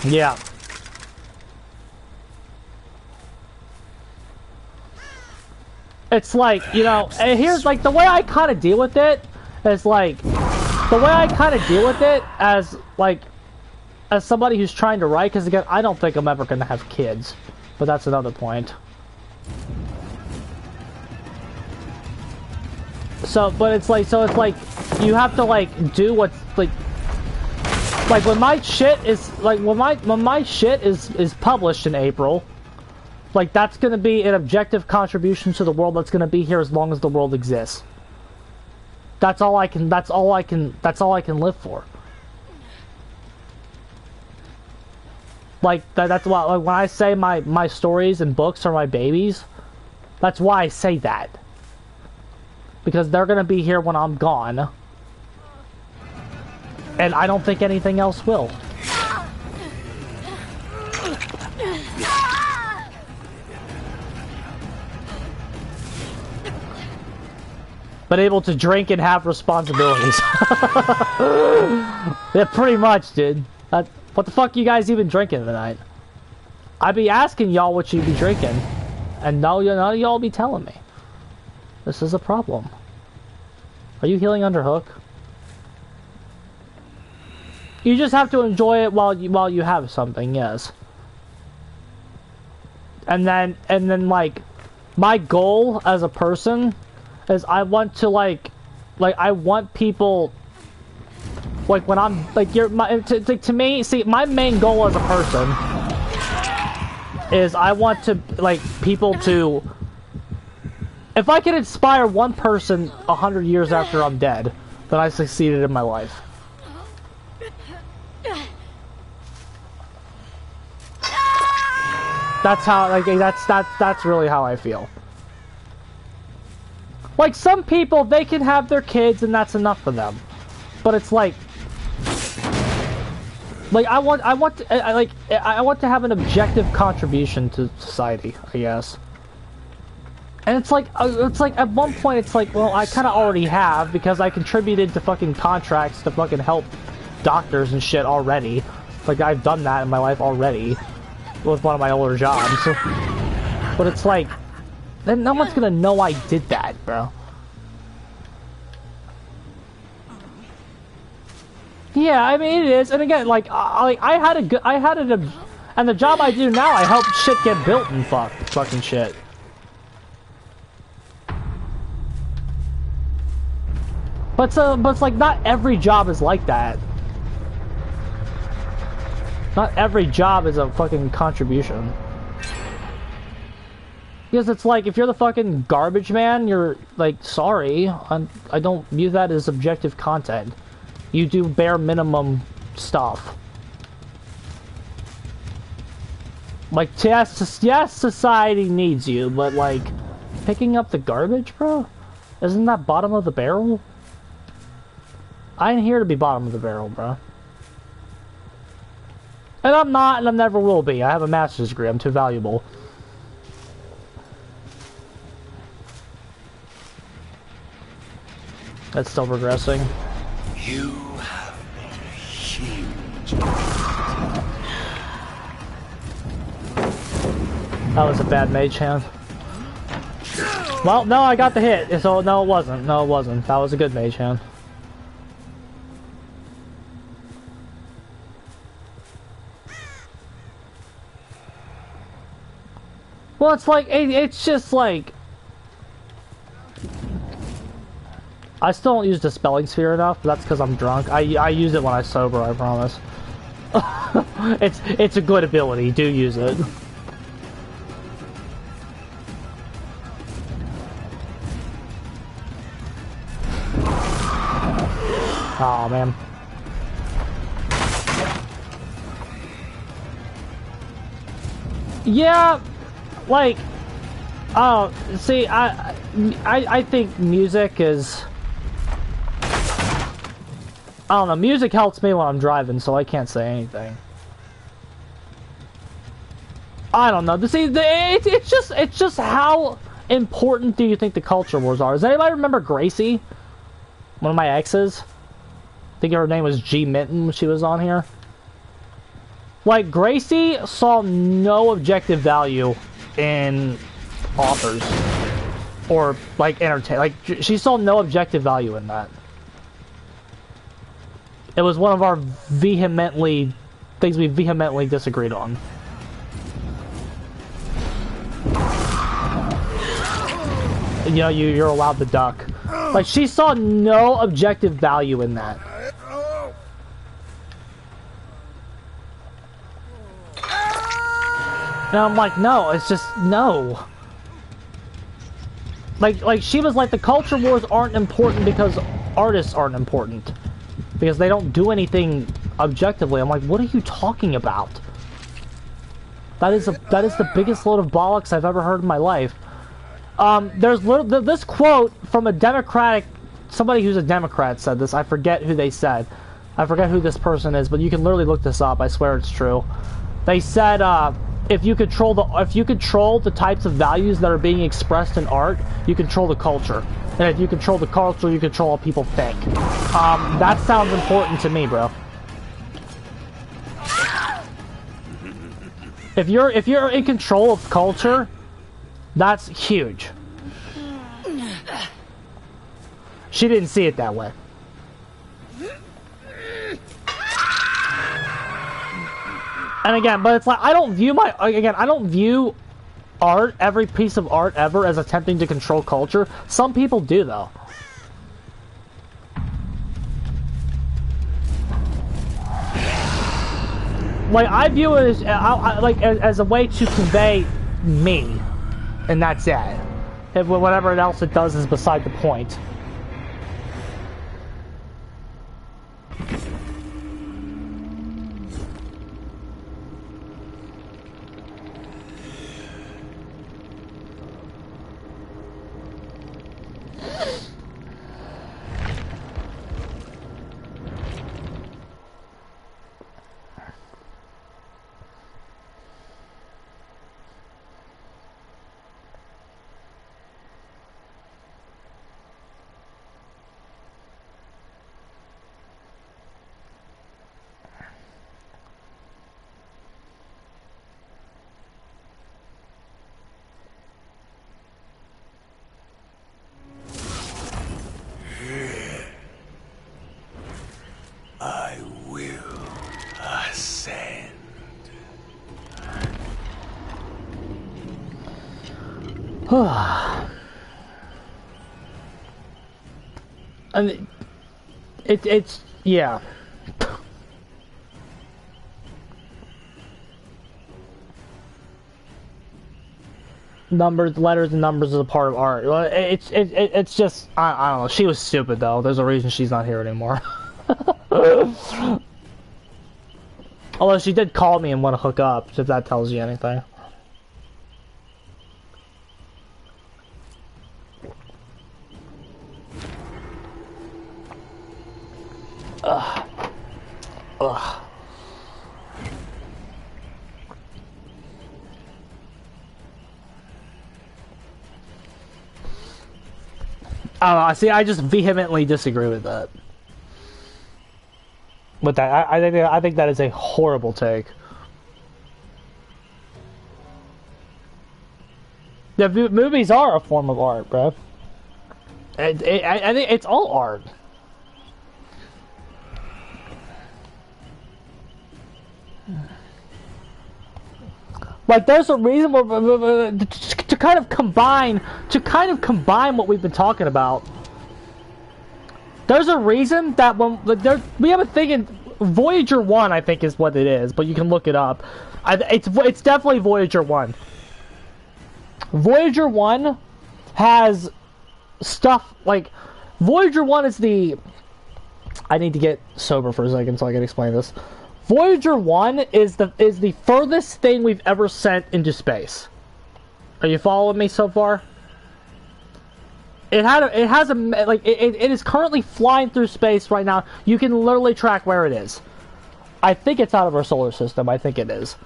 [SPEAKER 1] Yeah. It's like, you know, and here's like the way I kind of deal with it is like the way I kind of deal with it as somebody who's trying to write, because again, I don't think I'm ever gonna have kids, but that's another point. But it's like you have to like do what's like when my shit is when my shit is published in April, like that's gonna be an objective contribution to the world that's gonna be here as long as the world exists. That's all I can live for. Like that's why, like, when I say my stories and books are my babies, that's why I say that. Because they're gonna be here when I'm gone. And I don't think anything else will. But able to drink and have responsibilities. Yeah, pretty much, dude. What the fuck you guys even drinking tonight? I be asking y'all what you be drinking, and none of y'all be telling me. This is a problem. Are you healing under hook? You just have to enjoy it while you have something, yes. And then like my goal as a person is I want to like I want people Like when I'm like to me, see, my main goal as a person is I want to like people to. If I can inspire one person 100 years after I'm dead, then I succeeded in my life. That's how, like, that's really how I feel. Like, some people, they can have their kids and that's enough for them. But it's like I want to have an objective contribution to society, I guess. And it's like at one point it's like, well, I kind of already have because I contributed to fucking contracts to fucking help doctors and shit already. Like I've done that in my life already with one of my older jobs. But it's like, then no one's gonna know I did that, bro. Yeah, I mean it is. And again, like and the job I do now, I help shit get built and fucking shit. But it's like not every job is like that. Not every job is a fucking contribution. Because it's like, if you're the fucking garbage man, you're like, sorry, I don't view that as objective content. You do bare minimum stuff. Like, yes, society needs you, but like, picking up the garbage, bro? Isn't that bottom of the barrel? I ain't here to be bottom of the barrel, bro. And I'm not, and I never will be. I have a master's degree. I'm too valuable. That's still progressing.
[SPEAKER 3] You have made a huge.
[SPEAKER 1] That was a bad mage hand. Well, no, I got the hit. So, no, it wasn't. No, it wasn't. That was a good mage hand. Well, it's like, it's just like... I still don't use the spelling sphere enough, but that's because I'm drunk. I use it when I'm sober, I promise. It's a good ability, do use it. Oh man. Yeah, like, oh, see, I think music is, I don't know, music helps me when I'm driving, so I can't say anything. I don't know. See, it's just how important do you think the culture wars are? Does anybody remember Gracie? One of my exes? I think her name was G Minton when she was on here. Like, Gracie saw no objective value in authors. Or, like, entertain. Like, she saw no objective value in that. It was one of our things we vehemently disagreed on. You know, you're allowed to duck. Like, she saw no objective value in that. And I'm like, no, it's just, no. Like she was like, the culture wars aren't important because artists aren't important. Because they don't do anything objectively. I'm like, what are you talking about? That is the biggest load of bollocks I've ever heard in my life. There's this quote from a Democratic, somebody who's a Democrat said this. I forget who they said. I forget who this person is, but you can literally look this up. I swear it's true. They said, if you control the types of values that are being expressed in art, you control the culture. And if you control the culture, you control what people think. That sounds important to me, bro. If you're in control of culture, that's huge. She didn't see it that way. And again, but it's like, I don't view art, every piece of art ever, as attempting to control culture. Some people do, though. like I view it as as a way to convey me, and that's it. If whatever else it does is beside the point.
[SPEAKER 3] I will ascend.
[SPEAKER 1] And it's yeah. Numbers, letters, and numbers is a part of art. Well, it's just I don't know. She was stupid though. There's a reason she's not here anymore. Although she did call me and want to hook up, if that tells you anything. Ugh. Ugh. I don't know, see, I just vehemently disagree with that. With that, I think that is a horrible take. The movies are a form of art, bro. I think it's all art. Like, there's a reason to kind of combine what we've been talking about. There's a reason that we have a thing in Voyager 1, I think is what it is, but you can look it up. It's definitely Voyager 1. Voyager 1 has stuff like Voyager 1 is the. I need to get sober for a second so I can explain this. Voyager 1 is the furthest thing we've ever sent into space. Are you following me so far? It is currently flying through space right now. You can literally track where it is. I think it's out of our solar system. I think it is.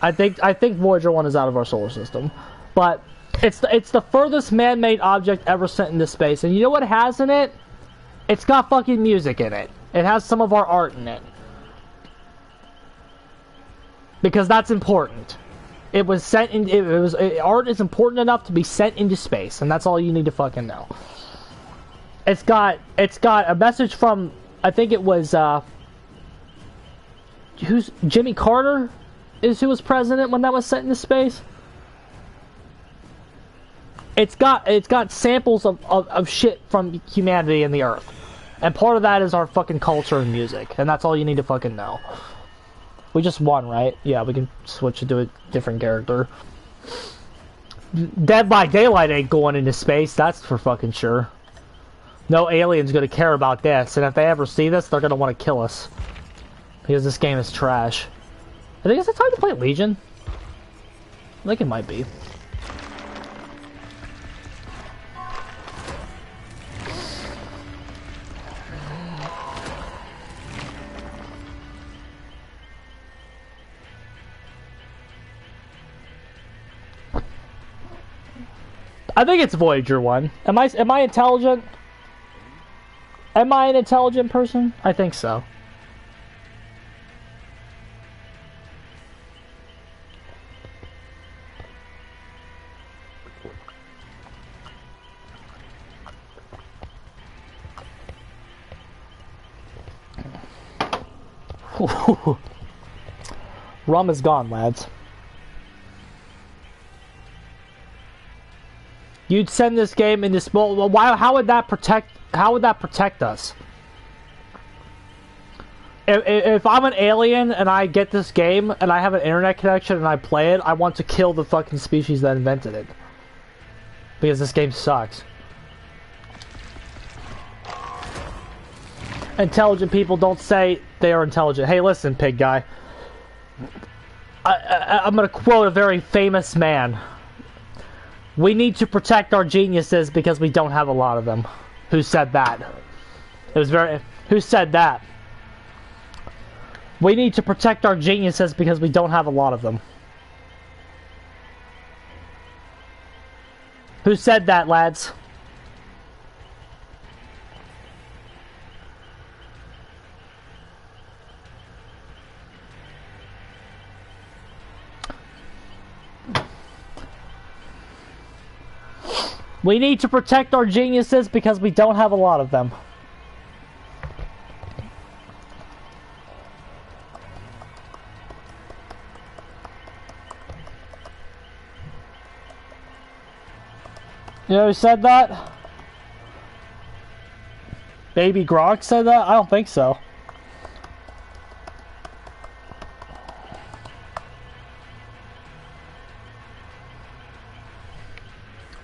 [SPEAKER 1] I think Voyager 1 is out of our solar system. But it's the furthest man-made object ever sent into space. And you know what it has in it? It's got fucking music in it. It has some of our art in it. Because that's important. It was sent in. Art is important enough to be sent into space, and that's all you need to fucking know. It's got a message from, I think it was who's Jimmy Carter is who was president when that was sent into space. It's got samples of shit from humanity and the Earth, and part of that is our fucking culture and music, and that's all you need to fucking know. We just won, right? Yeah, we can switch to a different character. Dead by Daylight ain't going into space, that's for fucking sure. No alien's gonna care about this, and if they ever see this, they're gonna want to kill us. Because this game is trash. I think it's the time to play Legion. I think it might be. I think it's Voyager 1. Am I intelligent? Am I an intelligent person? I think so. Rum is gone, lads. You'd send this game into small. Why? How would that protect? How would that protect us? If I'm an alien and I get this game and I have an internet connection and I play it, I want to kill the fucking species that invented it. Because this game sucks. Intelligent people don't say they are intelligent. Hey, listen, pig guy. I'm gonna quote a very famous man. We need to protect our geniuses because we don't have a lot of them. Who said that? It was very... Who said that? We need to protect our geniuses because we don't have a lot of them. Who said that, lads? We need to protect our geniuses because we don't have a lot of them. You know who said that? Baby Grok said that? I don't think so.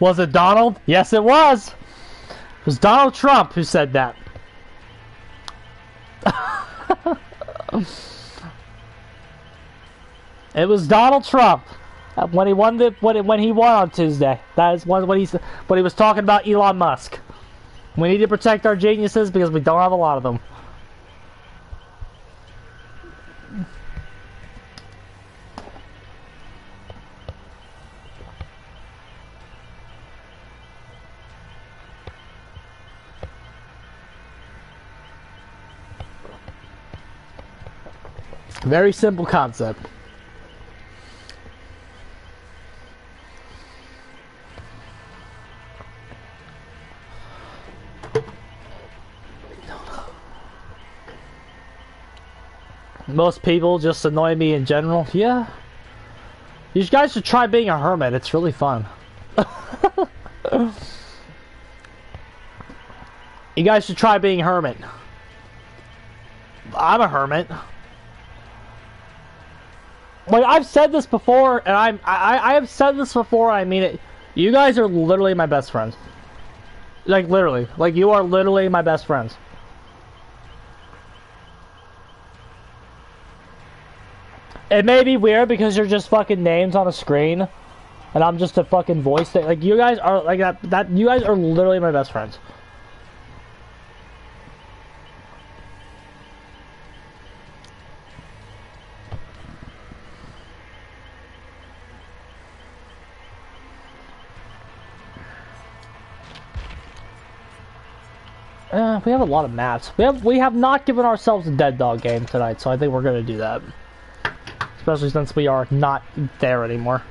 [SPEAKER 1] Was it Donald? Yes, it was. It was Donald Trump who said that. It was Donald Trump when he won when he won on Tuesday. That is when he was talking about Elon Musk. We need to protect our geniuses because we don't have a lot of them. Very simple concept. Most people just annoy me in general. Yeah. You guys should try being a hermit. It's really fun. You guys should try being a hermit. I'm a hermit. Like, I've said this before, and I have said this before, I mean it. You guys are literally my best friends. Like, literally. Like, you are literally my best friends. It may be weird because you're just fucking names on a screen, and I'm just a fucking voice that, like, you guys are, like, you guys are literally my best friends. We have a lot of maps. We have not given ourselves a Dead Dog game tonight, so I think we're gonna do that. Especially since we are not there anymore.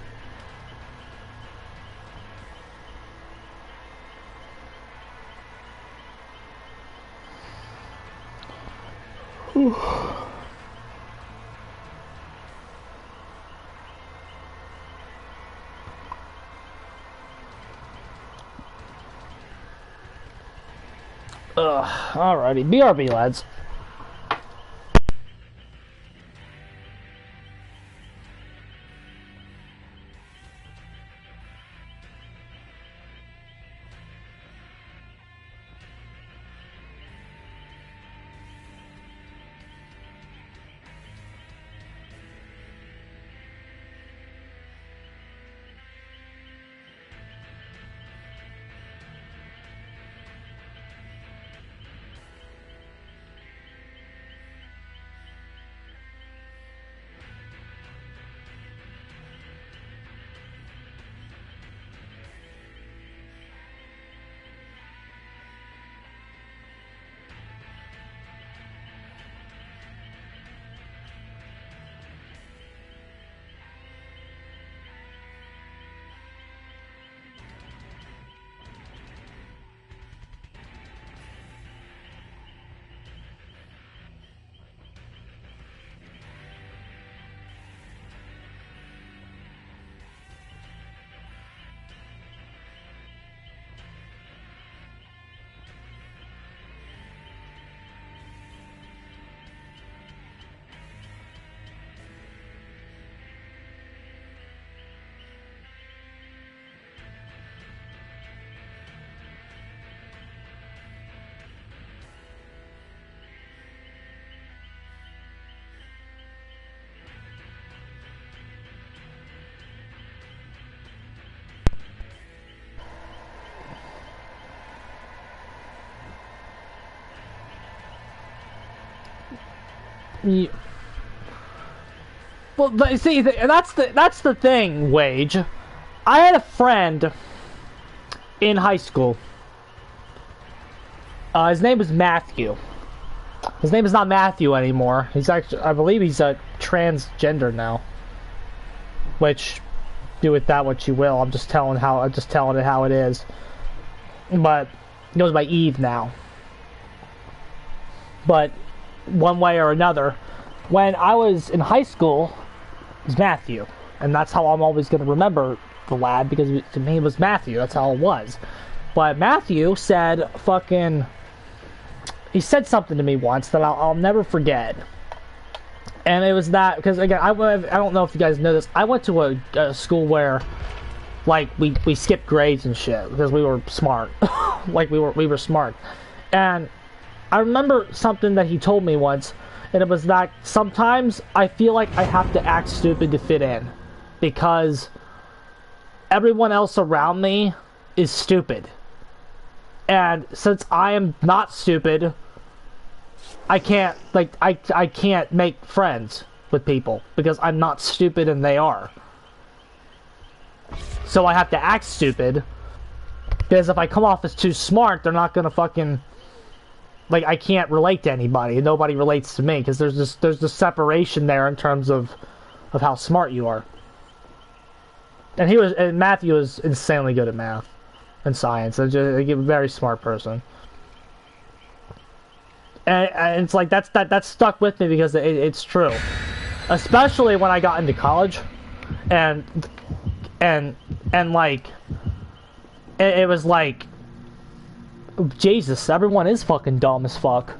[SPEAKER 1] Whew. Alrighty, BRB, lads. Well, see, that's the thing, Wage. I had a friend in high school. His name was Matthew. His name is not Matthew anymore. He's actually, I believe he's a transgender now. Which, do with that what you will. I'm just telling it how it is. But he goes by Eve now. But one way or another, when I was in high school, it was Matthew, and that's how I'm always going to remember the lad, because to me it was Matthew. That's how it was. But Matthew said he said something to me once that I'll never forget. And it was that, because again, I don't know if you guys know this, I went to a school where, like, we skipped grades and shit, because we were smart. Like, we were smart. And I remember something that he told me once, and it was that sometimes I feel like I have to act stupid to fit in, because everyone else around me is stupid. And since I am not stupid, I can't make friends with people because I'm not stupid and they are. So I have to act stupid, because if I come off as too smart, they're not gonna fucking, like, I can't relate to anybody and nobody relates to me, because there's this separation there in terms of how smart you are. And Matthew was insanely good at math and science. Just a very smart person. And it's like that stuck with me because it's true, especially when I got into college, and like it was like, Jesus, everyone is fucking dumb as fuck.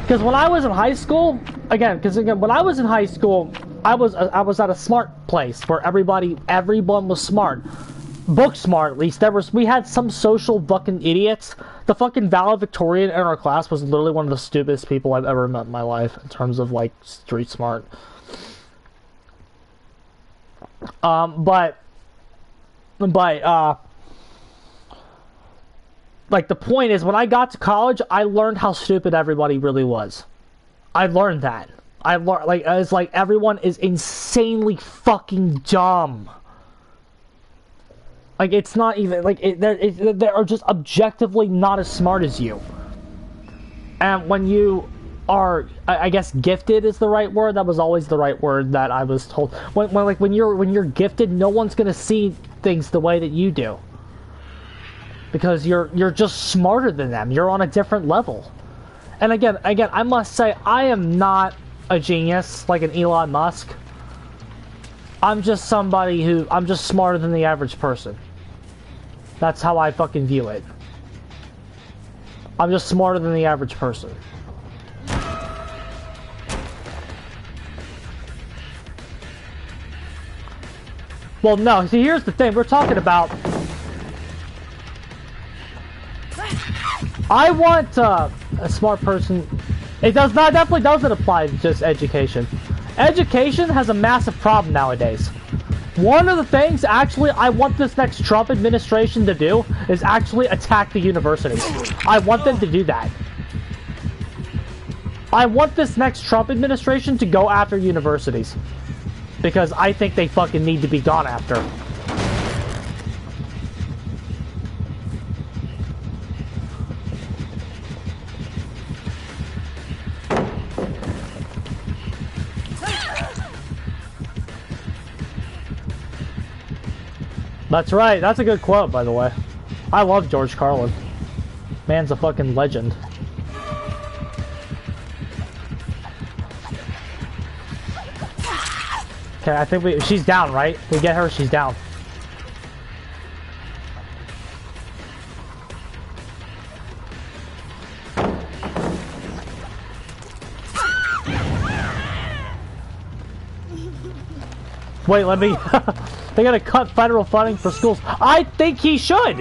[SPEAKER 1] Because when I was in high school, when I was in high school, I was at a smart place where everyone was smart. Book smart, at least. We had some social fucking idiots. The fucking valedictorian in our class was literally one of the stupidest people I've ever met in my life in terms of, like, street smart. But like, the point is, when I got to college, I learned how stupid everybody really was. I learned that. It's like everyone is insanely fucking dumb. Like, it's not even, like, they are just objectively not as smart as you. And when you are, I guess gifted is the right word. That was always the right word that I was told. When you're gifted, no one's gonna see things the way that you do. Because you're just smarter than them. You're on a different level. And again, I must say, I am not a genius like an Elon Musk. I'm just I'm just smarter than the average person. That's how I fucking view it. I'm just smarter than the average person. Well, no, see, here's the thing. We're talking about... I want a smart person. Definitely doesn't apply to just education. Education has a massive problem nowadays. One of the things, actually, I want this next Trump administration to do is actually attack the universities. I want them to do that. I want this next Trump administration to go after universities. Because I think they fucking need to be gone after. That's right. That's a good quote, by the way. I love George Carlin. Man's a fucking legend. Okay, I think she's down, right? We get her, she's down. Wait, let me... They gotta cut federal funding for schools. I think he should!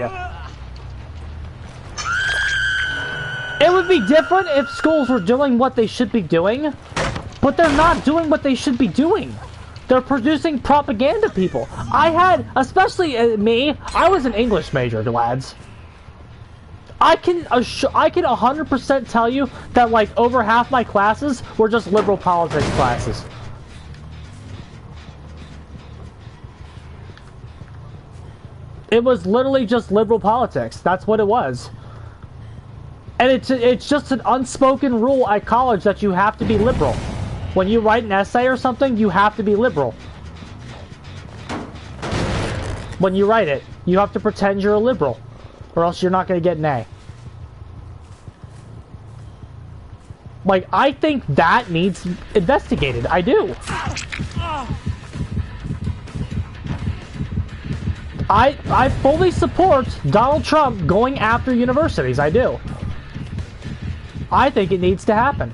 [SPEAKER 1] It would be different if schools were doing what they should be doing, but they're not doing what they should be doing. They're producing propaganda people. Especially me, I was an English major, lads. I can 100% tell you that like over half my classes were just liberal politics classes. It was literally just liberal politics. That's what it was. And it's just an unspoken rule at college that you have to be liberal. When you write an essay or something, you have to be liberal. When you write it, you have to pretend you're a liberal, or else you're not going to get an A. Like, I think that needs investigated. I do. I fully support Donald Trump going after universities. I do. I think it needs to happen.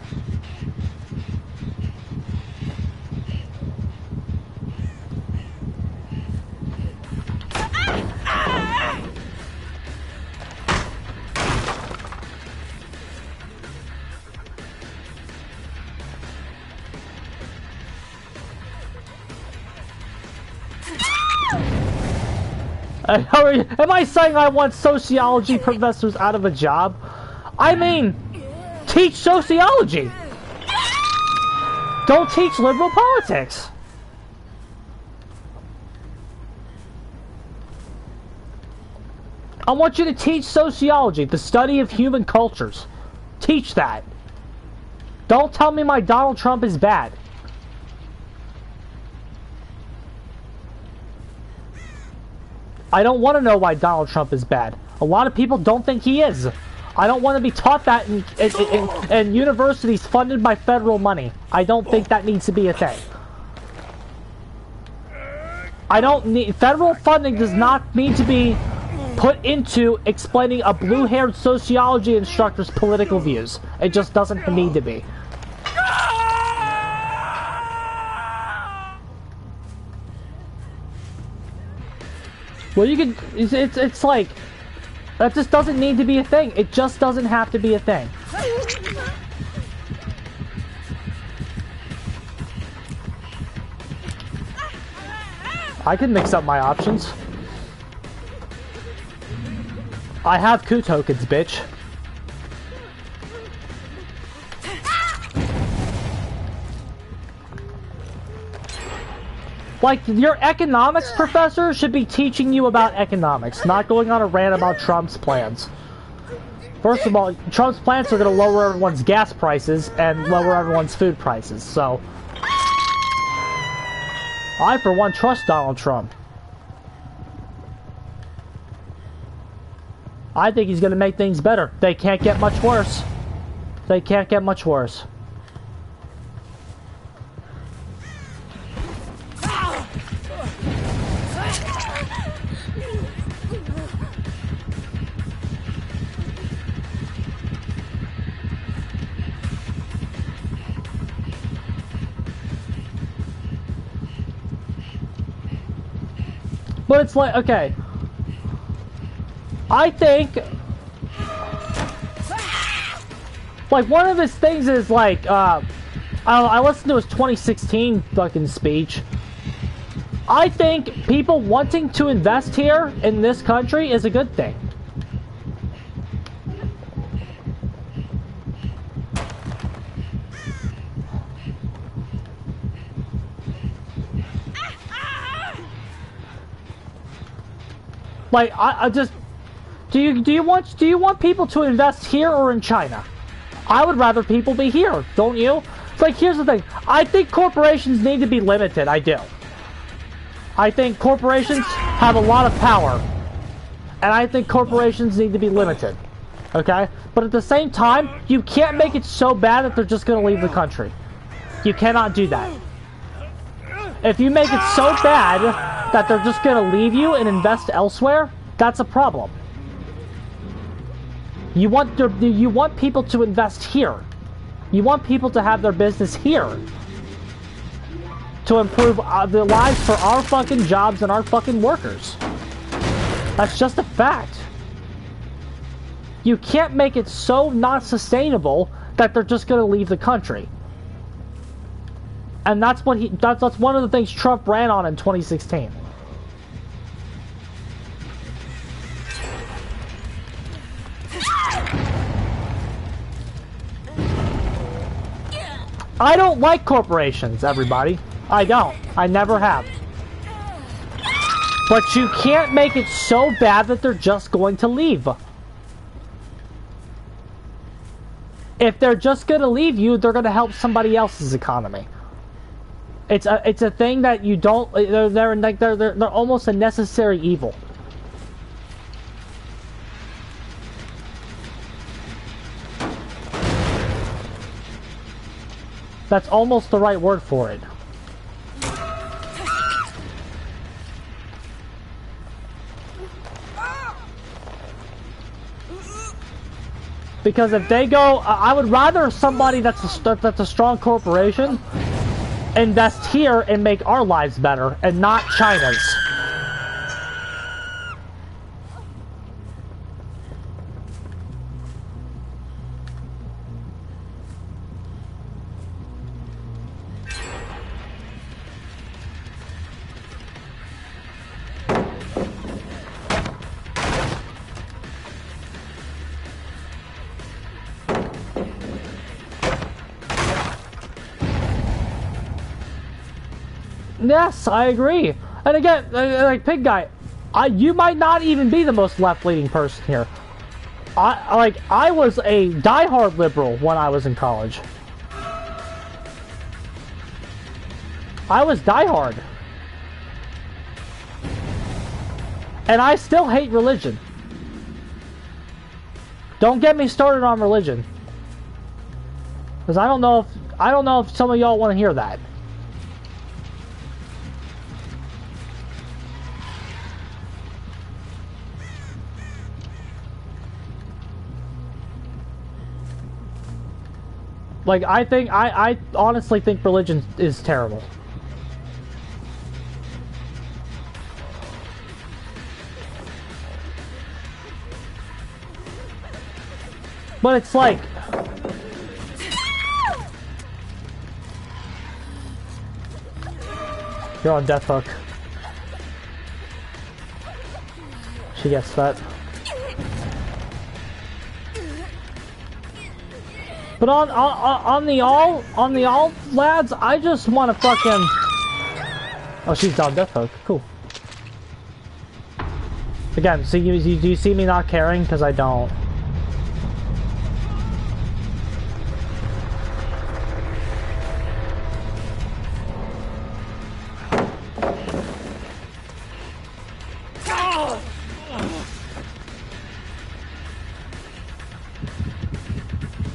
[SPEAKER 1] Am I saying I want sociology professors out of a job? I mean, teach sociology. Don't teach liberal politics. I want you to teach sociology, the study of human cultures. Teach that. Don't tell me my Donald Trump is bad. I don't want to know why Donald Trump is bad. A lot of people don't think he is. I don't want to be taught that in universities funded by federal money. I don't think that needs to be a thing. I don't need... Federal funding does not need to be put into explaining a blue-haired sociology instructor's political views. It just doesn't need to be. Well, you could... It's like... That just doesn't need to be a thing. It just doesn't have to be a thing. I can mix up my options. I have coup tokens, bitch. Like, your economics professor should be teaching you about economics, not going on a rant about Trump's plans. First of all, Trump's plans are going to lower everyone's gas prices and lower everyone's food prices, so... I, for one, trust Donald Trump. I think he's going to make things better. They can't get much worse. They can't get much worse. But it's like, okay, I think, like, one of his things is, like, I listened to his 2016 fucking speech. I think people wanting to invest here in this country is a good thing. Like, I just, do you want people to invest here or in China? I would rather people be here, don't you? It's like, here's the thing. I think corporations need to be limited. I do. I think corporations have a lot of power, and I think corporations need to be limited. Okay? But at the same time, you can't make it so bad that they're just going to leave the country. You cannot do that. If you make it so bad that they're just going to leave you and invest elsewhere, that's a problem. You want people to invest here. You want people to have their business here. To improve the lives for our fucking jobs and our fucking workers. That's just a fact. You can't make it so not sustainable that they're just going to leave the country. And that's what that's one of the things Trump ran on in 2016. I don't like corporations, everybody. I don't. I never have. But you can't make it so bad that they're just going to leave. If they're just going to leave you, they're going to help somebody else's economy. It's a thing that you don't. They're almost a necessary evil. That's almost the right word for it. Because if they go, I would rather somebody that's a strong corporation invest here and make our lives better, and not China's. Yes, I agree. And again, like Pig Guy, you might not even be the most left-leaning person here. I was a diehard liberal when I was in college. I was diehard. And I still hate religion. Don't get me started on religion. Because I don't know if some of y'all want to hear that. Like, I honestly think religion is terrible. But it's like... You're on death hook. She gets that. But on the all lads, I just want to fucking. Oh, she's down death hook. Cool. Again, do you see me not caring? Because I don't.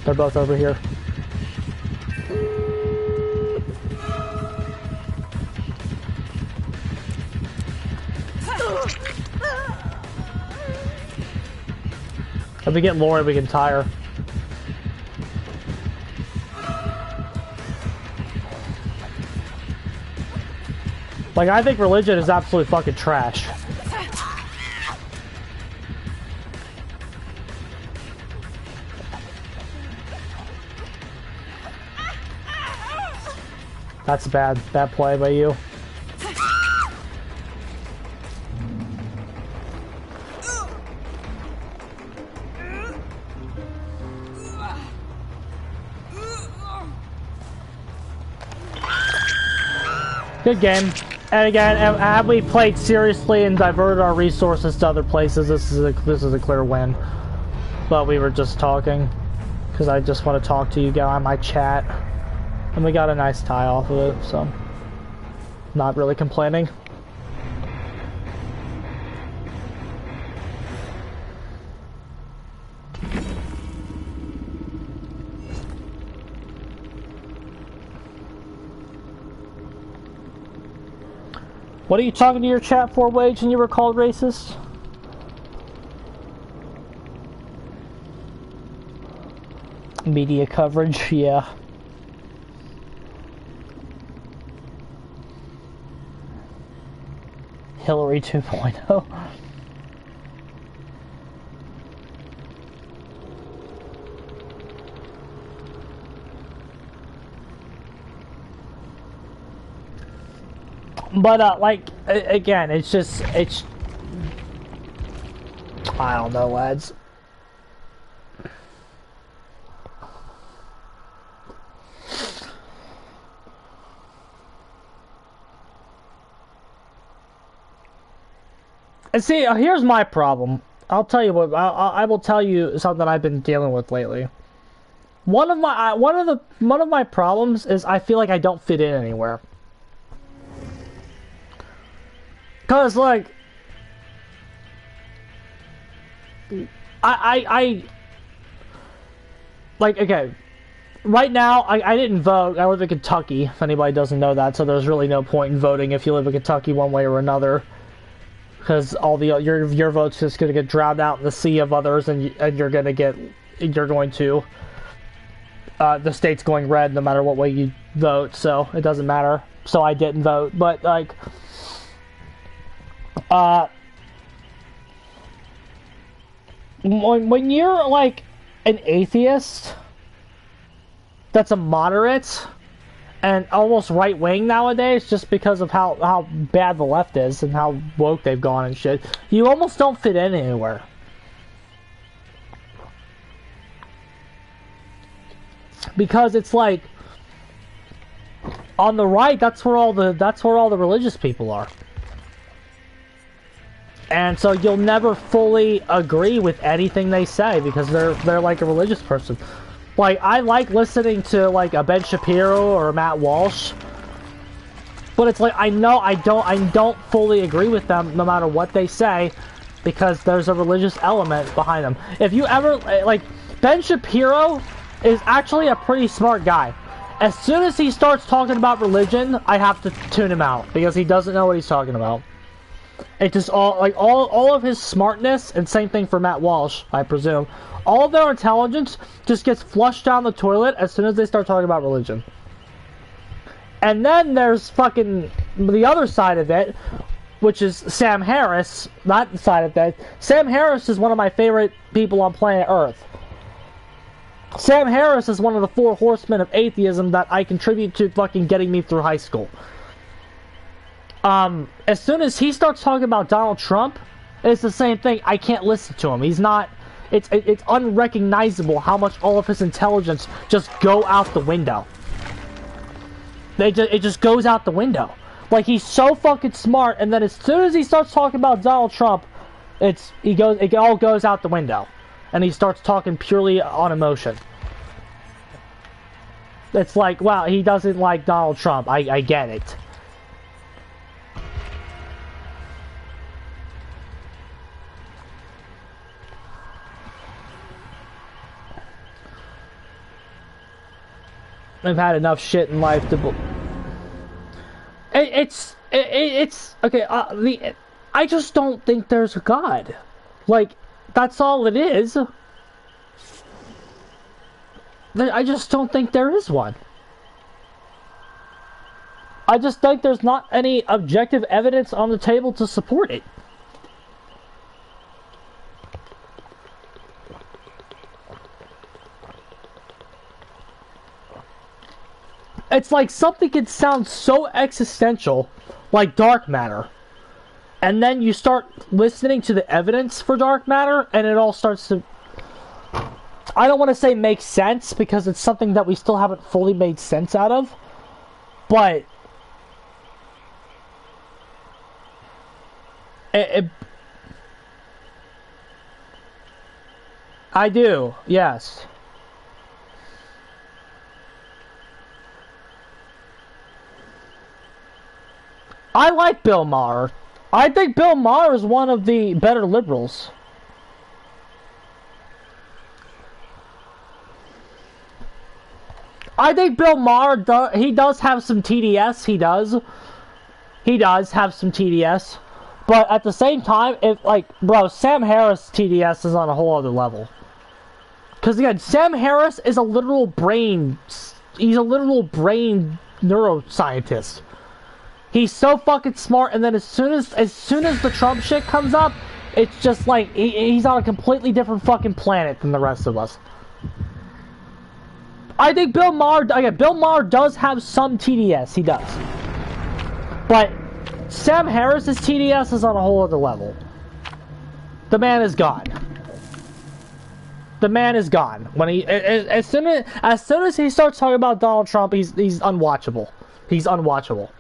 [SPEAKER 1] They're both over here. If we get Lori, we can tie her. Like, I think religion is absolute fucking trash. That's bad play by you. Good game. And again, have we played seriously and diverted our resources to other places, this is a clear win. But we were just talking, because I just want to talk to you guys on my chat. And we got a nice tie off of it, so not really complaining. What are you talking to your chat for, Wage, and you were called racist? Media coverage, yeah. Hillary 2.0. But, like, again, it's I don't know, lads. And see, here's my problem. I'll tell you what. I will tell you something I've been dealing with lately. One of my problems is I feel like I don't fit in anywhere. Cause like I like, okay, right now I didn't vote. I live in Kentucky, if anybody doesn't know that, so there's really no point in voting if you live in Kentucky one way or another, because all the your vote's just gonna get drowned out in the sea of others, and you're going to the state's going red no matter what way you vote, so it doesn't matter. So I didn't vote, but like when you're like an atheist that's a moderate and almost right-wing nowadays, just because of how bad the left is and how woke they've gone and shit, you almost don't fit in anywhere. Because it's like, on the right, that's where all the religious people are. And so you'll never fully agree with anything they say because they're like a religious person. Like, I like listening to like a Ben Shapiro or a Matt Walsh, but it's like I know I don't fully agree with them no matter what they say, because there's a religious element behind them. If you ever like, Ben Shapiro is actually a pretty smart guy. As soon as he starts talking about religion, I have to tune him out because he doesn't know what he's talking about. It just all of his smartness, and same thing for Matt Walsh, I presume. All of their intelligence just gets flushed down the toilet as soon as they start talking about religion. And then there's fucking the other side of it, which is Sam Harris. Not the side of that. Sam Harris is one of my favorite people on planet Earth. Sam Harris is one of the 4 horsemen of atheism that I contribute to fucking getting me through high school. As soon as he starts talking about Donald Trump, it's the same thing. I can't listen to him. He's not... It's unrecognizable how much all of his intelligence just go out the window. It just goes out the window. Like, he's so fucking smart, and then as soon as he starts talking about Donald Trump, it all goes out the window. And he starts talking purely on emotion. It's like, wow, he doesn't like Donald Trump. I get it. I've had enough shit in life to... It's okay, I just don't think there's a God. Like, that's all it is. I just don't think there is one. I just think there's not any objective evidence on the table to support it. It's like something can sound so existential, like dark matter, and then you start listening to the evidence for dark matter, and it all starts to... I don't want to say make sense, because it's something that we still haven't fully made sense out of, but... I do, yes. I like Bill Maher. I think Bill Maher is one of the better liberals. I think Bill Maher, he does have some TDS, he does. He does have some TDS. But at the same time, bro, Sam Harris' TDS is on a whole other level. Because again, Sam Harris is a literal brain, he's a literal brain neuroscientist. He's so fucking smart, and then as soon as the Trump shit comes up, it's just like he's on a completely different fucking planet than the rest of us. I think Bill Maher does have some TDS, he does. But Sam Harris's TDS is on a whole other level. The man is gone. The man is gone. When as soon as he starts talking about Donald Trump, he's unwatchable. He's unwatchable.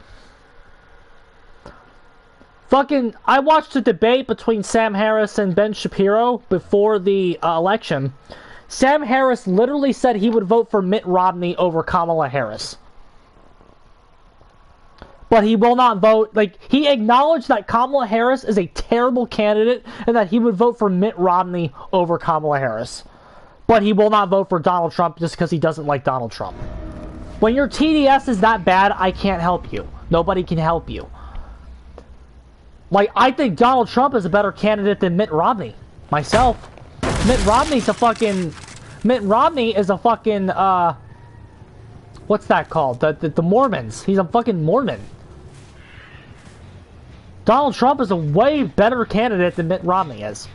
[SPEAKER 1] Fucking, I watched a debate between Sam Harris and Ben Shapiro before the election. Sam Harris literally said he would vote for Mitt Romney over Kamala Harris. But he will not vote, like, he acknowledged that Kamala Harris is a terrible candidate and that he would vote for Mitt Romney over Kamala Harris. But he will not vote for Donald Trump just because he doesn't like Donald Trump. When your TDS is that bad, I can't help you. Nobody can help you. Like, I think Donald Trump is a better candidate than Mitt Romney. Myself. Mitt Romney is a fucking, what's that called? The Mormons. He's a fucking Mormon. Donald Trump is a way better candidate than Mitt Romney is.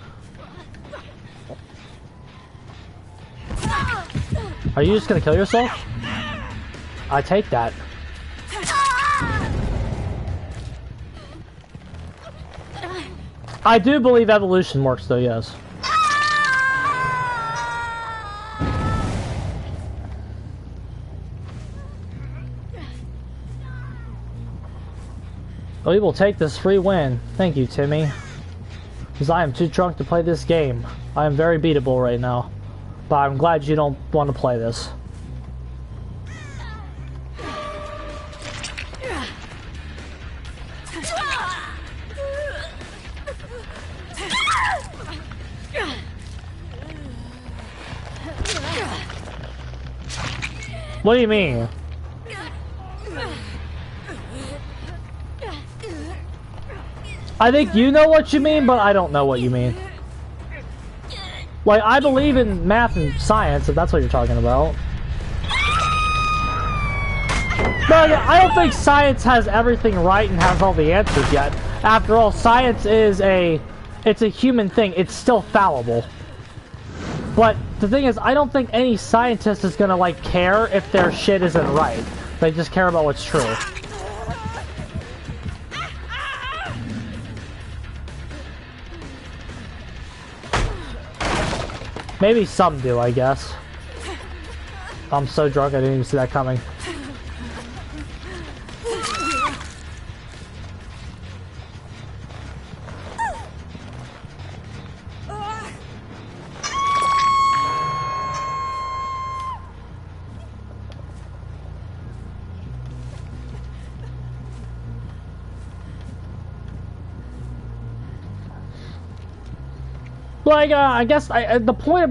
[SPEAKER 1] Are you just gonna kill yourself? I take that. I do believe evolution works though, yes. We will take this free win. Thank you, Timmy. Because I am too drunk to play this game. I am very beatable right now. But I'm glad you don't want to play this. What do you mean? I think you know what you mean, but I don't know what you mean. Like, I believe in math and science, if that's what you're talking about. But I don't think science has everything right and has all the answers yet. After all, science is it's a human thing. It's still fallible. But the thing is, I don't think any scientist is gonna, like, care if their shit isn't right. They just care about what's true. Maybe some do, I guess. I'm so drunk I didn't even see that coming. Like, I guess the point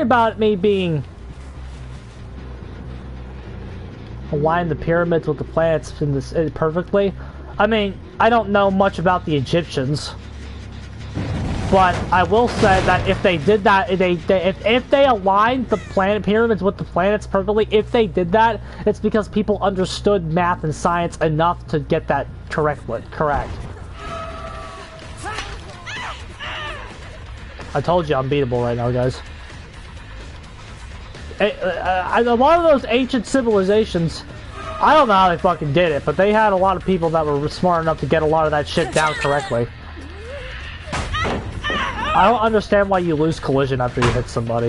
[SPEAKER 1] about me being align the pyramids with the planets in this perfectly. I mean, I don't know much about the Egyptians, but I will say that if they did that, if they aligned the planet pyramids with the planets perfectly, if they did that, it's because people understood math and science enough to get that correct. I told you I'm beatable right now, guys. A lot of those ancient civilizations, I don't know how they fucking did it, but they had a lot of people that were smart enough to get a lot of that shit down correctly. I don't understand why you lose collision after you hit somebody.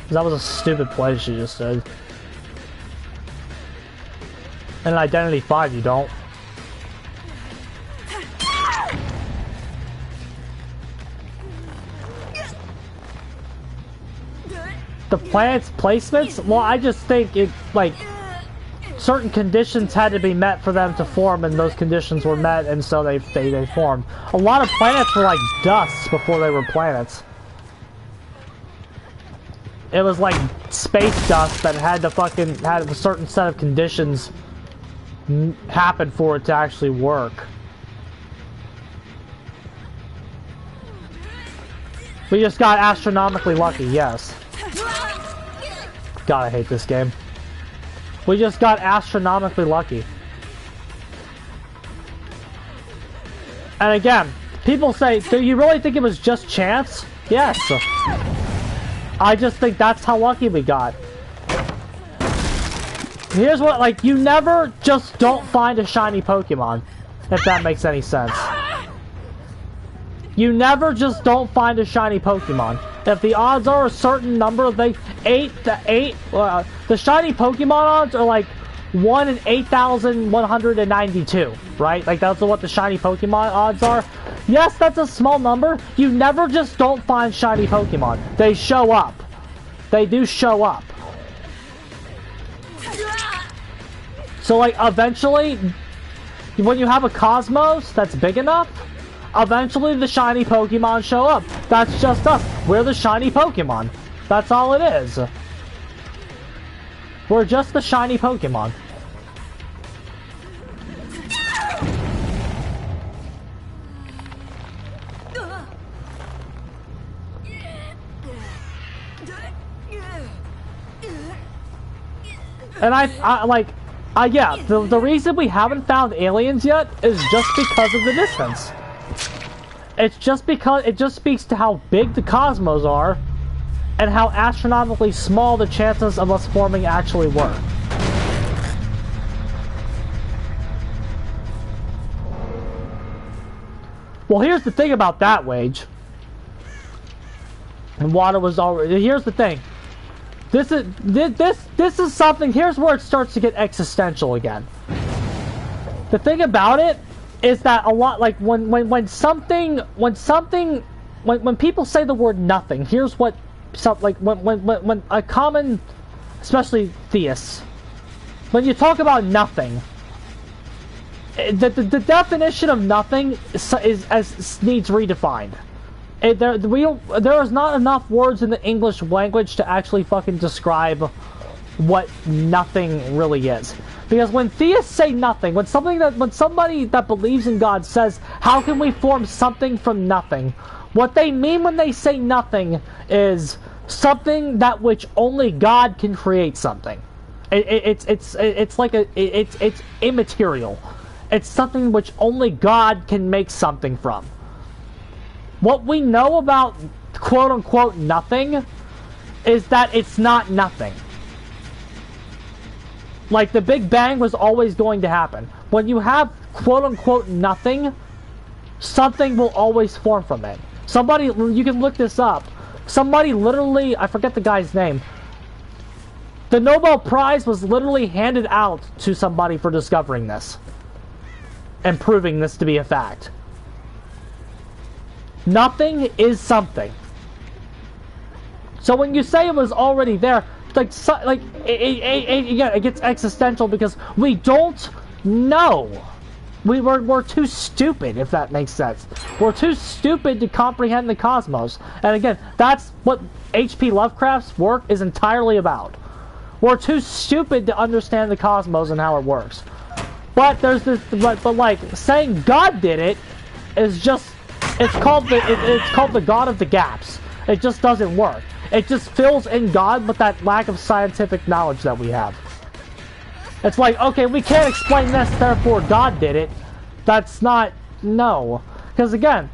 [SPEAKER 1] That was a stupid play she just did. In Identity 5, you don't. The planet's placements? Well, I just think it, like, certain conditions had to be met for them to form, and those conditions were met, and so they formed. A lot of planets were like dust before they were planets. It was like space dust that had to had a certain set of conditions happen for it to actually work. We just got astronomically lucky, yes. God, I hate this game. We just got astronomically lucky. And again, people say, do you really think it was just chance? Yes. I just think that's how lucky we got. Here's what, like, you never just don't find a shiny Pokemon, if that makes any sense. You never just don't find a shiny Pokemon. If the odds are a certain number, the shiny Pokemon odds are like 1 in 8,192, right? Like, that's what the shiny Pokemon odds are. Yes, that's a small number. You never just don't find shiny Pokemon. They show up. They do show up. So, like, eventually, when you have a Cosmos that's big enough, eventually the shiny Pokemon show up. That's just us. We're the shiny Pokemon. That's all it is. We're just the shiny Pokemon. And yeah, the reason we haven't found aliens yet is just because of the distance. It's just because it just speaks to how big the cosmos are and how astronomically small the chances of us forming actually were. Well, here's the thing about that, Wage. And water was already... Here's the thing. This is something... Here's where it starts to get existential again. The thing about it is that a lot... Like, when people say the word nothing, here's what... Like, when a common... Especially theists. When you talk about nothing... The definition of nothing needs redefined. There is not enough words in the English language to actually fucking describe what nothing really is. Because when theists say nothing, when somebody that believes in God says, how can we form something from nothing? What they mean when they say nothing is something that which only God can create something. It's immaterial. It's something which only God can make something from. What we know about quote-unquote nothing is that it's not nothing. Like, the Big Bang was always going to happen. When you have quote-unquote nothing, something will always form from it. Somebody, you can look this up. Somebody literally, I forget the guy's name. The Nobel Prize was literally handed out to somebody for discovering this. And proving this to be a fact. Nothing is something. So when you say it was already there, it gets existential because we don't know. We're too stupid, if that makes sense. We're too stupid to comprehend the cosmos. And again, that's what H.P. Lovecraft's work is entirely about. We're too stupid to understand the cosmos and how it works. But there's this, but like saying God did it is just, it's called the God of the gaps. It just doesn't work. It just fills in God with that lack of scientific knowledge that we have. It's like, okay, we can't explain this, therefore God did it. That's not, no. Because again,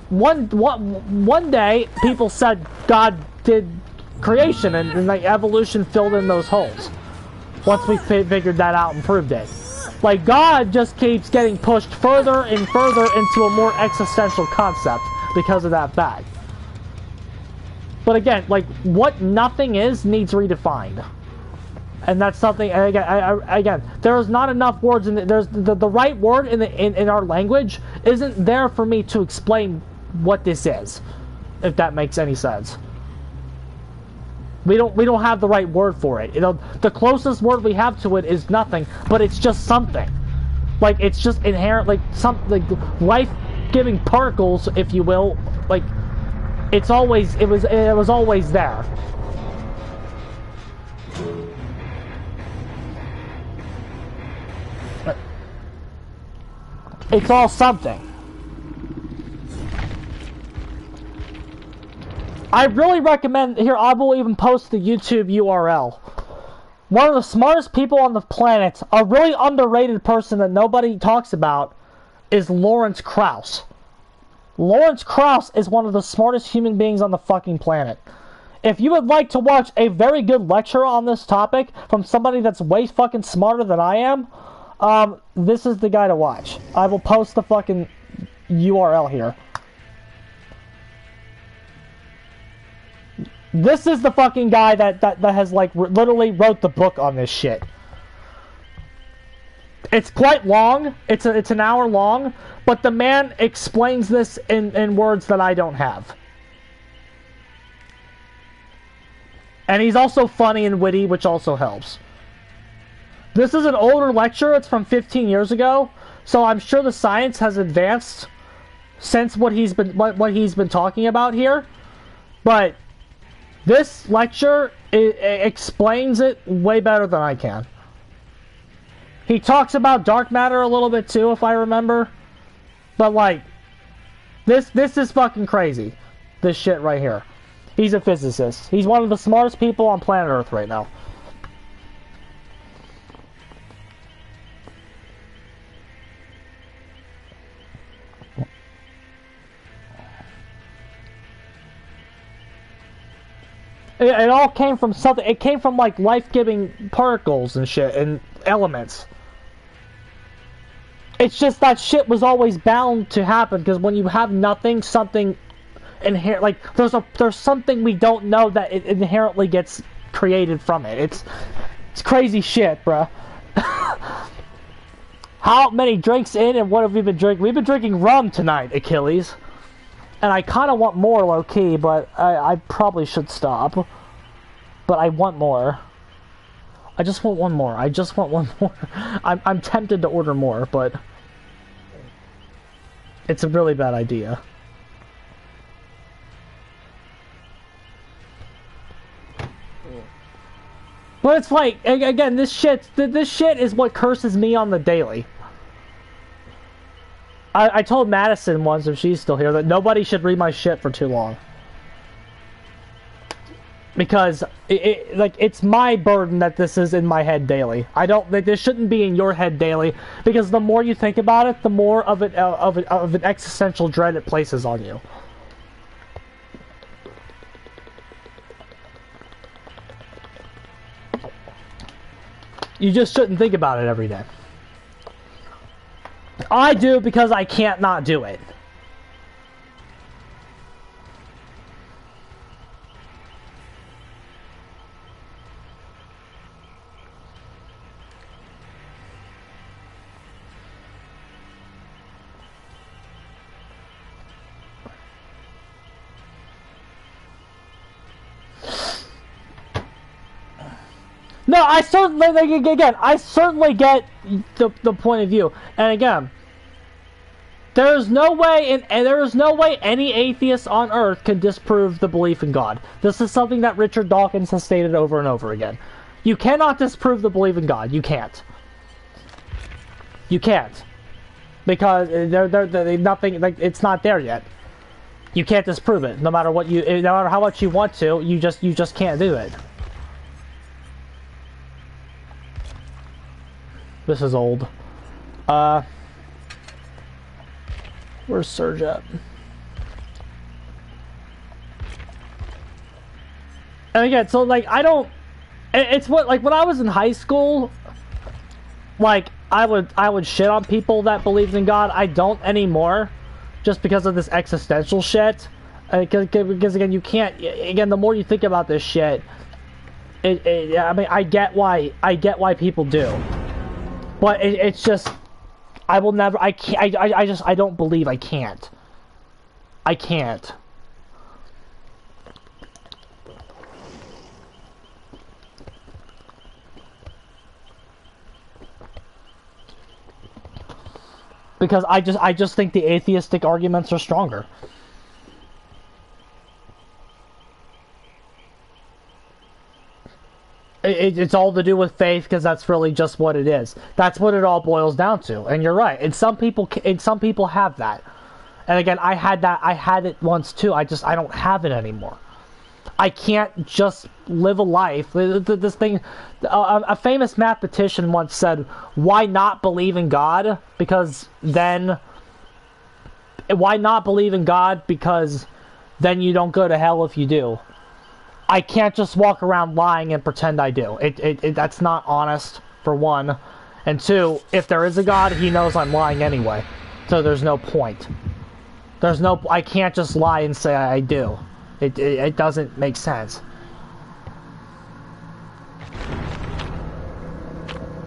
[SPEAKER 1] one day people said God did creation and like evolution filled in those holes. Once we figured that out and proved it. Like, God just keeps getting pushed further and further into a more existential concept because of that fact. But again, like, what nothing is needs redefined. And that's something, again, there's not enough words in there's the right word in our language isn't there for me to explain what this is, if that makes any sense. We don't have the right word for it. You know, the closest word we have to it is nothing, but it's just something. Like, it's just inherent, like life-giving particles, if you will. Like, it was always there. It's all something. I really recommend, here, I will even post the YouTube URL. One of the smartest people on the planet, a really underrated person that nobody talks about, is Lawrence Krauss. Lawrence Krauss is one of the smartest human beings on the fucking planet. If you would like to watch a very good lecture on this topic from somebody that's way fucking smarter than I am, this is the guy to watch. I will post the fucking URL here. This is the fucking guy that has, like, literally wrote the book on this shit. It's quite long. It's an hour long, but the man explains this in words that I don't have. And he's also funny and witty, which also helps. This is an older lecture. It's from 15 years ago, so I'm sure the science has advanced since what he's been talking about here. But this lecture explains it way better than I can. He talks about dark matter a little bit too, if I remember. But like, this is fucking crazy. This shit right here. He's a physicist. He's one of the smartest people on planet Earth right now. It all came from something. It came from like life-giving particles and shit and elements. It's just that shit was always bound to happen because when you have nothing, something inherent, like there's something we don't know that it inherently gets created from it. It's crazy shit, bruh. How many drinks in and what have we been drinking? We've been drinking rum tonight, Achilles. And I kind of want more, low-key, but I probably should stop. But I want more. I just want one more. I just want one more. I'm tempted to order more, but it's a really bad idea. But it's like, again, this shit is what curses me on the daily. I told Madison once, if she's still here, that nobody should read my shit for too long. Because, it's my burden that this is in my head daily. This shouldn't be in your head daily, because the more you think about it, the more of an existential dread it places on you. You just shouldn't think about it every day. I do because I can't not do it. No, I certainly get the point of view. And again, there is no way any atheist on Earth can disprove the belief in God. This is something that Richard Dawkins has stated over and over again. You cannot disprove the belief in God. You can't. You can't, because nothing, like, it's not there yet. You can't disprove it. No matter how much you want to, you just can't do it. This is old. Where's Surge at? And again, so like it's what, like, when I was in high school, like I would shit on people that believed in God. I don't anymore, just because of this existential shit. Because again, you can't. Again, the more you think about this shit, I mean, I get why people do. But it's just, I will never, I can't, I don't believe I can't. I can't. Because I just think the atheistic arguments are stronger. It's all to do with faith, because that's really just what it is. That's what it all boils down to. And you're right. And some people have that. And again, I had it once too. I don't have it anymore. I can't just live a life. This thing, a famous mathematician once said, "Why not believe in God? Why not believe in God? Because then you don't go to hell if you do." I can't just walk around lying and pretend I do. That's not honest, for one. And two, if there is a God, he knows I'm lying anyway. So there's no point. I can't just lie and say I do. It doesn't make sense.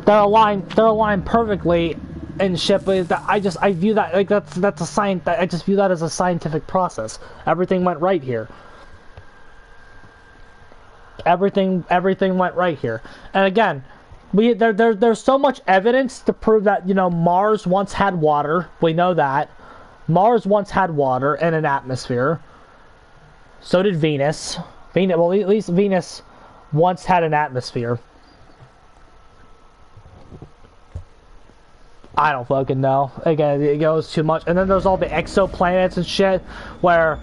[SPEAKER 1] They're aligned perfectly and shit, but I view that like that's a science. I just view that as a scientific process. Everything went right here. Everything went right here. And again, there's so much evidence to prove that, you know, Mars once had water. We know that. Mars once had water and an atmosphere. So did Venus. Well, at least Venus once had an atmosphere. I don't fucking know. Again, it goes too much. And then there's all the exoplanets and shit where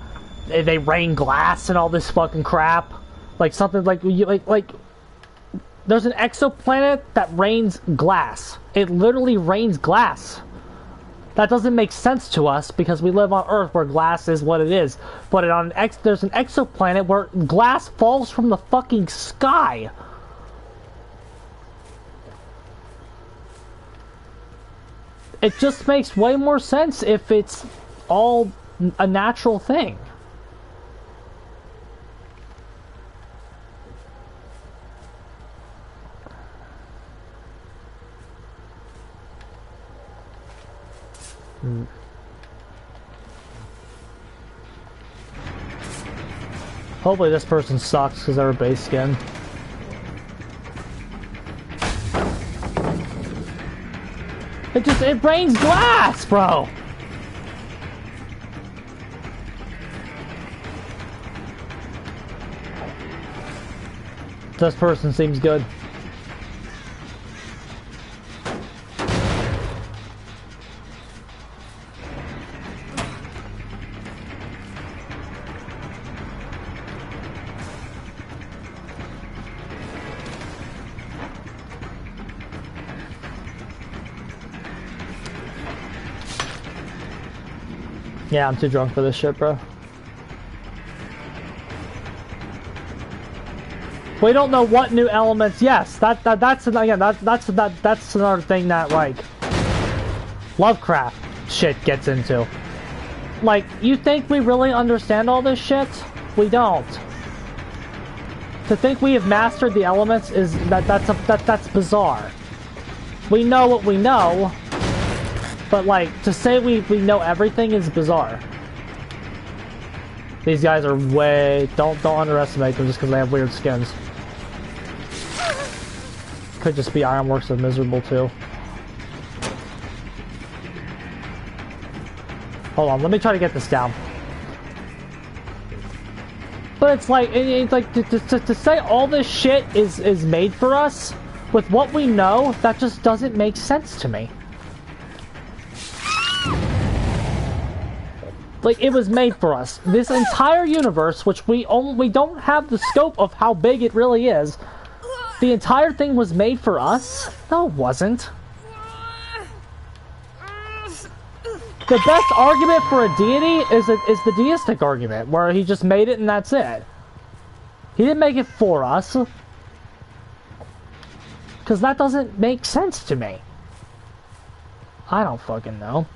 [SPEAKER 1] they rain glass and all this fucking crap. Like something like there's an exoplanet that rains glass. It literally rains glass. That doesn't make sense to us because we live on Earth where glass is what it is. But there's an exoplanet where glass falls from the fucking sky. It just makes way more sense if it's all a natural thing. Hopefully this person sucks because they're a base skin. It rains glass, bro! This person seems good. Yeah, I'm too drunk for this shit, bro. We don't know what new elements. Yes, that's another thing that like Lovecraft shit gets into. Like, you think we really understand all this shit? We don't. To think we have mastered the elements is that's bizarre. We know what we know. But, like, to say we know everything is bizarre. These guys are way... Don't underestimate them just because they have weird skins. Could just be Ironworks are miserable, too. Hold on, let me try to get this down. But it's like to say all this shit is made for us, with what we know, that just doesn't make sense to me. Like, it was made for us. This entire universe, which we don't have the scope of how big it really is. The entire thing was made for us? No, it wasn't. The best argument for a deity is the deistic argument, where he just made it and that's it. He didn't make it for us. Because that doesn't make sense to me. I don't fucking know.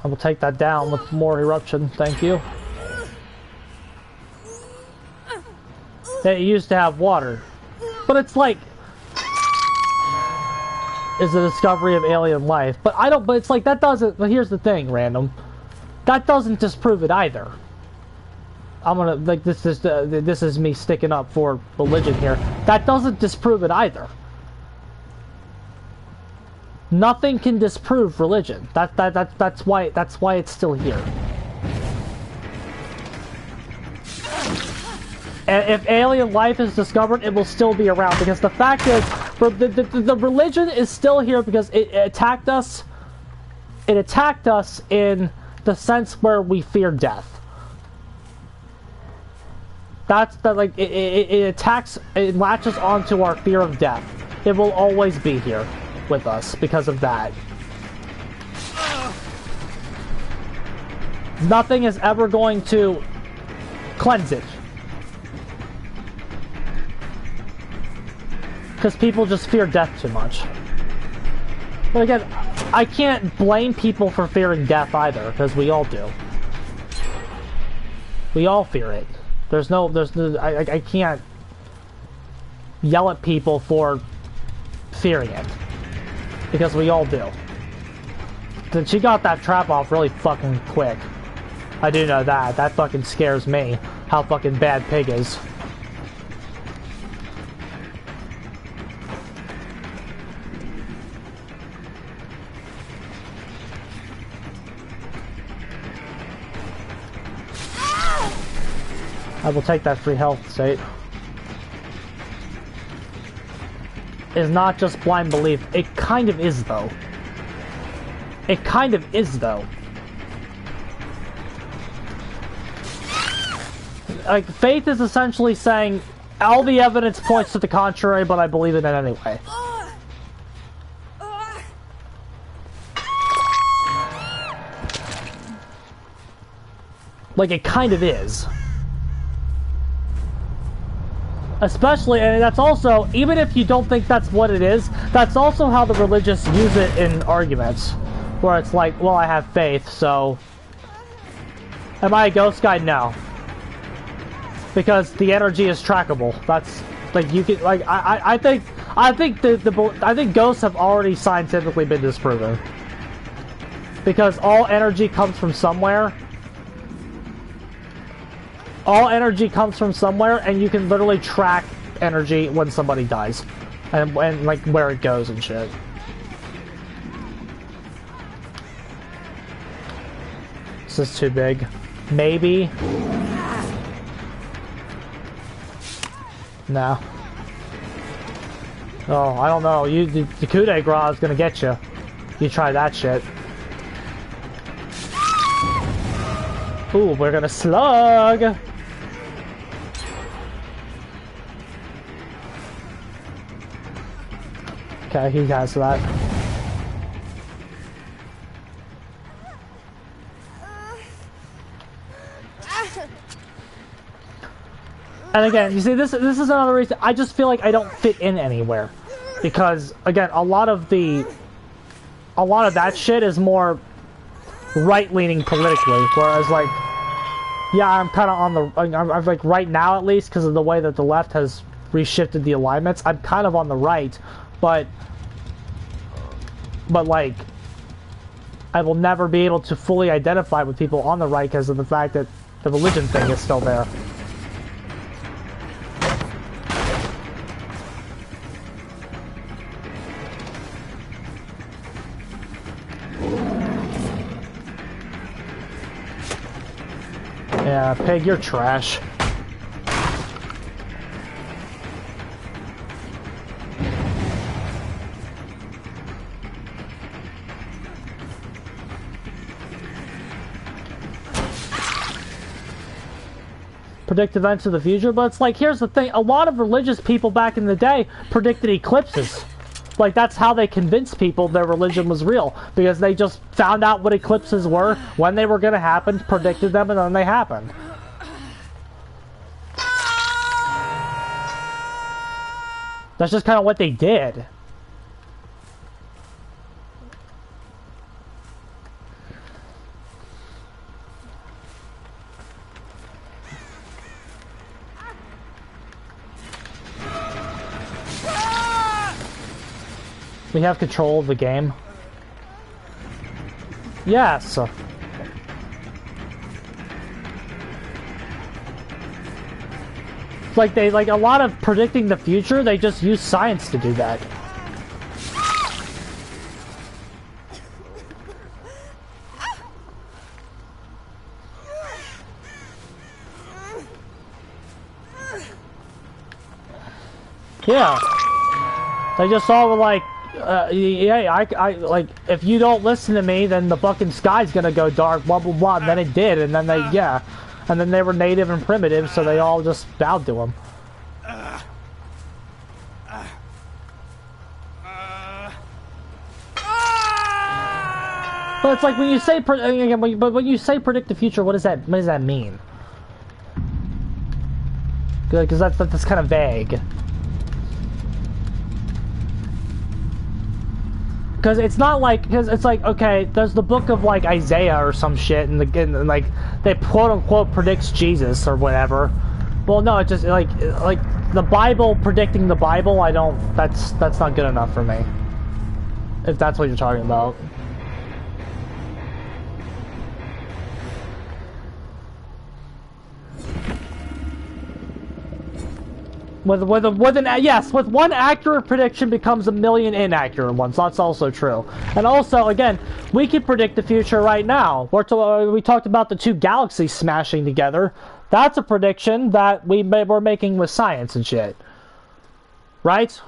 [SPEAKER 1] I will take that down with more eruption, thank you. It used to have water. But it's like... is a discovery of alien life. But it's like, that doesn't... But here's the thing, random. That doesn't disprove it either. I'm gonna... Like, this is me sticking up for religion here. That doesn't disprove it either. Nothing can disprove religion. That's why it's still here. And if alien life is discovered, it will still be around because the fact is, the religion is still here because it attacked us. It attacked us in the sense where we fear death. That's like it attacks. It latches onto our fear of death. It will always be here with us because of that. nothing is ever going to cleanse it. Because people just fear death too much. But again, I can't blame people for fearing death either, because we all do. We all fear it. I can't yell at people for fearing it. Because we all do. Then she got that trap off really fucking quick. I do know that. That fucking scares me. How fucking bad Pig is. I will take that free health state. Is not just blind belief. It kind of is, though. It kind of is, though. Like, faith is essentially saying, all the evidence points to the contrary, but I believe in it anyway. Like, it kind of is. Especially, and that's also, even if you don't think that's what it is, that's also how the religious use it in arguments. Where it's like, well, I have faith, so... Am I a ghost guy? No. Because the energy is trackable. That's, like, you can, like, I think ghosts have already scientifically been disproven. Because all energy comes from somewhere. All energy comes from somewhere, and you can literally track energy when somebody dies. And like, where it goes and shit. This is too big. Maybe. No. Oh, I don't know. The coup de grace is gonna get you. You try that shit. Ooh, we're gonna slug! Okay, he has that. And again, you see, this is another reason I just feel like I don't fit in anywhere, because again, a lot of that shit is more right-leaning politically, whereas like, yeah, I'm kind of on the, I'm like right now at least because of the way that the left has reshifted the alignments. I'm kind of on the right, but like, I will never be able to fully identify with people on the right because of the fact that the religion thing is still there. Yeah, Pig, you're trash. Predict events of the future, but it's like, here's the thing, a lot of religious people back in the day predicted eclipses. Like, that's how they convinced people their religion was real, because they just found out what eclipses were, when they were going to happen, predicted them, and then they happened. That's just kind of what they did. We have control of the game. Yes. Like a lot of predicting the future, they just use science to do that. Yeah. They just all were like, yeah, I like, if you don't listen to me, then the fucking sky's gonna go dark, blah, blah, blah, and then it did, and then they, yeah. And then they were native and primitive, so they all just bowed to him. But it's like when you say, but when you say predict the future, what does that mean? Because that's kind of vague. Because it's not like, because it's like, okay, there's the book of like Isaiah or some shit, and like they quote unquote predicts Jesus or whatever. Well, no, it's just like the Bible predicting the Bible. That's not good enough for me. If that's what you're talking about. With one accurate prediction becomes a million inaccurate ones. That's also true. And also, again, we can predict the future right now. We talked about the two galaxies smashing together. That's a prediction that we're making with science and shit, right?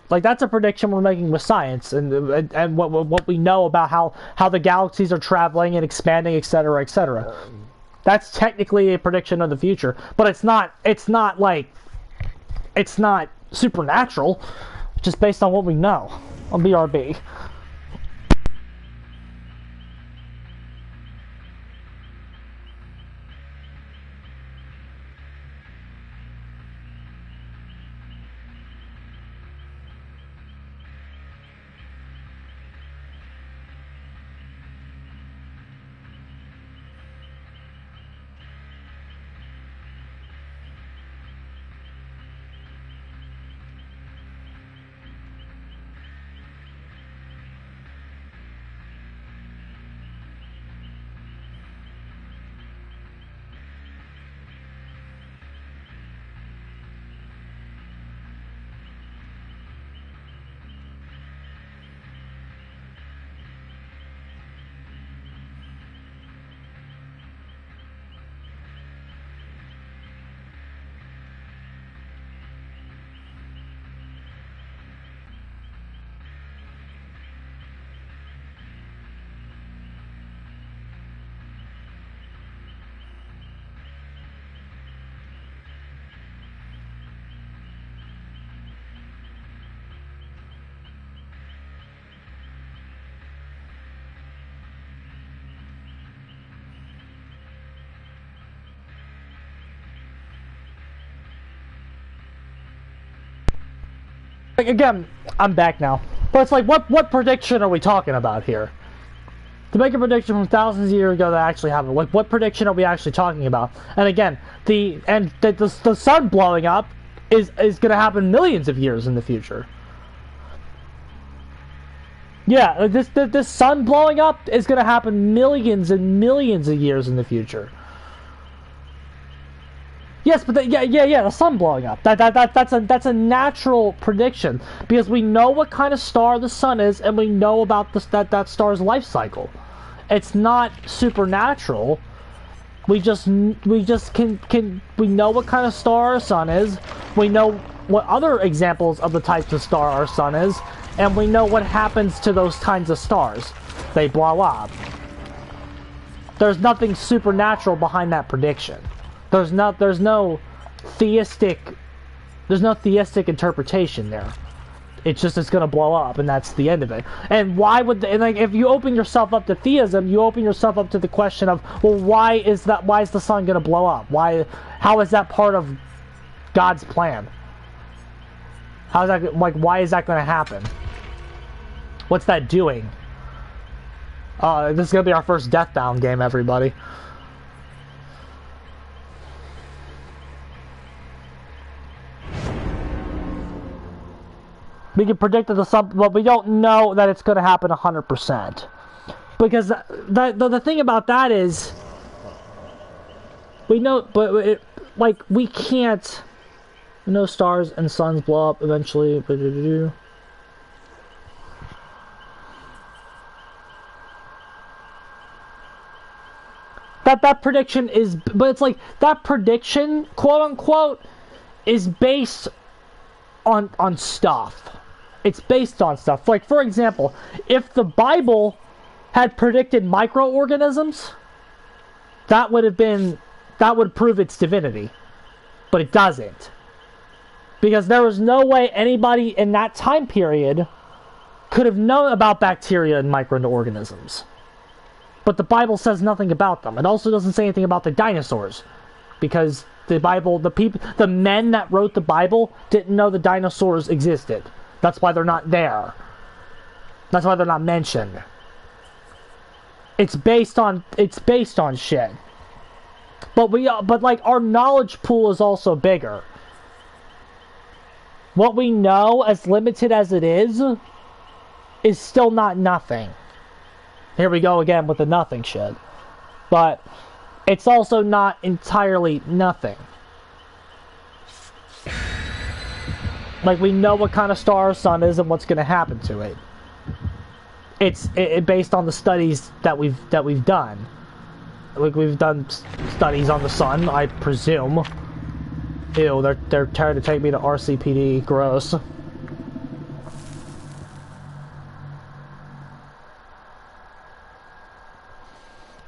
[SPEAKER 1] Like that's a prediction we're making with science and what we know about how the galaxies are traveling and expanding, etc., etc. That's technically a prediction of the future, but it's not supernatural, just based on what we know on BRB. Like, again, I'm back now. But it's like, what prediction are we talking about here? To make a prediction from thousands of years ago that actually happened, like, what prediction are we actually talking about? And again, the sun blowing up is going to happen millions of years in the future. Yeah, this sun blowing up is going to happen millions and millions of years in the future. Yes, but the sun blowing up. That's a natural prediction because we know what kind of star the sun is, and we know about that star's life cycle. It's not supernatural. We know what kind of star our sun is. We know what other examples of the types of star our sun is, and we know what happens to those kinds of stars. They blow up. There's nothing supernatural behind that prediction. There's no theistic interpretation there. It's just it's gonna blow up, and that's the end of it. And why would if you open yourself up to theism, you open yourself up to the question of, well, why is the sun gonna blow up? How is that part of God's plan? How is that, like, why is that gonna happen? What's that doing? This is gonna be our first Deathbound game, everybody. We can predict that the sun, but we don't know that it's going to happen 100%. Because the thing about that is, we know, but we can't. We know stars and suns blow up eventually. That prediction is, but it's like that prediction, quote unquote, is based on stuff. It's based on stuff. Like, for example, if the Bible had predicted microorganisms, that would prove its divinity. But it doesn't. Because there was no way anybody in that time period could have known about bacteria and microorganisms. But the Bible says nothing about them. It also doesn't say anything about the dinosaurs. Because the Bible, the men that wrote the Bible didn't know the dinosaurs existed. That's why they're not there. That's why they're not mentioned. It's based on shit. But like our knowledge pool is also bigger. What we know, as limited as it is still not nothing. Here we go again with the nothing shit. But it's also not entirely nothing. Like, we know what kind of star our sun is and what's going to happen to it. It's based on the studies that we've done. Like, we've done studies on the sun, I presume. Ew, they're trying to take me to RCPD. Gross.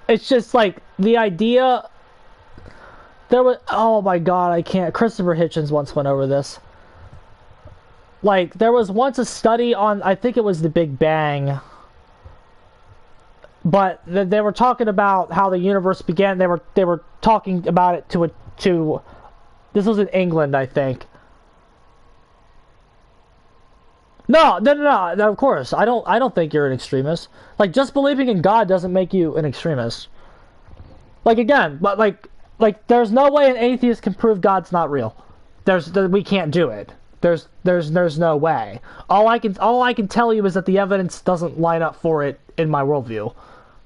[SPEAKER 1] It's just like the idea. There was, oh my god, I can't. Christopher Hitchens once went over this. Like, there was once a study on, I think it was the Big Bang, but they were talking about how the universe began. They were talking about it to this was in England, I think. No, of course. I don't think you're an extremist. Like, just believing in God doesn't make you an extremist. Like, again, but like there's no way an atheist can prove God's not real. We can't do it. There's no way. All I can tell you is that the evidence doesn't line up for it in my worldview.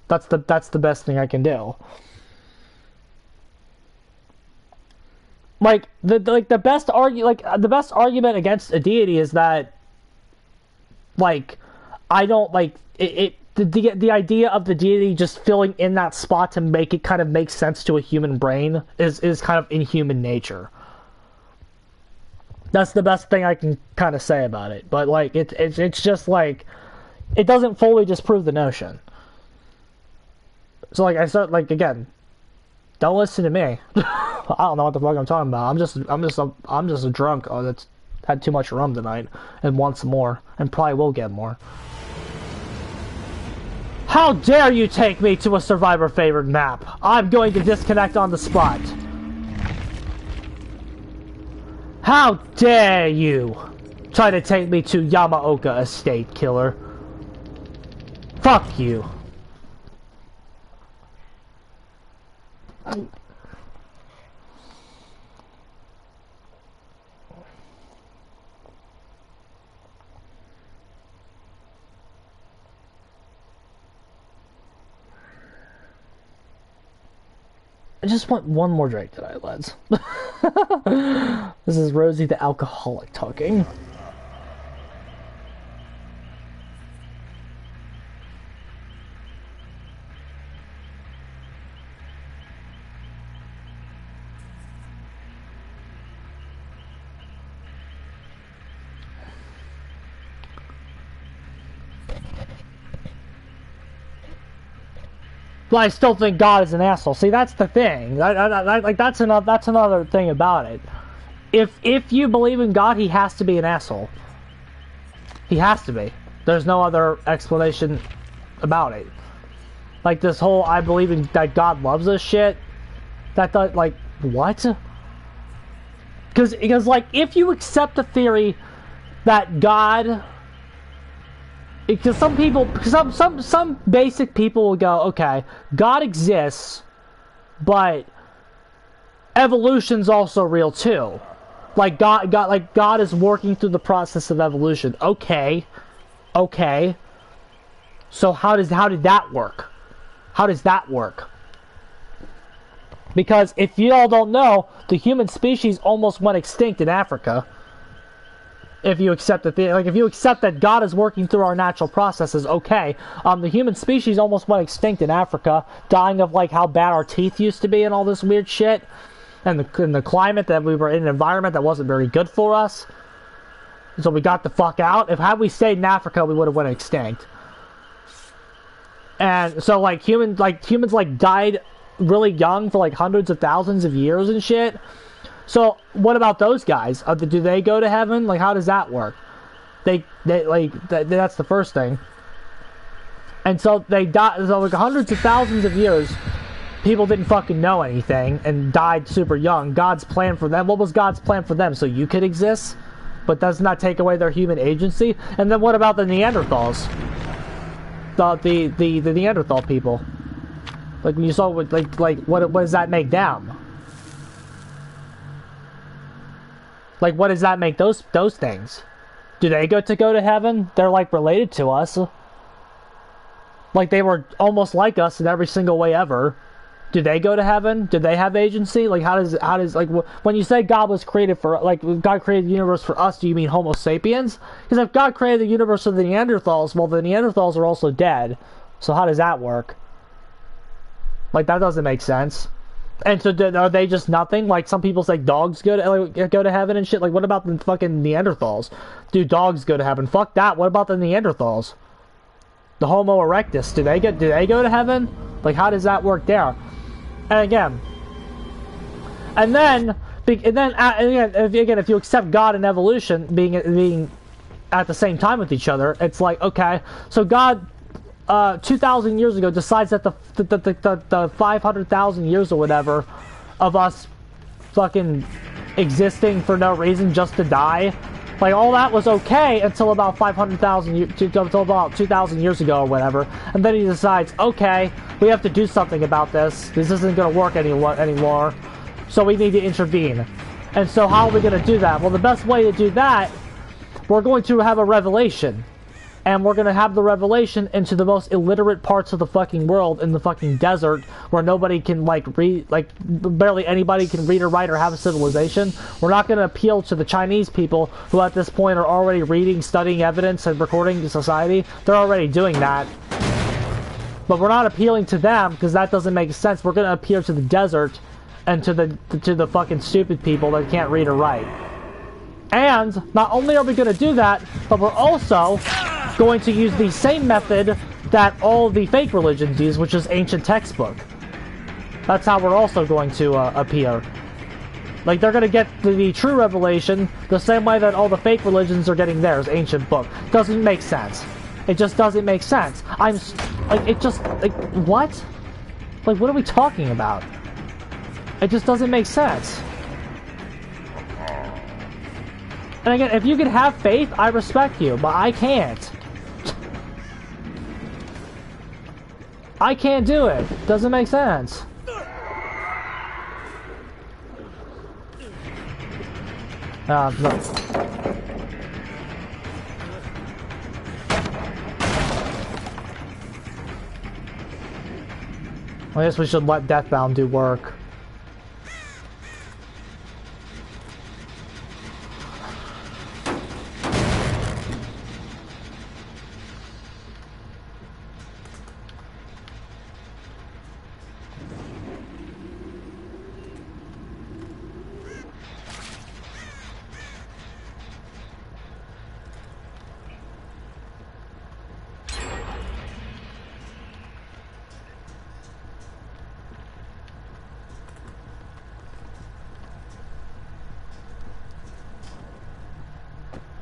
[SPEAKER 1] That's the best thing I can do. Like the best argument against a deity is that, like, I don't like it. The idea of the deity just filling in that spot to make it kind of make sense to a human brain is kind of in human nature. That's the best thing I can kind of say about it. But like it's just like it doesn't fully disprove the notion. So like I said, like, again, don't listen to me. I don't know what the fuck I'm talking about. I'm just a drunk that's had too much rum tonight and wants more and probably will get more. How dare you take me to a survivor favored map? I'm going to disconnect on the spot. How dare you try to take me to Yamaoka Estate, killer. Fuck you. I just want one more drink tonight, lads. This is Rosie the alcoholic talking. But I still think God is an asshole. See, that's the thing. Like that's another thing about it. If you believe in God, he has to be an asshole. He has to be. There's no other explanation about it. Like this whole I believe in that God loves us shit. Like what? Because like if you accept the theory that God. Because some people, some basic people will go, okay, God exists, but evolution's also real too. Like God is working through the process of evolution. Okay. So how did that work? How does that work? Because if you all don't know, the human species almost went extinct in Africa. If you accept if you accept that God is working through our natural processes, okay. The human species almost went extinct in Africa, dying of like how bad our teeth used to be and all this weird shit, and the climate that we were in, an environment that wasn't very good for us. So we got the fuck out. Had we stayed in Africa, we would have went extinct. And so like humans died really young for like hundreds of thousands of years and shit. So what about those guys? Do they go to heaven? Like, how does that work? That's the first thing. And so they died, so like hundreds of thousands of years, people didn't fucking know anything and died super young. God's plan for them, what was God's plan for them? So you could exist, but does not take away their human agency? And then what about the Neanderthals? The Neanderthal people? Like when you saw what, what does that make them? Like what does that make those things? Do they go to heaven? They're like related to us. Like they were almost like us in every single way ever. Do they go to heaven? Do they have agency? Like how does like when you say God was created for, like God created the universe for us, do you mean Homo sapiens? Because if God created the universe for the Neanderthals, well the Neanderthals are also dead. So how does that work? Like that doesn't make sense. And so are they just nothing? Like some people say dogs go to heaven and shit. Like what about the fucking Neanderthals? Do dogs go to heaven? Fuck that. What about the Neanderthals? The Homo erectus, do they go to heaven? Like how does that work there? And then if you accept God and evolution being at the same time with each other, it's like, okay, so God 2,000 years ago decides that the 500,000 years or whatever of us fucking existing for no reason just to die, like all that was okay until about 2,000 years ago or whatever, and then he decides, okay, we have to do something about this. This isn't going to work anymore, so we need to intervene. And so how are we going to do that? Well, the best way to do that, we're going to have a revelation. And we're going to have the revelation into the most illiterate parts of the fucking world, in the fucking desert, where nobody can, barely anybody can read or write or have a civilization. We're not going to appeal to the Chinese people, who at this point are already reading, studying evidence, and recording society. They're already doing that. But we're not appealing to them, because that doesn't make sense. We're going to appeal to the desert, and to the fucking stupid people that can't read or write. And not only are we going to do that, but we're also going to use the same method that all the fake religions use, which is ancient textbook. That's how we're also going to appear. Like, they're going to get the true revelation the same way that all the fake religions are getting theirs, ancient book. Doesn't make sense. It just doesn't make sense. What? Like, what are we talking about? It just doesn't make sense. And again, if you can have faith, I respect you, but I can't. I can't do it. Doesn't make sense. No. I guess we should let Deathbound do work.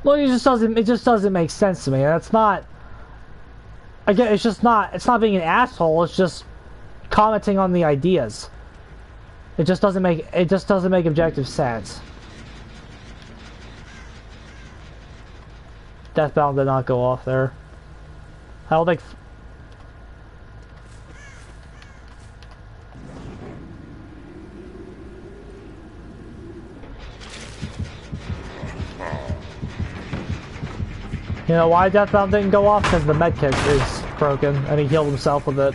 [SPEAKER 1] Well, it just doesn't make sense to me. That's not, again, it's not being an asshole, it's just commenting on the ideas. It just doesn't make objective sense. Deathbound did not go off there. I don't think... You know why Deathbound didn't go off? Because the medkit is broken, and he healed himself with it.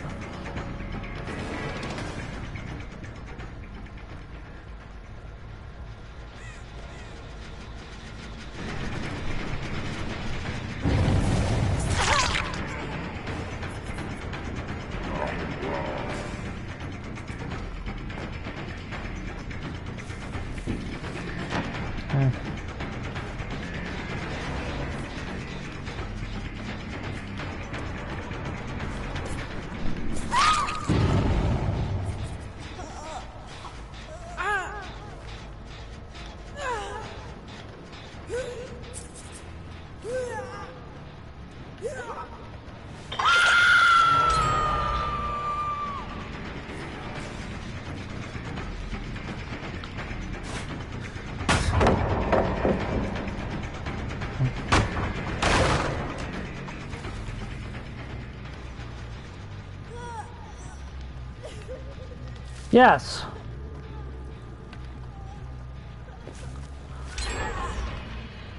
[SPEAKER 1] Yes.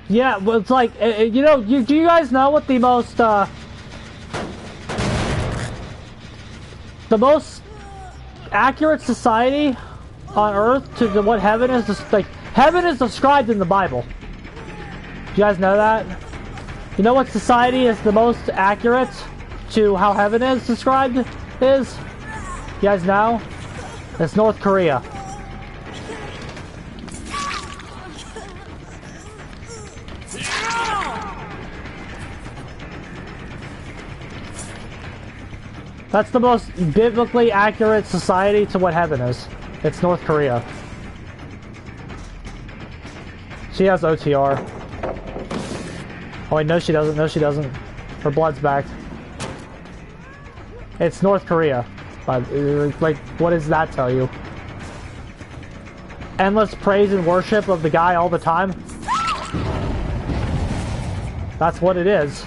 [SPEAKER 1] Yeah, well, it's like, you know, do you guys know what the most accurate society on Earth to what heaven is? Like, heaven is described in the Bible. Do you guys know that? You know what society is the most accurate to how heaven is described is? You guys know? It's North Korea. That's the most biblically accurate society to what heaven is. It's North Korea. She has OTR. Oh wait, no she doesn't. No she doesn't. Her blood's back. It's North Korea. But, like, what does that tell you? Endless praise and worship of the guy all the time? That's what it is.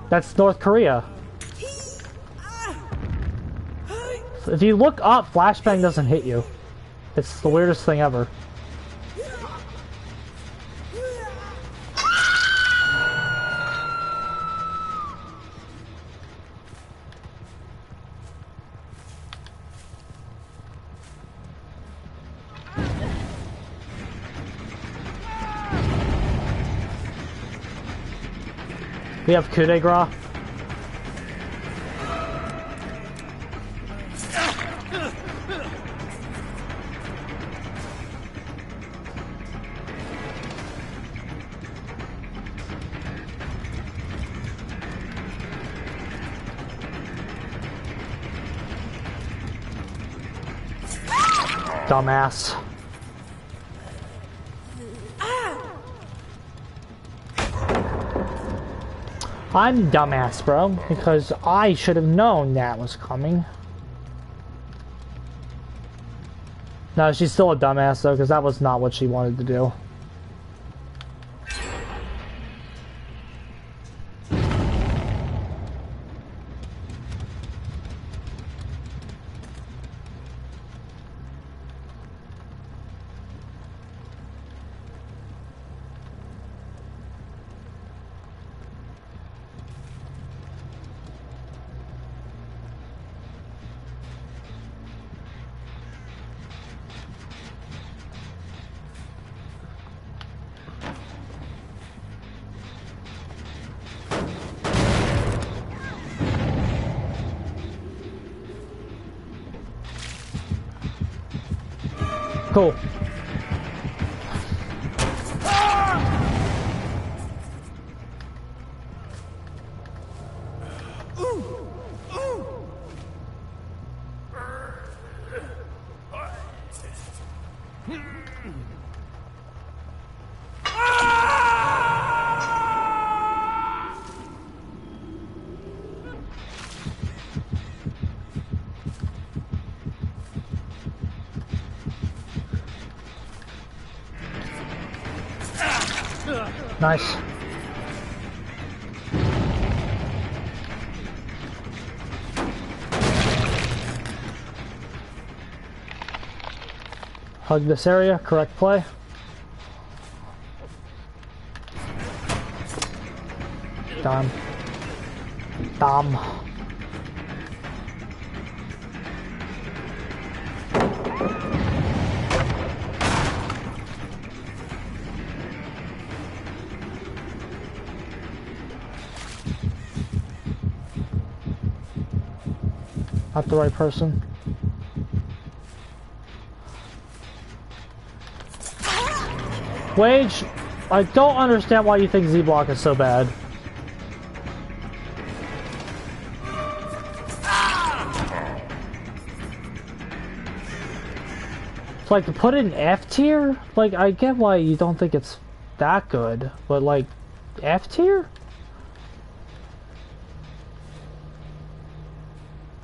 [SPEAKER 1] That's North Korea. If you look up, flashbang doesn't hit you. It's the weirdest thing ever. We have coup de grace. Dumbass. I'm dumbass, bro, because I should have known that was coming. No, she's still a dumbass, though, because that was not what she wanted to do. Cool. Nice. Hug this area, correct play. Done. Dom. Not the right person. Wage, I don't understand why you think Z-Block is so bad. It's like, to put it in F tier? Like, I get why you don't think it's that good, but like, F tier?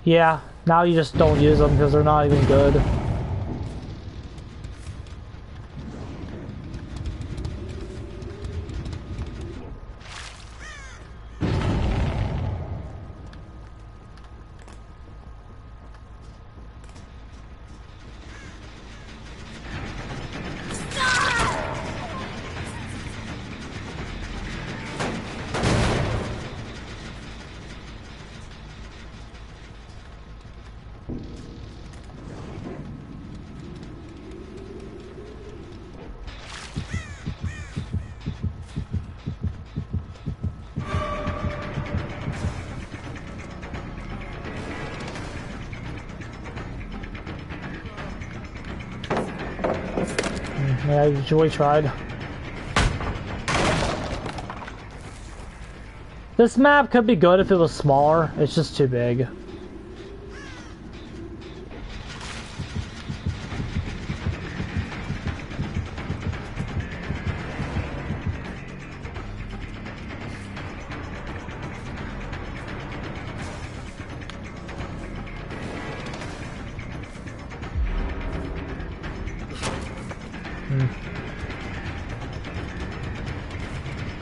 [SPEAKER 1] Yeah, Now you just don't use them because they're not even good. Yeah, Joy tried. This map could be good if it was smaller. It's just too big.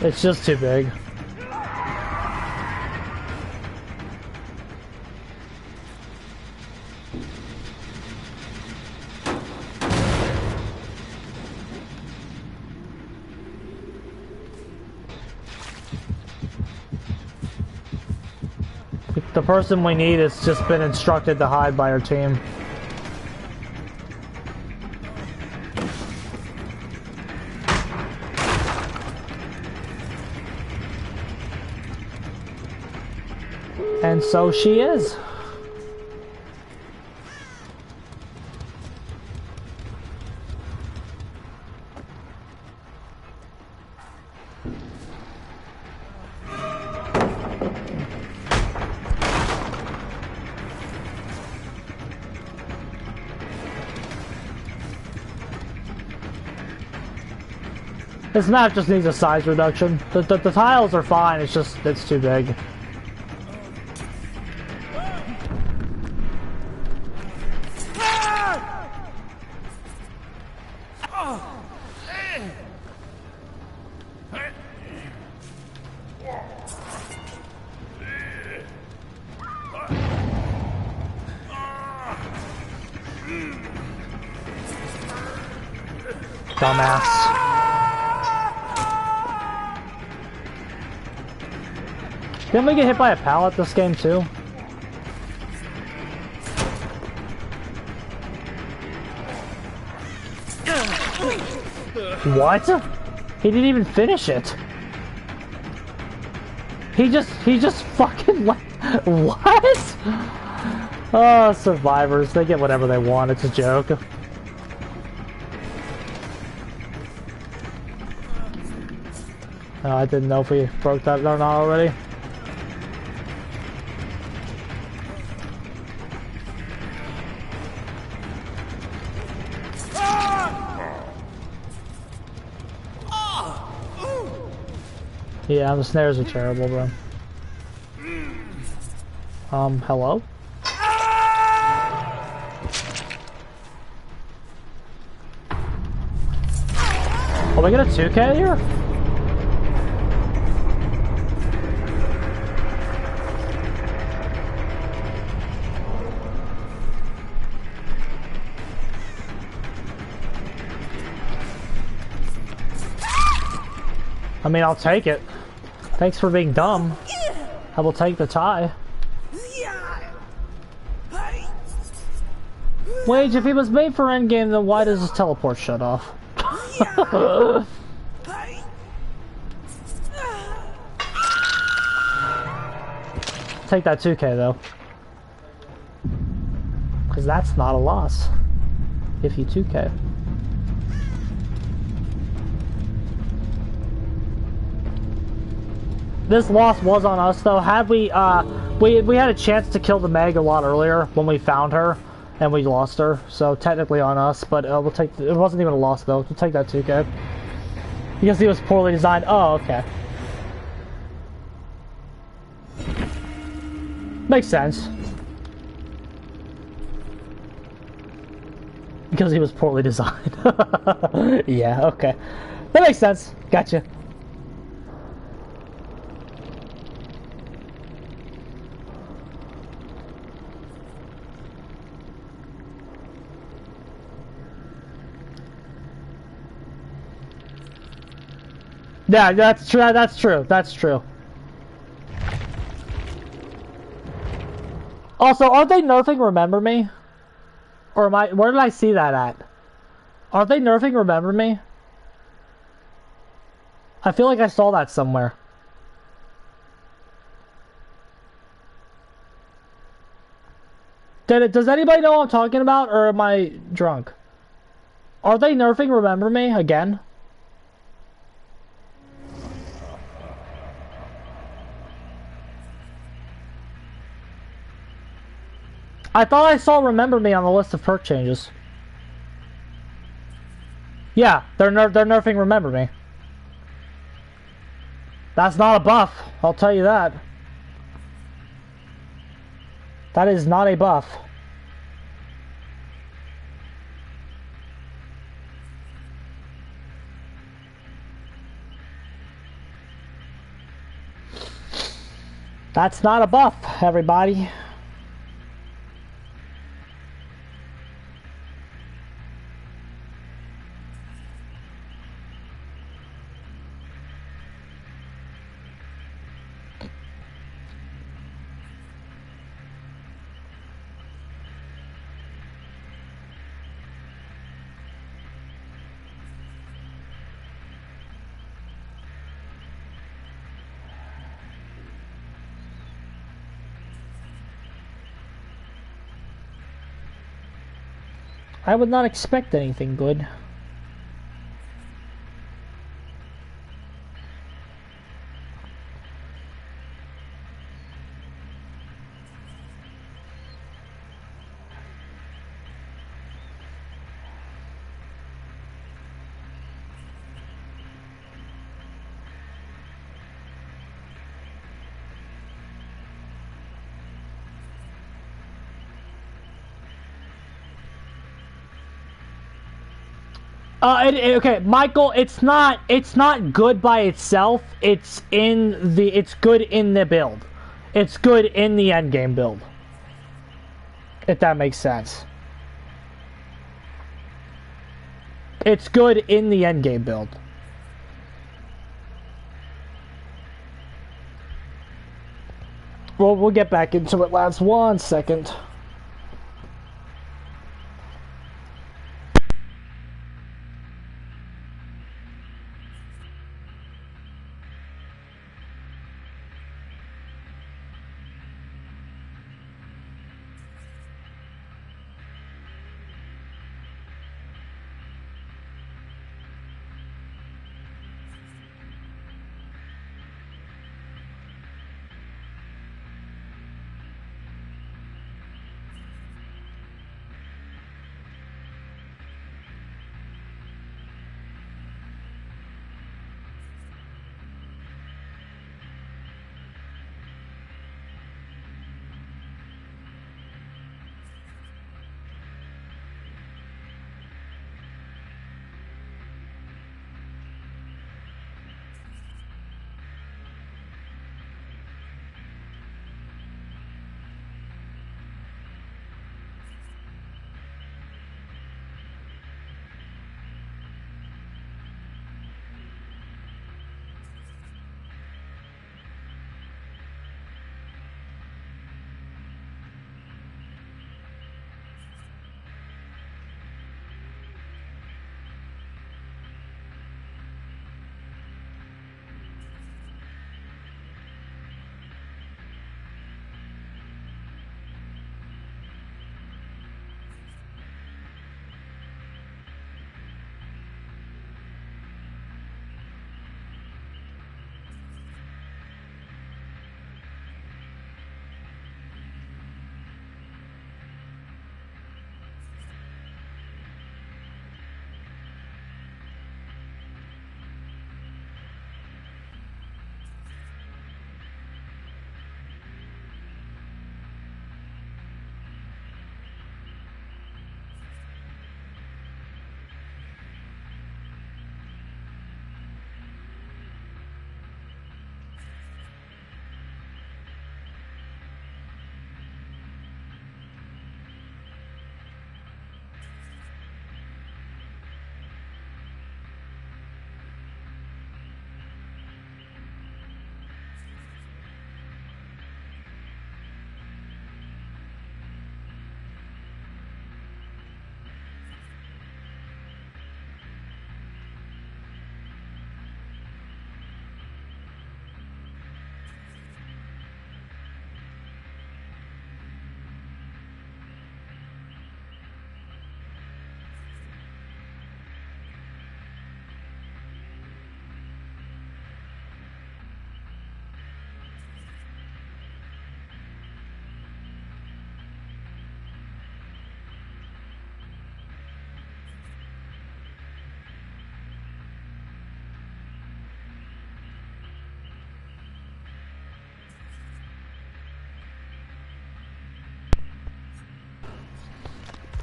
[SPEAKER 1] It's just too big. The person we need has just been instructed to hide by our team. And so she is. This map just needs a size reduction. The tiles are fine, it's just, it's too big. Dumbass. Didn't we get hit by a pallet this game too? What? He didn't even finish it. He just fucking what? Oh, survivors, they get whatever they want, it's a joke. I didn't know if we broke that or not already. Yeah, the snares are terrible, bro. Hello? Oh, we got a 2K here? I mean, I'll take it. Thanks for being dumb. I will take the tie. Wage, if he was made for endgame, then why does his teleport shut off? Take that 2K though. Because that's not a loss. If you 2K. This loss was on us though. Had we had a chance to kill the Meg a lot earlier when we found her and we lost her. So technically on us, but we'll take it wasn't even a loss though. We'll take that 2K. Because he was poorly designed. Oh, okay. Makes sense. Because he was poorly designed. Yeah, okay. That makes sense. Gotcha. Yeah, that's true. That's true. That's true. Also, aren't they nerfing Remember Me? Or am I... Where did I see that at? Aren't they nerfing Remember Me? I feel like I saw that somewhere. Does anybody know what I'm talking about, or am I drunk? Are they nerfing Remember Me again? I thought I saw Remember Me on the list of perk changes. Yeah, they're nerfing Remember Me. That's not a buff, I'll tell you that. That is not a buff. That's not a buff, everybody. I would not expect anything good. Okay, Michael, it's not good by itself. It's good in the build. It's good in the endgame build. If that makes sense. It's good in the endgame build. Well, we'll get back into it, lads. 1 second.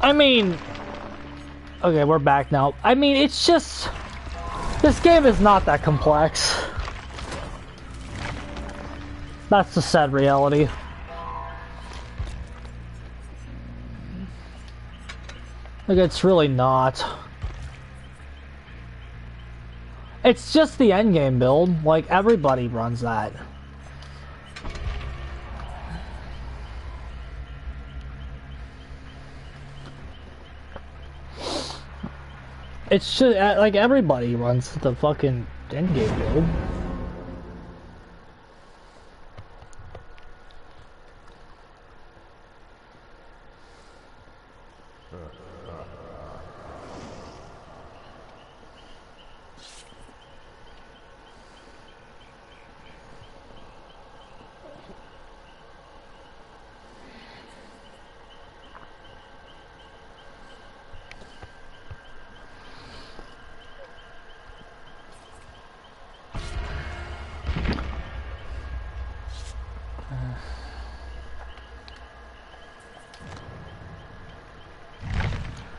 [SPEAKER 1] I mean... Okay, we're back now. I mean, it's just... This game is not that complex. That's the sad reality. Like, it's really not. It's just the endgame build. Like, everybody runs that. It's just, like, everybody runs the fucking endgame build.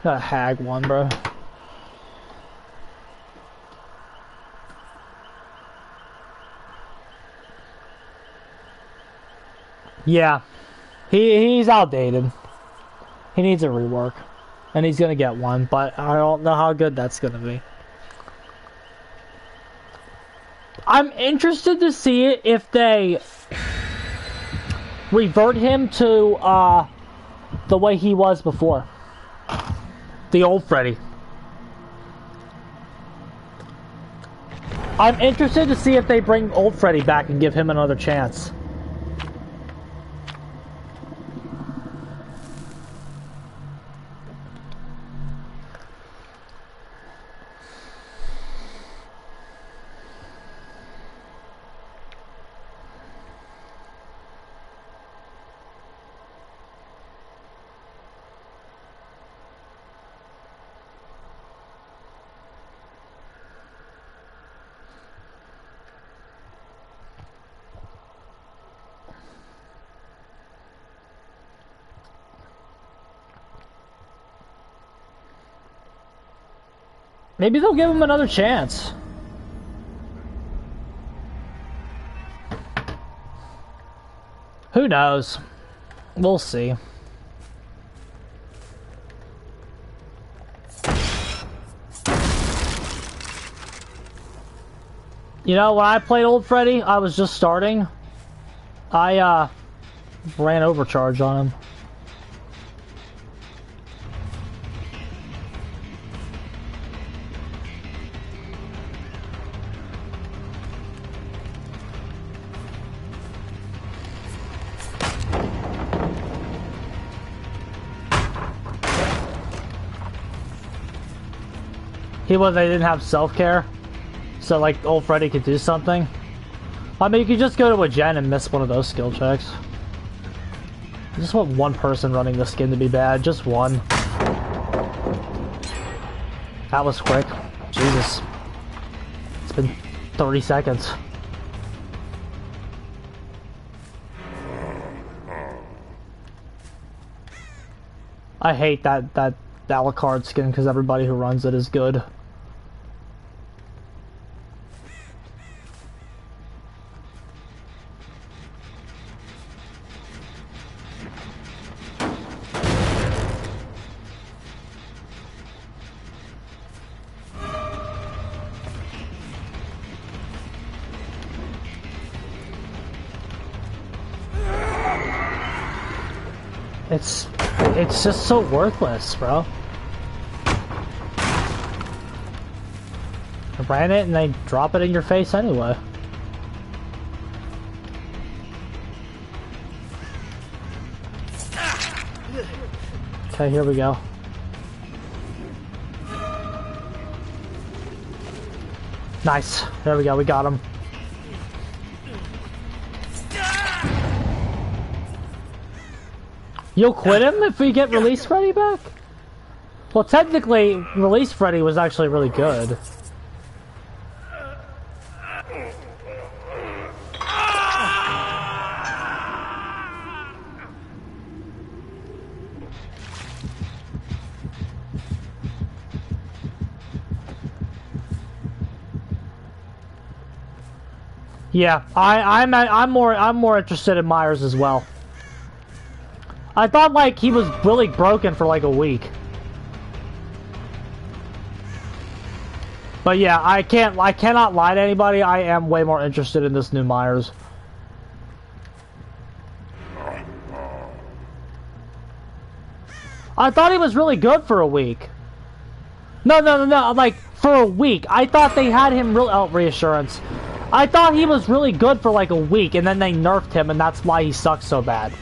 [SPEAKER 1] Got a hag one, bro. Yeah. He's outdated. He needs a rework. And he's gonna get one, but I don't know how good that's gonna be. I'm interested to see it if they revert him to the way he was before. The old Freddy. I'm interested to see if they bring old Freddy back and give him another chance. Maybe they'll give him another chance. Who knows? We'll see. You know, when I played Old Freddy, I was just starting. I ran overcharge on him. They didn't have self-care, so like old Freddy could do something. I mean, you could just go to a gen and miss one of those skill checks. I just want one person running the skin to be bad, just one. That was quick. Jesus. It's been 30 seconds. I hate that Alucard skin because everybody who runs it is good. It's just so worthless, bro. I ran it and they drop it in your face anyway. Okay, here we go. Nice. There we go, we got him. You'll quit him if we get Release Freddy back? Well, technically, Release Freddy was actually really good. Yeah, I'm more interested in Myers as well. I thought like he was really broken for like a week. But yeah, I cannot lie to anybody. I am way more interested in this new Myers. I thought he was really good for a week. No, like for a week. I thought they had him real reassurance. I thought he was really good for like a week, and then they nerfed him, and that's why he sucks so bad.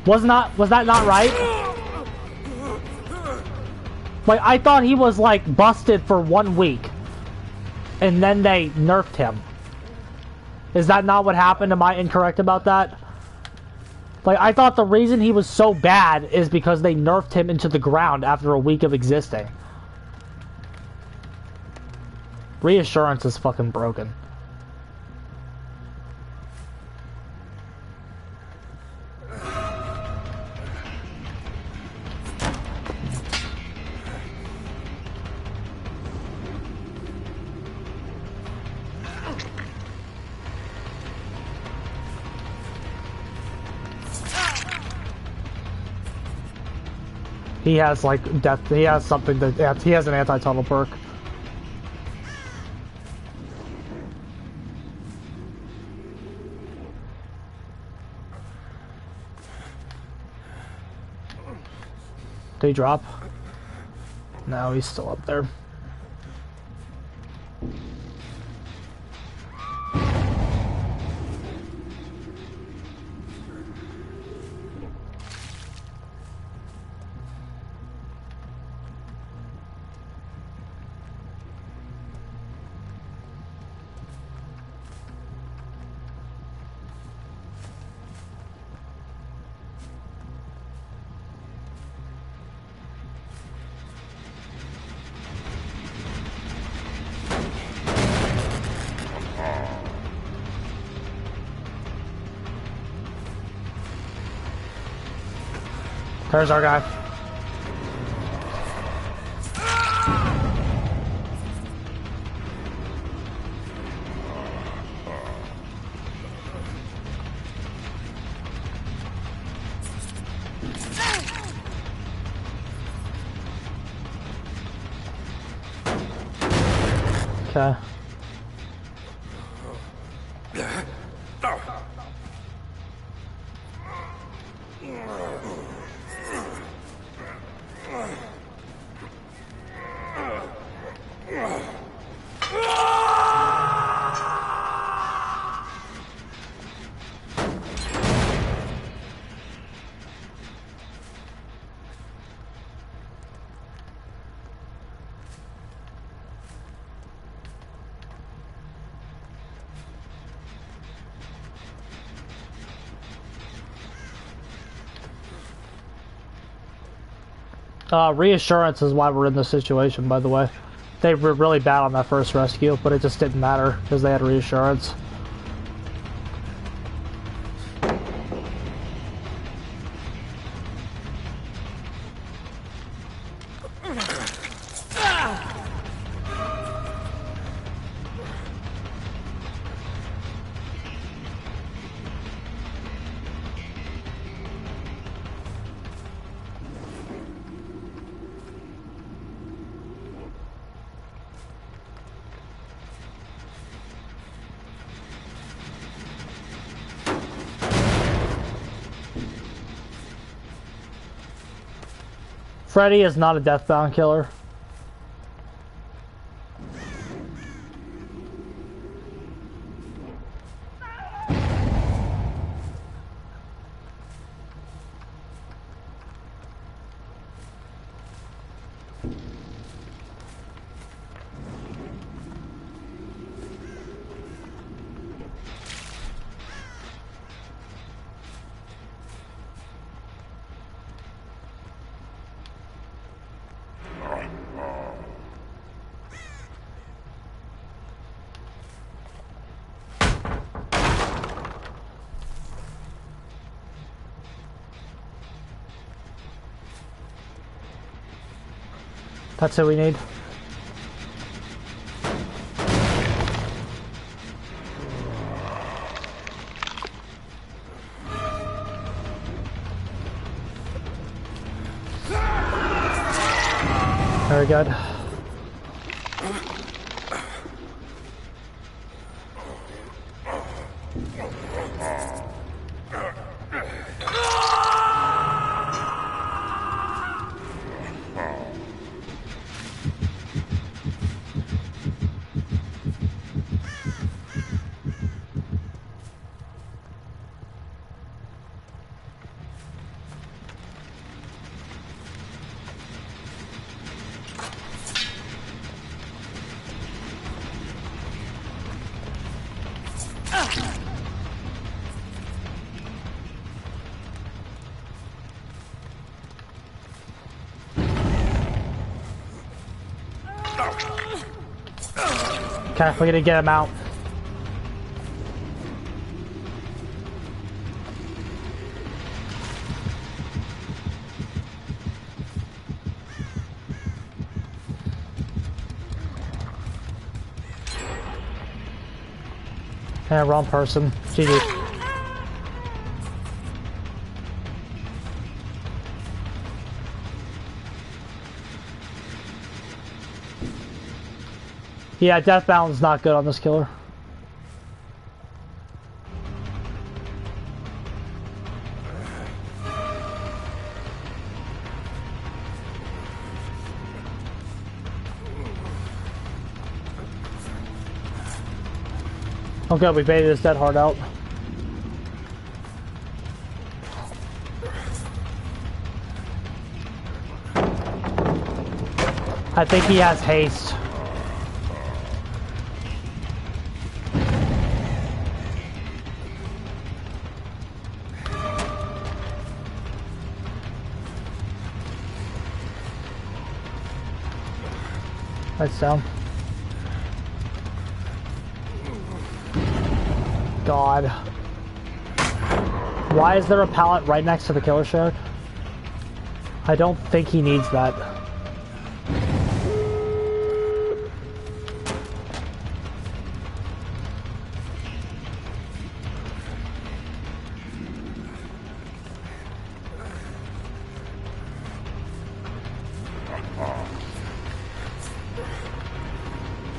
[SPEAKER 1] Was that not right? Like, I thought he was like busted for 1 week, and then they nerfed him. Is that not what happened? Am I incorrect about that? Like, I thought the reason he was so bad is because they nerfed him into the ground after a week of existing. Reassurance is fucking broken. He has like death. He has something that he has an anti-tunnel perk. Did he drop? No, he's still up there. There's our guy. Okay. Reassurance is why we're in this situation, by the way. They were really bad on that first rescue, but it just didn't matter because they had reassurance. Freddy is not a deathbound killer. That's what we need. very good. Okay, we're gonna get him out. Yeah, wrong person. GG. Yeah, death balance not good on this killer. Oh good, we baited his dead heart out. I think he has haste. That's down. God. Why is there a pallet right next to the killer shack? I don't think he needs that.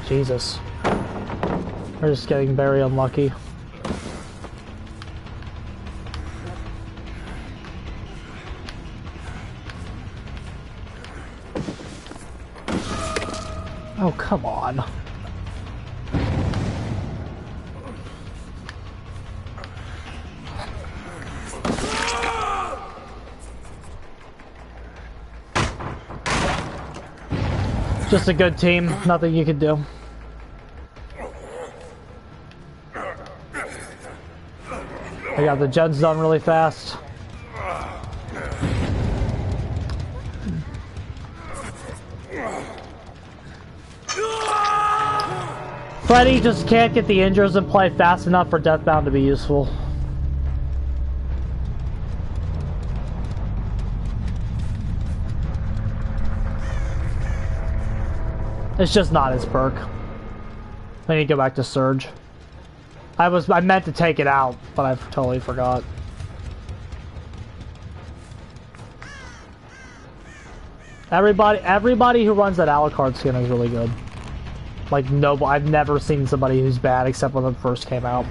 [SPEAKER 1] Jesus. We're just getting very unlucky. Oh, come on. Just a good team, nothing you can do. I got the gens done really fast. Freddy just can't get the injures and play fast enough for Deathbound to be useful. It's just not his perk. I need to go back to Surge. I meant to take it out, but I totally forgot. Everybody who runs that Alucard skin is really good. Like, no, I've never seen somebody who's bad except when it first came out.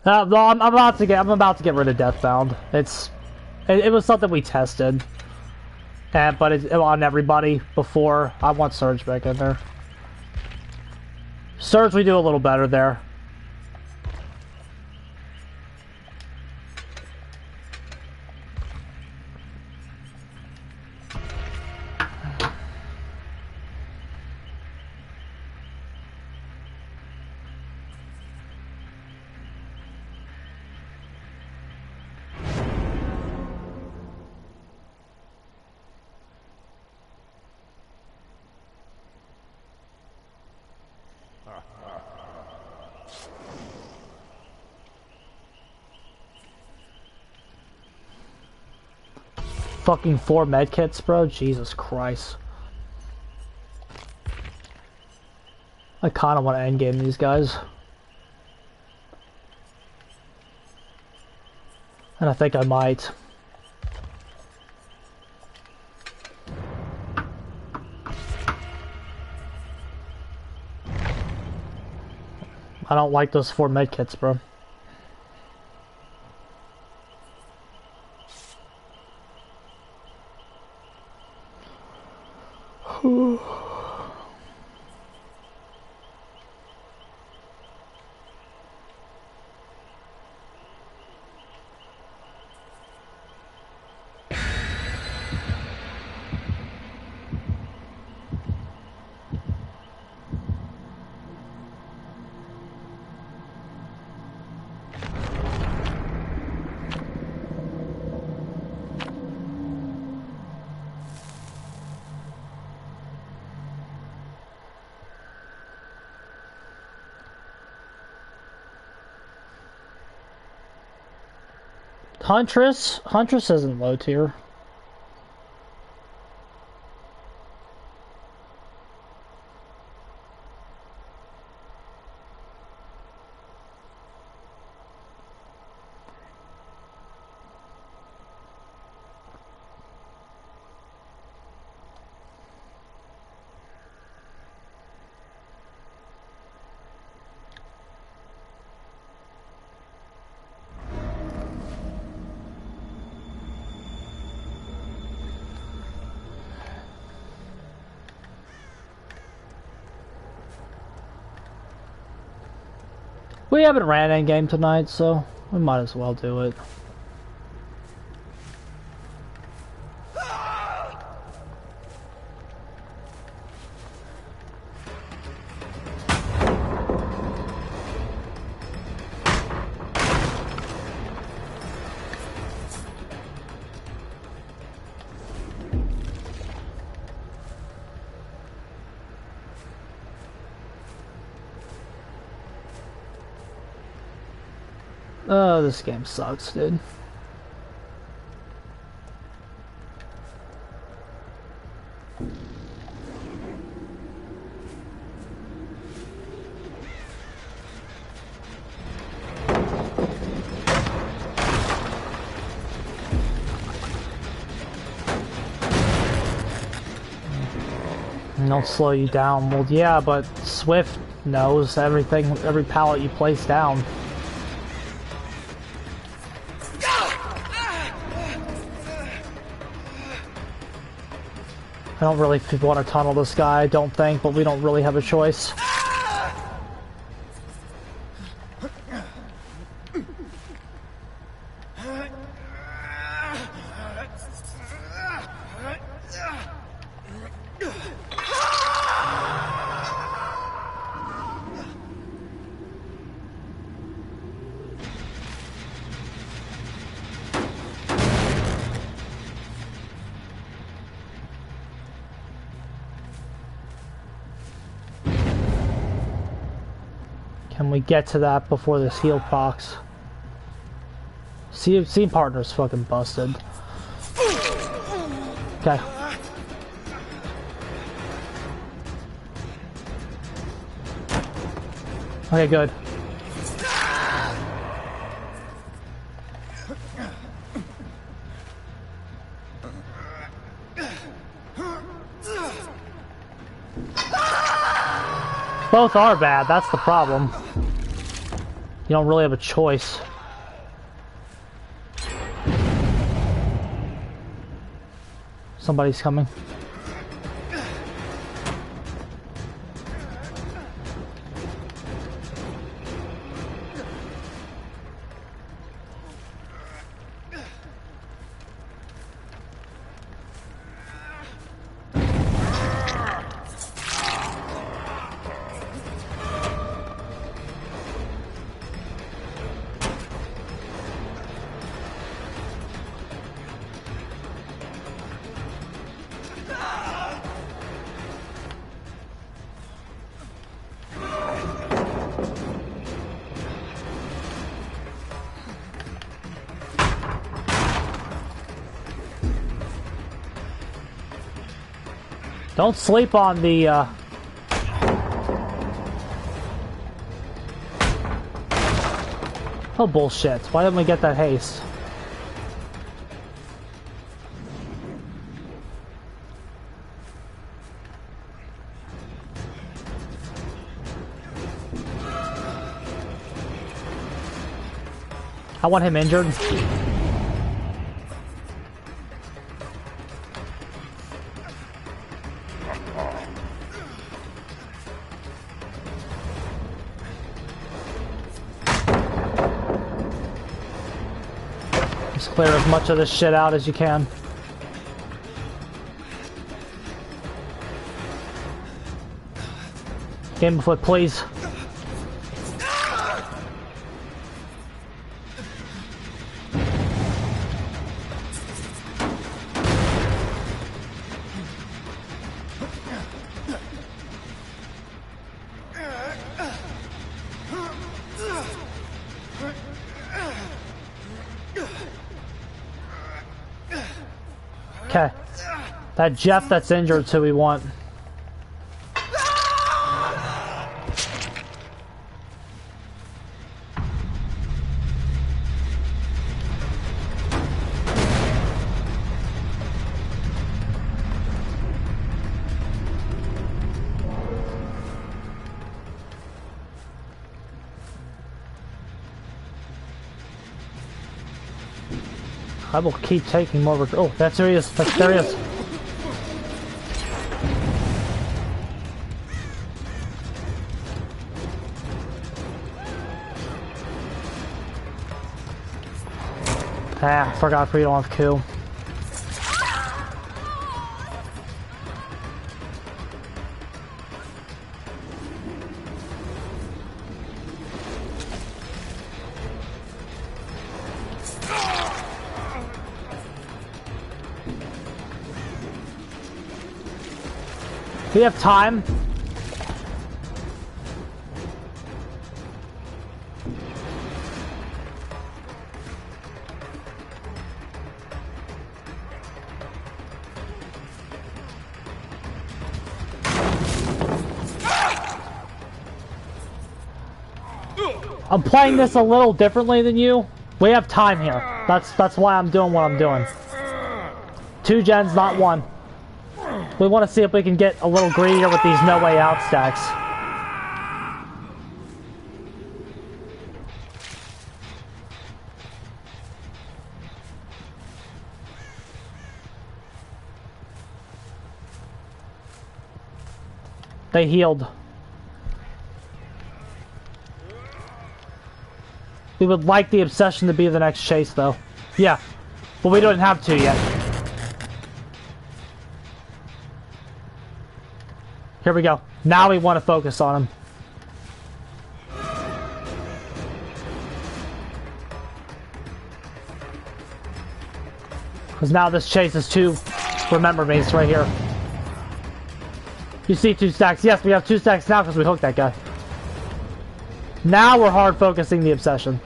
[SPEAKER 1] No, I'm about to get rid of Deathbound. It was something we tested, but it's on everybody before. I want Surge back in there. Surge, we do a little better there. fucking 4 medkits, bro? Jesus Christ. I kinda wanna endgame these guys. And I think I might. I don't like those 4 medkits, bro. Huntress isn't low tier. We haven't ran endgame tonight, so we might as well do it. Oh, this game sucks, dude. Don't slow you down. Well, yeah, but Swift knows everything, every pallet you place down. I don't really want to tunnel this guy, I don't think, but we don't really have a choice. Can we get to that before this heal pox? Scene partner's fucking busted. Okay. Okay, good. Both are bad, that's the problem. You don't really have a choice. Somebody's coming. Don't sleep on the, Oh, bullshit. Why didn't we get that haste? I want him injured. Just clear as much of this shit out as you can. Game of foot, please. Okay. That Jeff that's injured, so we want. I will keep taking more. Oh, that's there he is. There he is. Ah, forgot we don't have Q. We have time. I'm playing this a little differently than you. We have time here. That's why I'm doing what I'm doing. 2 gens, not 1. We want to see if we can get a little greedier with these no way out stacks. They healed. We would like the obsession to be the next chase, though. Yeah, but we don't have to yet. Here we go. Now we want to focus on him. Because now this chase is 2 remember me's right here. You see 2 stacks. Yes, we have 2 stacks now because we hooked that guy. Now we're hard focusing the obsession.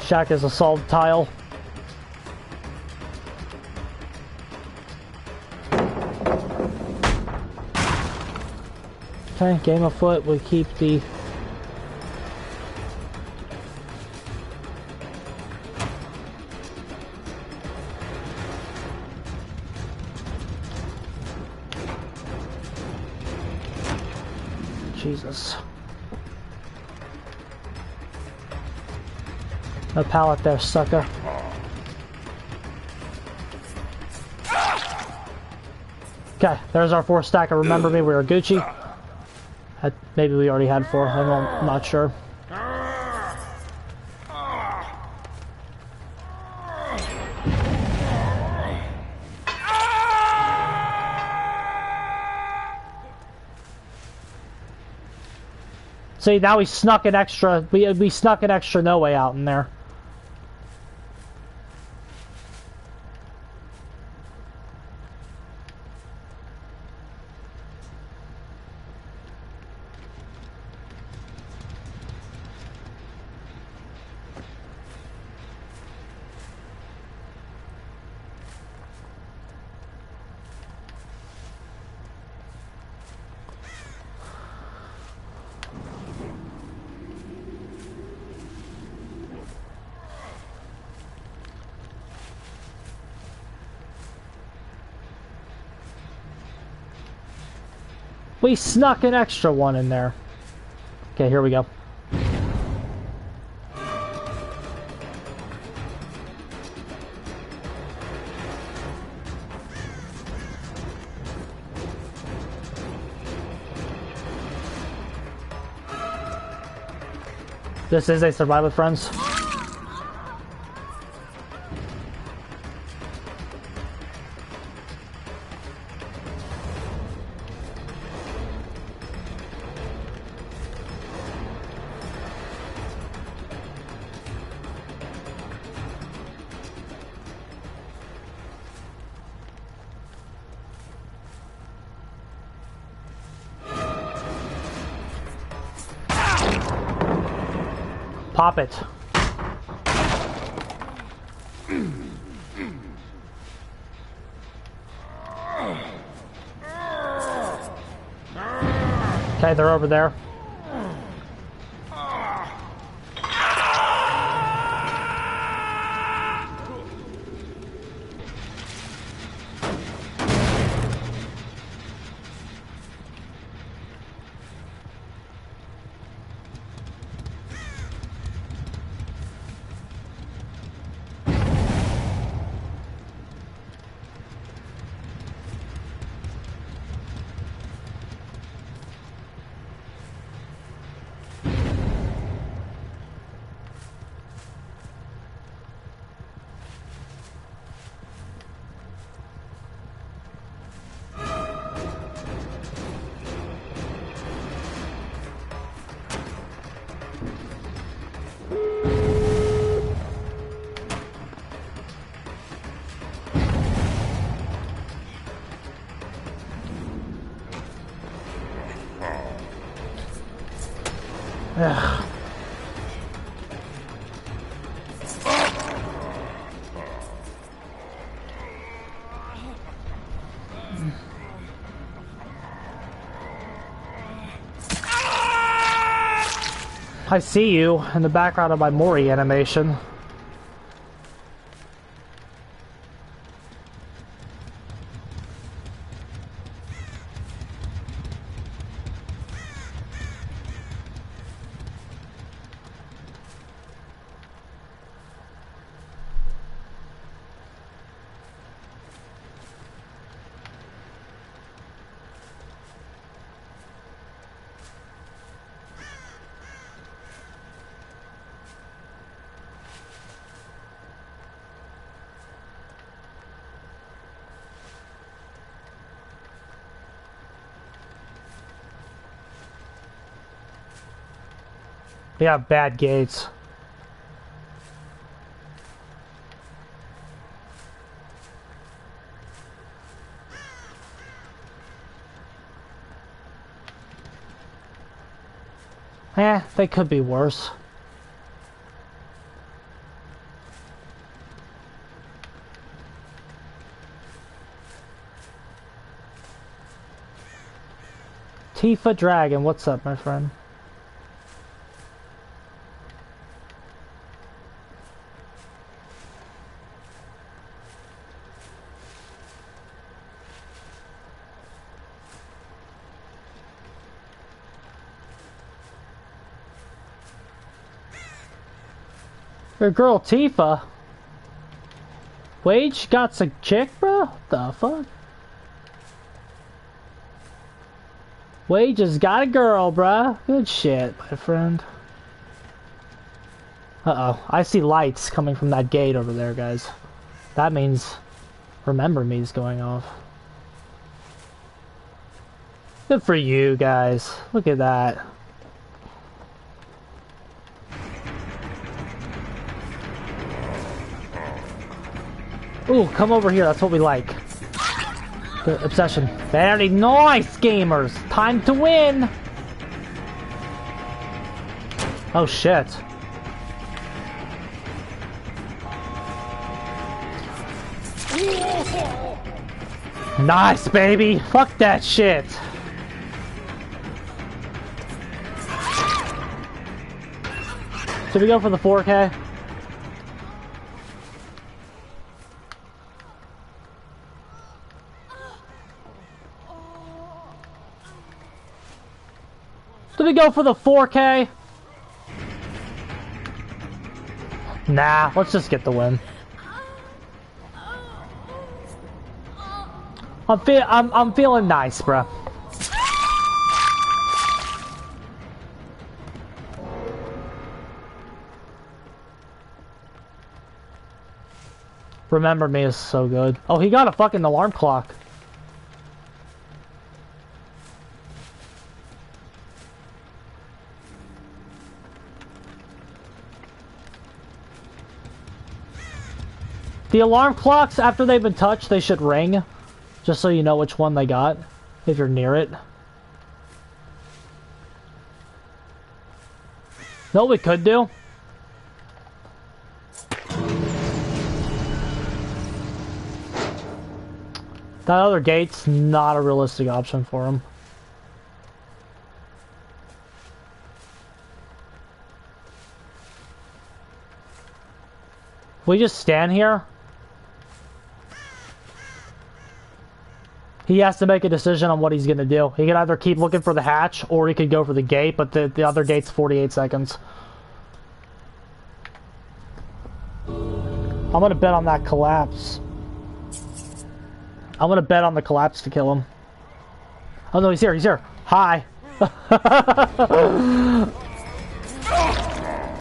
[SPEAKER 1] Shack is a solved tile. Okay, game of foot, we keep the... Jesus. No pallet there, sucker. Okay, there's our 4 stack of Remember Me, we were Gucci. Maybe we already had 4, I'm not sure. See, now we snuck an extra, we snuck an extra no way out in there. We snuck an extra one in there. Okay, here we go. This is a Survive with Friends. Pop it. Okay, they're over there. Ugh. I see you in the background of my Mori animation. We have bad gates. They could be worse. Tifa Dragon, what's up, my friend? Your girl Tifa? Wage got a chick, bro? What the fuck? Wage has got a girl, bruh. Good shit, my friend. Uh-oh. I see lights coming from that gate over there, guys. That means Remember Me's going off. Good for you, guys. Look at that. Ooh, come over here. That's what we like. The obsession. Very nice, gamers. Time to win. Oh, shit. Nice, baby. Fuck that shit. Should we go for the 4K? we go for the 4K? Nah, let's just get the win. I'm feeling nice, bro. Remember Me is so good. Oh, he got a fucking alarm clock. The alarm clocks, after they've been touched, they should ring. Just so you know which one they got, if you're near it. Know what we could do? That other gate's not a realistic option for him. We just stand here? He has to make a decision on what he's going to do. He can either keep looking for the hatch, or he could go for the gate, but the other gate's 48 seconds. I'm going to bet on that collapse. I'm going to bet on the collapse to kill him. Oh no, he's here, he's here. Hi.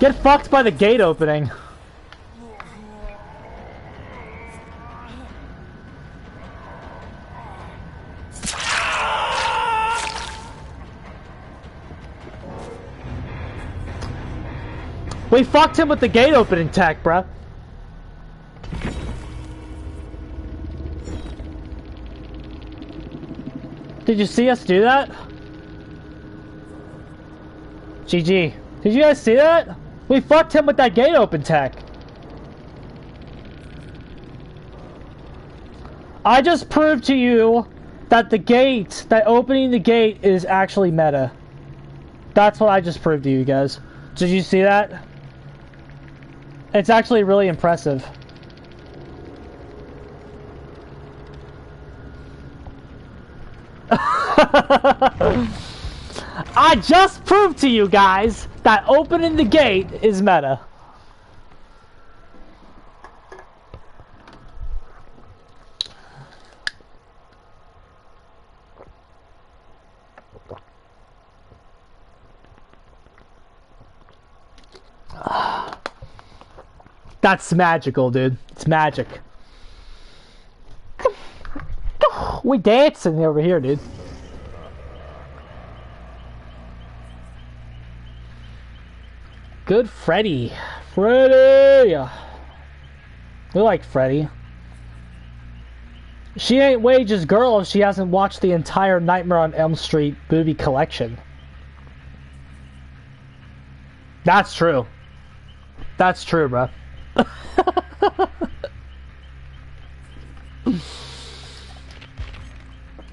[SPEAKER 1] Get fucked by the gate opening. We fucked him with the gate opening tech, bruh. Did you see us do that? GG. Did you guys see that? We fucked him with that gate open tech. I just proved to you that the gate, that opening the gate is actually meta. That's what I just proved to you guys. Did you see that? It's actually really impressive. I just proved to you guys that opening the gate is meta. That's magical, dude. It's magic. We dancing over here, dude. Good Freddy. Freddy! We like Freddy. She ain't Wage's girl if she hasn't watched the entire Nightmare on Elm Street movie collection. That's true. That's true, bro.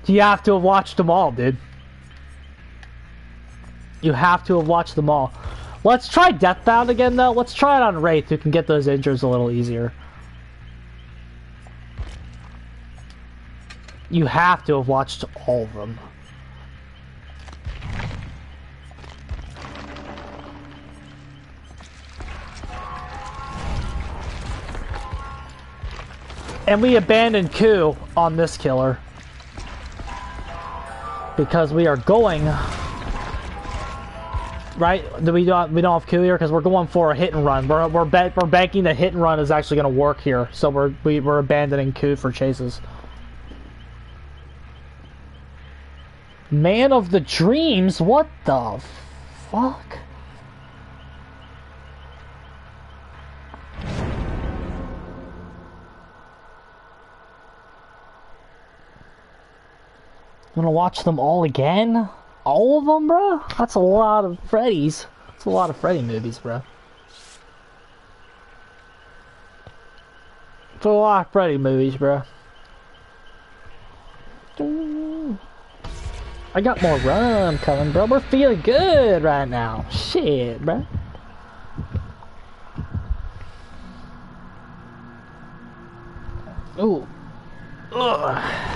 [SPEAKER 1] You have to have watched them all, dude. You have to have watched them all. Let's try Deathbound again, though. Let's try it on Wraith, who can get those injures a little easier. You have to have watched all of them. And we abandoned Q on this killer. Because we are going... Right? We don't have Q here because we're going for a hit and run. We're banking that hit and run is actually going to work here. So we're abandoning Q for chases. Man of the Dreams? What the fuck? I'm gonna watch them all again? All of them, bro? That's a lot of Freddy's. That's a lot of Freddy movies, bro. It's a lot of Freddy movies, bro. I got more rum coming, bro. We're feeling good right now. Shit, bro. Ooh. Ugh.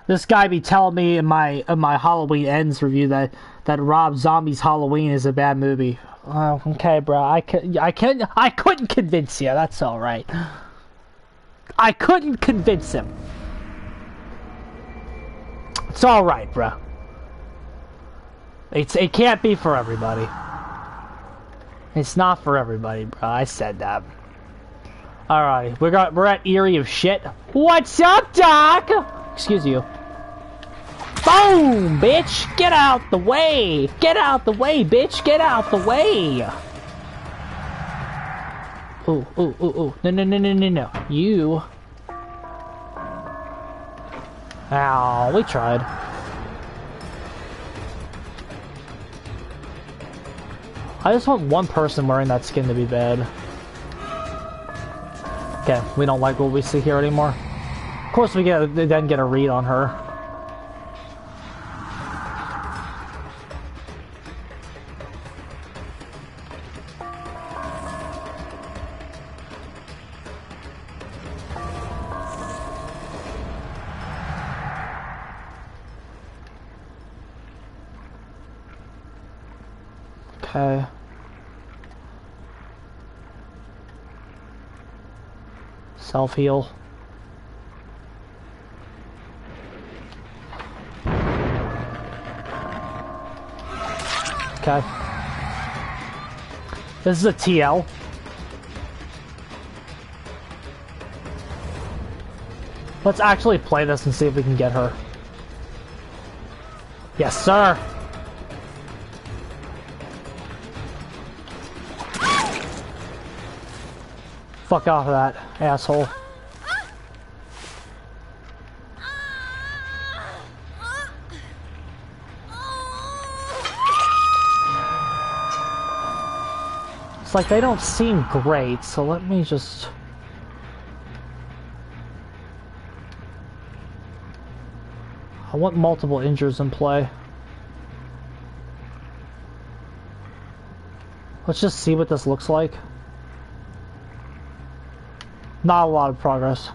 [SPEAKER 1] This guy be telling me in my Halloween Ends review that Rob Zombie's Halloween is a bad movie. Oh, okay, bro. I couldn't convince you. That's all right. I couldn't convince him. It's all right, bro. It can't be for everybody. It's not for everybody, bro. I said that. Alright, we're at Eerie of Shit. What's up, Doc? Excuse you. Boom, bitch! Get out the way! Get out the way, bitch! Get out the way! Ooh, ooh, ooh, ooh. No, no, no, no, no, no. You. Ow, we tried. I just want one person wearing that skin to be bad. Okay, we don't like what we see here anymore. Of course we then get a read on her. Okay. Self-heal. Okay. This is a TL. Let's actually play this and see if we can get her. Yes, sir! Fuck off of that, asshole. It's like they don't seem great, so let me just... I want multiple injures in play. Let's just see what this looks like. Not a lot of progress.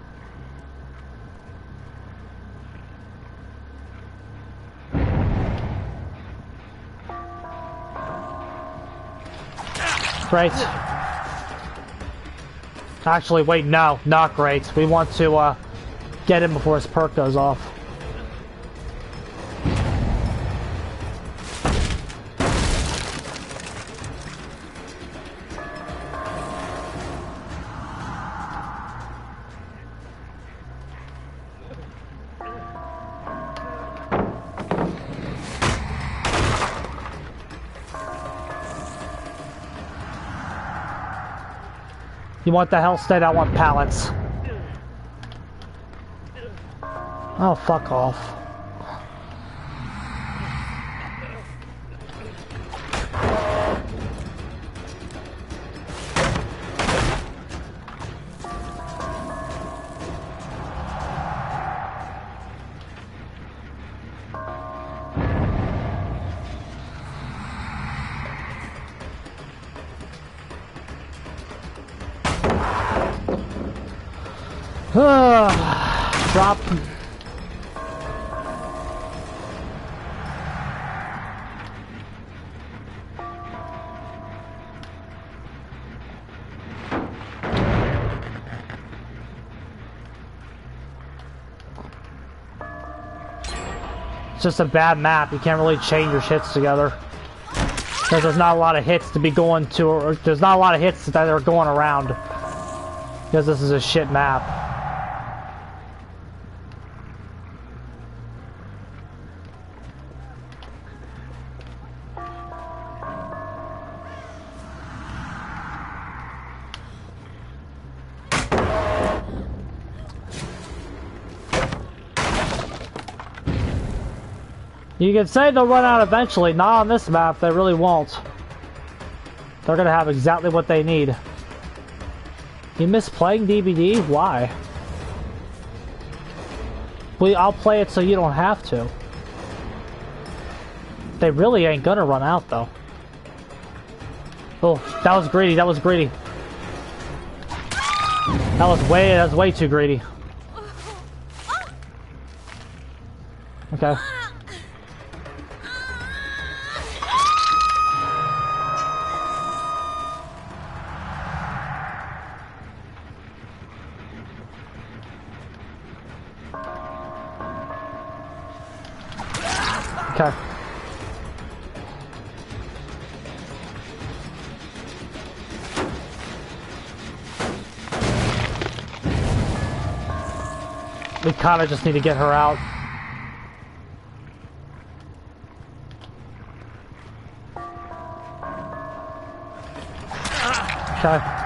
[SPEAKER 1] Great. Actually, wait, no, not great. We want to get him before his perk goes off. You want the hell state? I want pallets. Oh, fuck off. Drop. It's just a bad map. You can't really chain your shits together. Because there's not a lot of hits to be going to, or there's not a lot of hits that are going around. Because this is a shit map. You can say they'll run out eventually. Not on this map. They really won't. They're gonna have exactly what they need. You miss playing DBD? Why? I'll play it so you don't have to. They really ain't gonna run out though. Oh, that was greedy. That was greedy. That was way too greedy. Okay. Okay. We kind of just need to get her out. Okay.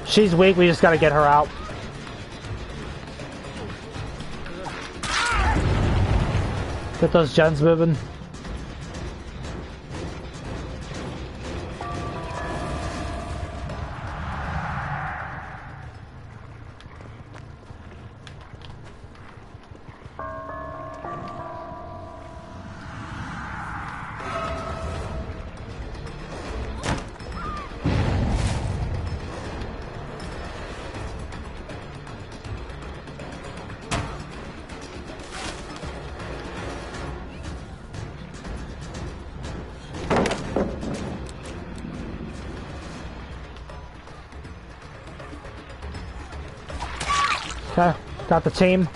[SPEAKER 1] She's weak, we just gotta get her out. Get those gens moving. Okay, got the team.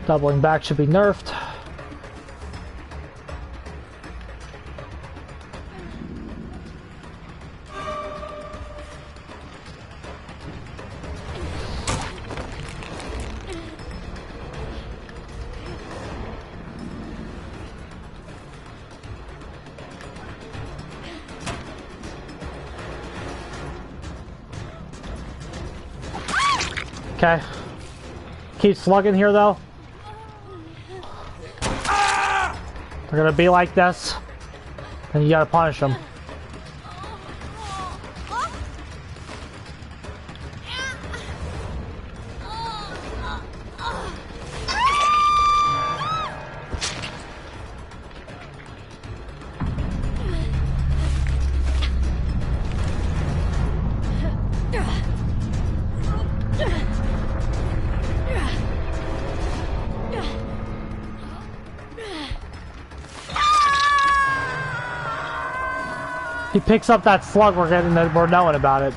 [SPEAKER 1] Doubling back should be nerfed. Okay. Keep slugging here though. They're gonna be like this. And you gotta punish them. He picks up that slug, we're knowing about it.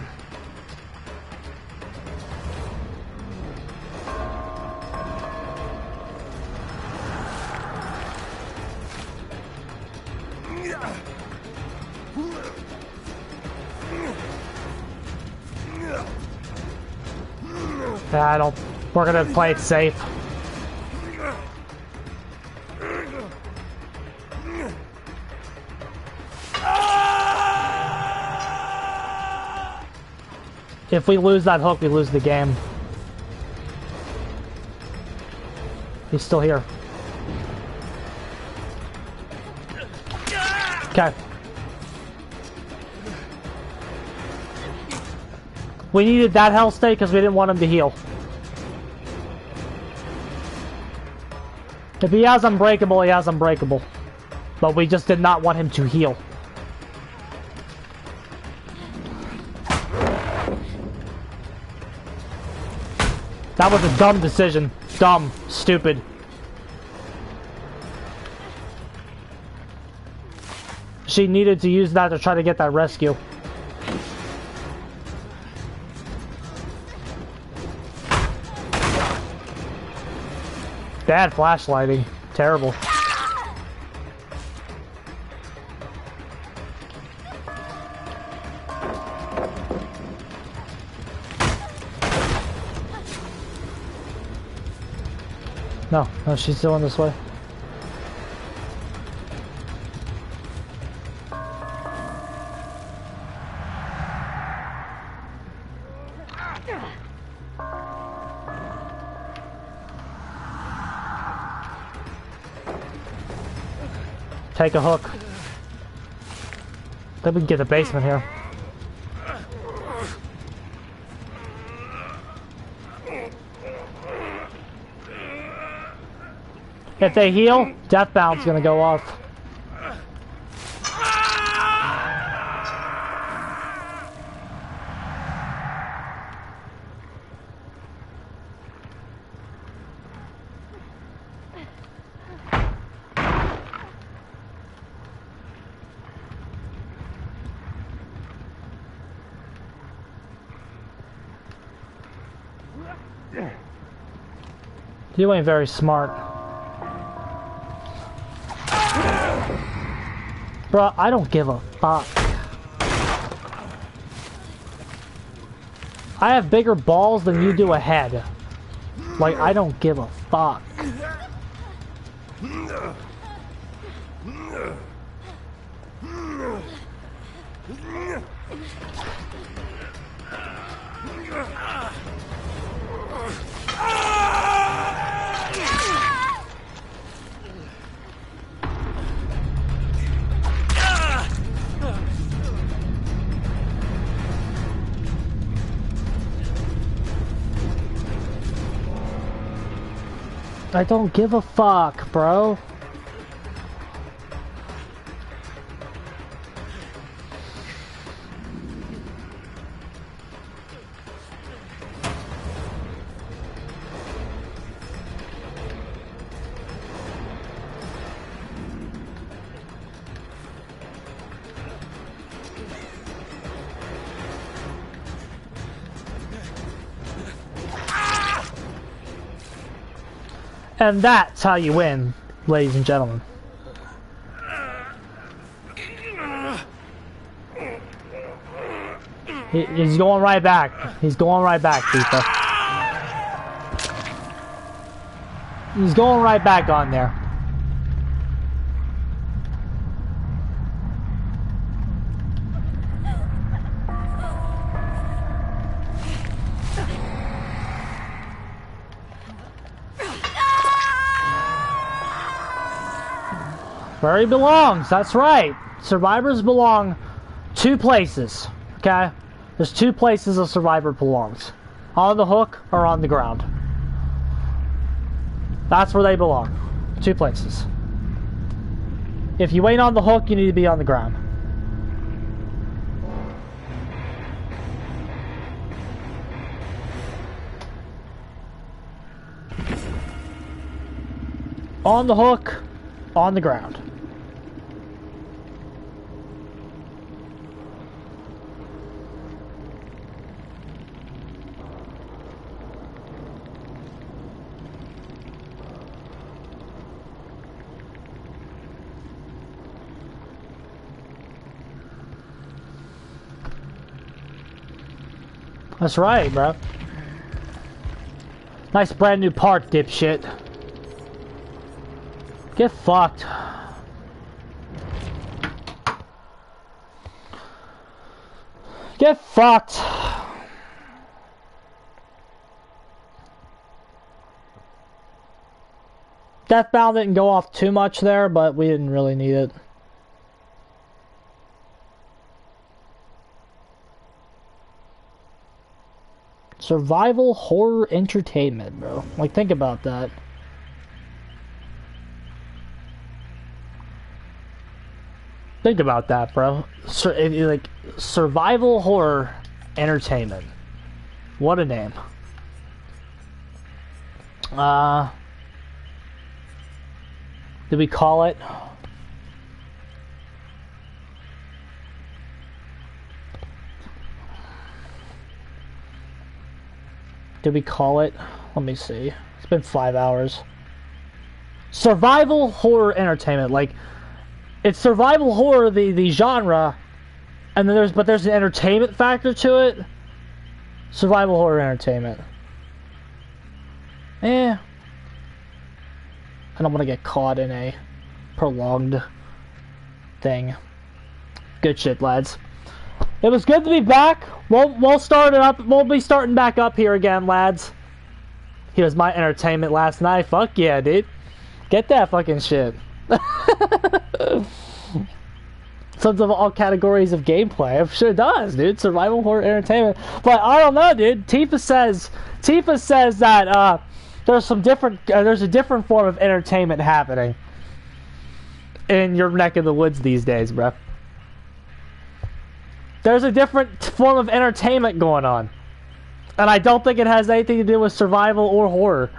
[SPEAKER 1] Yeah, we're gonna play it safe. If we lose that hook, we lose the game. He's still here. Okay. We needed that health state because we didn't want him to heal. If he has Unbreakable, he has Unbreakable. But we just did not want him to heal. That was a dumb decision. Dumb. Stupid. She needed to use that to try to get that rescue. Bad flashlighting. Terrible. No, no, she's going this way. Take a hook. Then we can get the basement here. If they heal, Deathbound's gonna go off. You ain't very smart. Bruh, I don't give a fuck. I have bigger balls than you do a head. Like, I don't give a fuck. I don't give a fuck, bro. And that's how you win, ladies and gentlemen. He's going right back. He's going right back, people. He's going right back on there. Where he belongs, that's right. Survivors belong 2 places, okay? There's 2 places a survivor belongs. On the hook or on the ground. That's where they belong. 2 places. If you ain't on the hook, you need to be on the ground. On the hook, on the ground. That's right, bro. Nice brand new part, dipshit. Get fucked. Get fucked. Deathbound didn't go off too much there, but we didn't really need it. Survival horror entertainment, bro. Like, think about that. Think about that, bro. Like, survival horror entertainment. What a name. Did we call it? Did we call it? Let me see. It's been 5 hours. survival horror entertainment. Like, it's survival horror, the genre, and then there's an entertainment factor to it. Survival horror entertainment. I don't want to get caught in a prolonged thing. Good shit, lads. It was good to be back. We'll start it up. We'll be starting back up here again, lads. Here's my entertainment last night. Fuck yeah, dude. Get that fucking shit. Sons of all categories of gameplay. I'm sure it does, dude. Survival horror entertainment. But I don't know, dude. Tifa says that there's a different form of entertainment happening in your neck of the woods these days, bro. There's a different form of entertainment going on. And I don't think it has anything to do with survival or horror.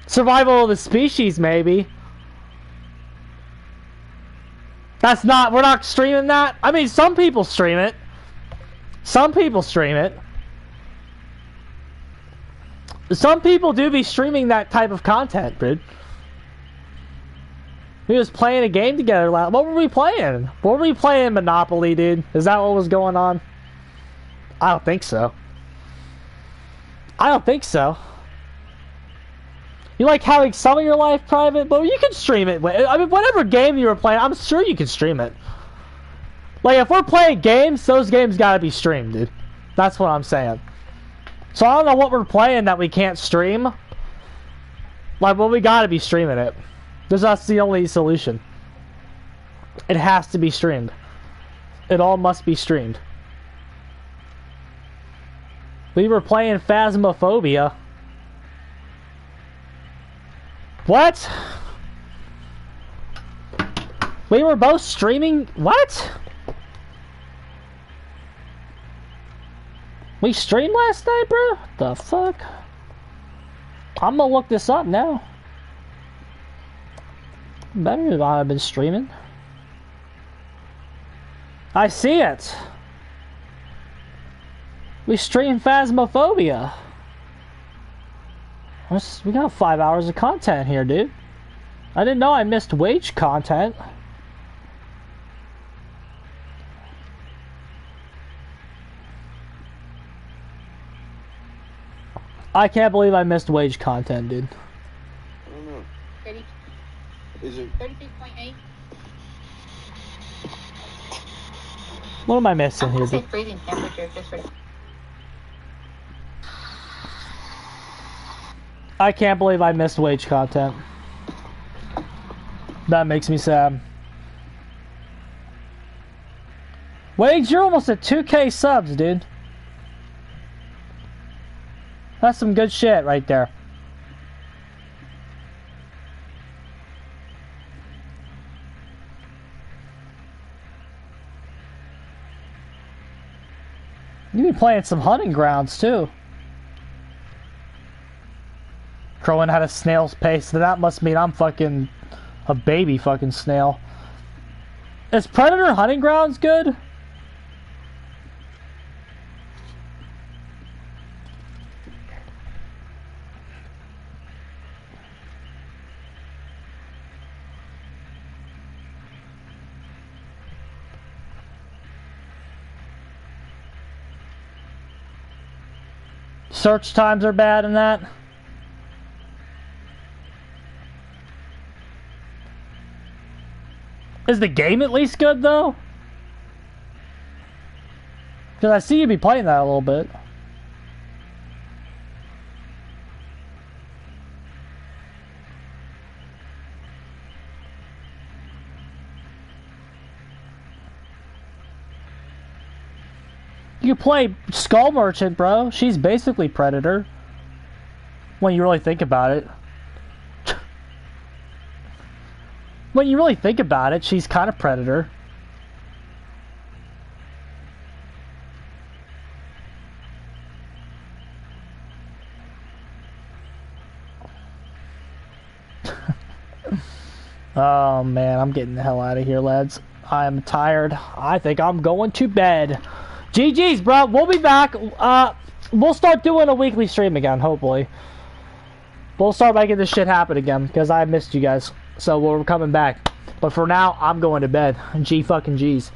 [SPEAKER 1] Survival of the species, maybe. We're not streaming that. I mean, some people stream it. Some people stream it. Some people do be streaming that type of content, dude. We was playing a game together. What were we playing? What were we playing? Monopoly, dude? Is that what was going on? I don't think so. I don't think so. You like having some of your life private, but you can stream it. I mean, whatever game you were playing, I'm sure you can stream it. Like, if we're playing games, those games gotta be streamed, dude. That's what I'm saying. So I don't know what we're playing that we can't stream. Like, well, we gotta be streaming it. That's the only solution. It has to be streamed. It all must be streamed. We were playing Phasmophobia. What? We were both streaming? What? We streamed last night, bro? The fuck? I'm gonna look this up now. Better than I've been streaming. I see it. We streamed Phasmophobia. We got 5 hours of content here, dude. I didn't know I missed wage content. I can't believe I missed wage content, dude.
[SPEAKER 5] I don't know.
[SPEAKER 6] 30.
[SPEAKER 5] Is it
[SPEAKER 6] 36.8.
[SPEAKER 1] What am I missing
[SPEAKER 6] I'm
[SPEAKER 1] here,
[SPEAKER 6] gonna say
[SPEAKER 1] dude?
[SPEAKER 6] freezing temperature just for.
[SPEAKER 1] I can't believe I missed wage content. That makes me sad. Wage, you're almost at 2K subs, dude. That's some good shit right there. You be playing some hunting grounds too. Crowin had a snail's pace, so that must mean I'm fucking a baby fucking snail. Is Predator Hunting Grounds good? Search times are bad in that. Is the game at least good though? Because I see you be playing that a little bit. You play Skull Merchant, bro. She's basically Predator. When you really think about it. When you really think about it, she's kind of Predator. Oh man, I'm getting the hell out of here, lads. I'm tired. I think I'm going to bed. GG's, bro. We'll be back. We'll start doing a weekly stream again, hopefully. We'll start making this shit happen again, because I missed you guys. So we're coming back. But for now, I'm going to bed. G fucking G's.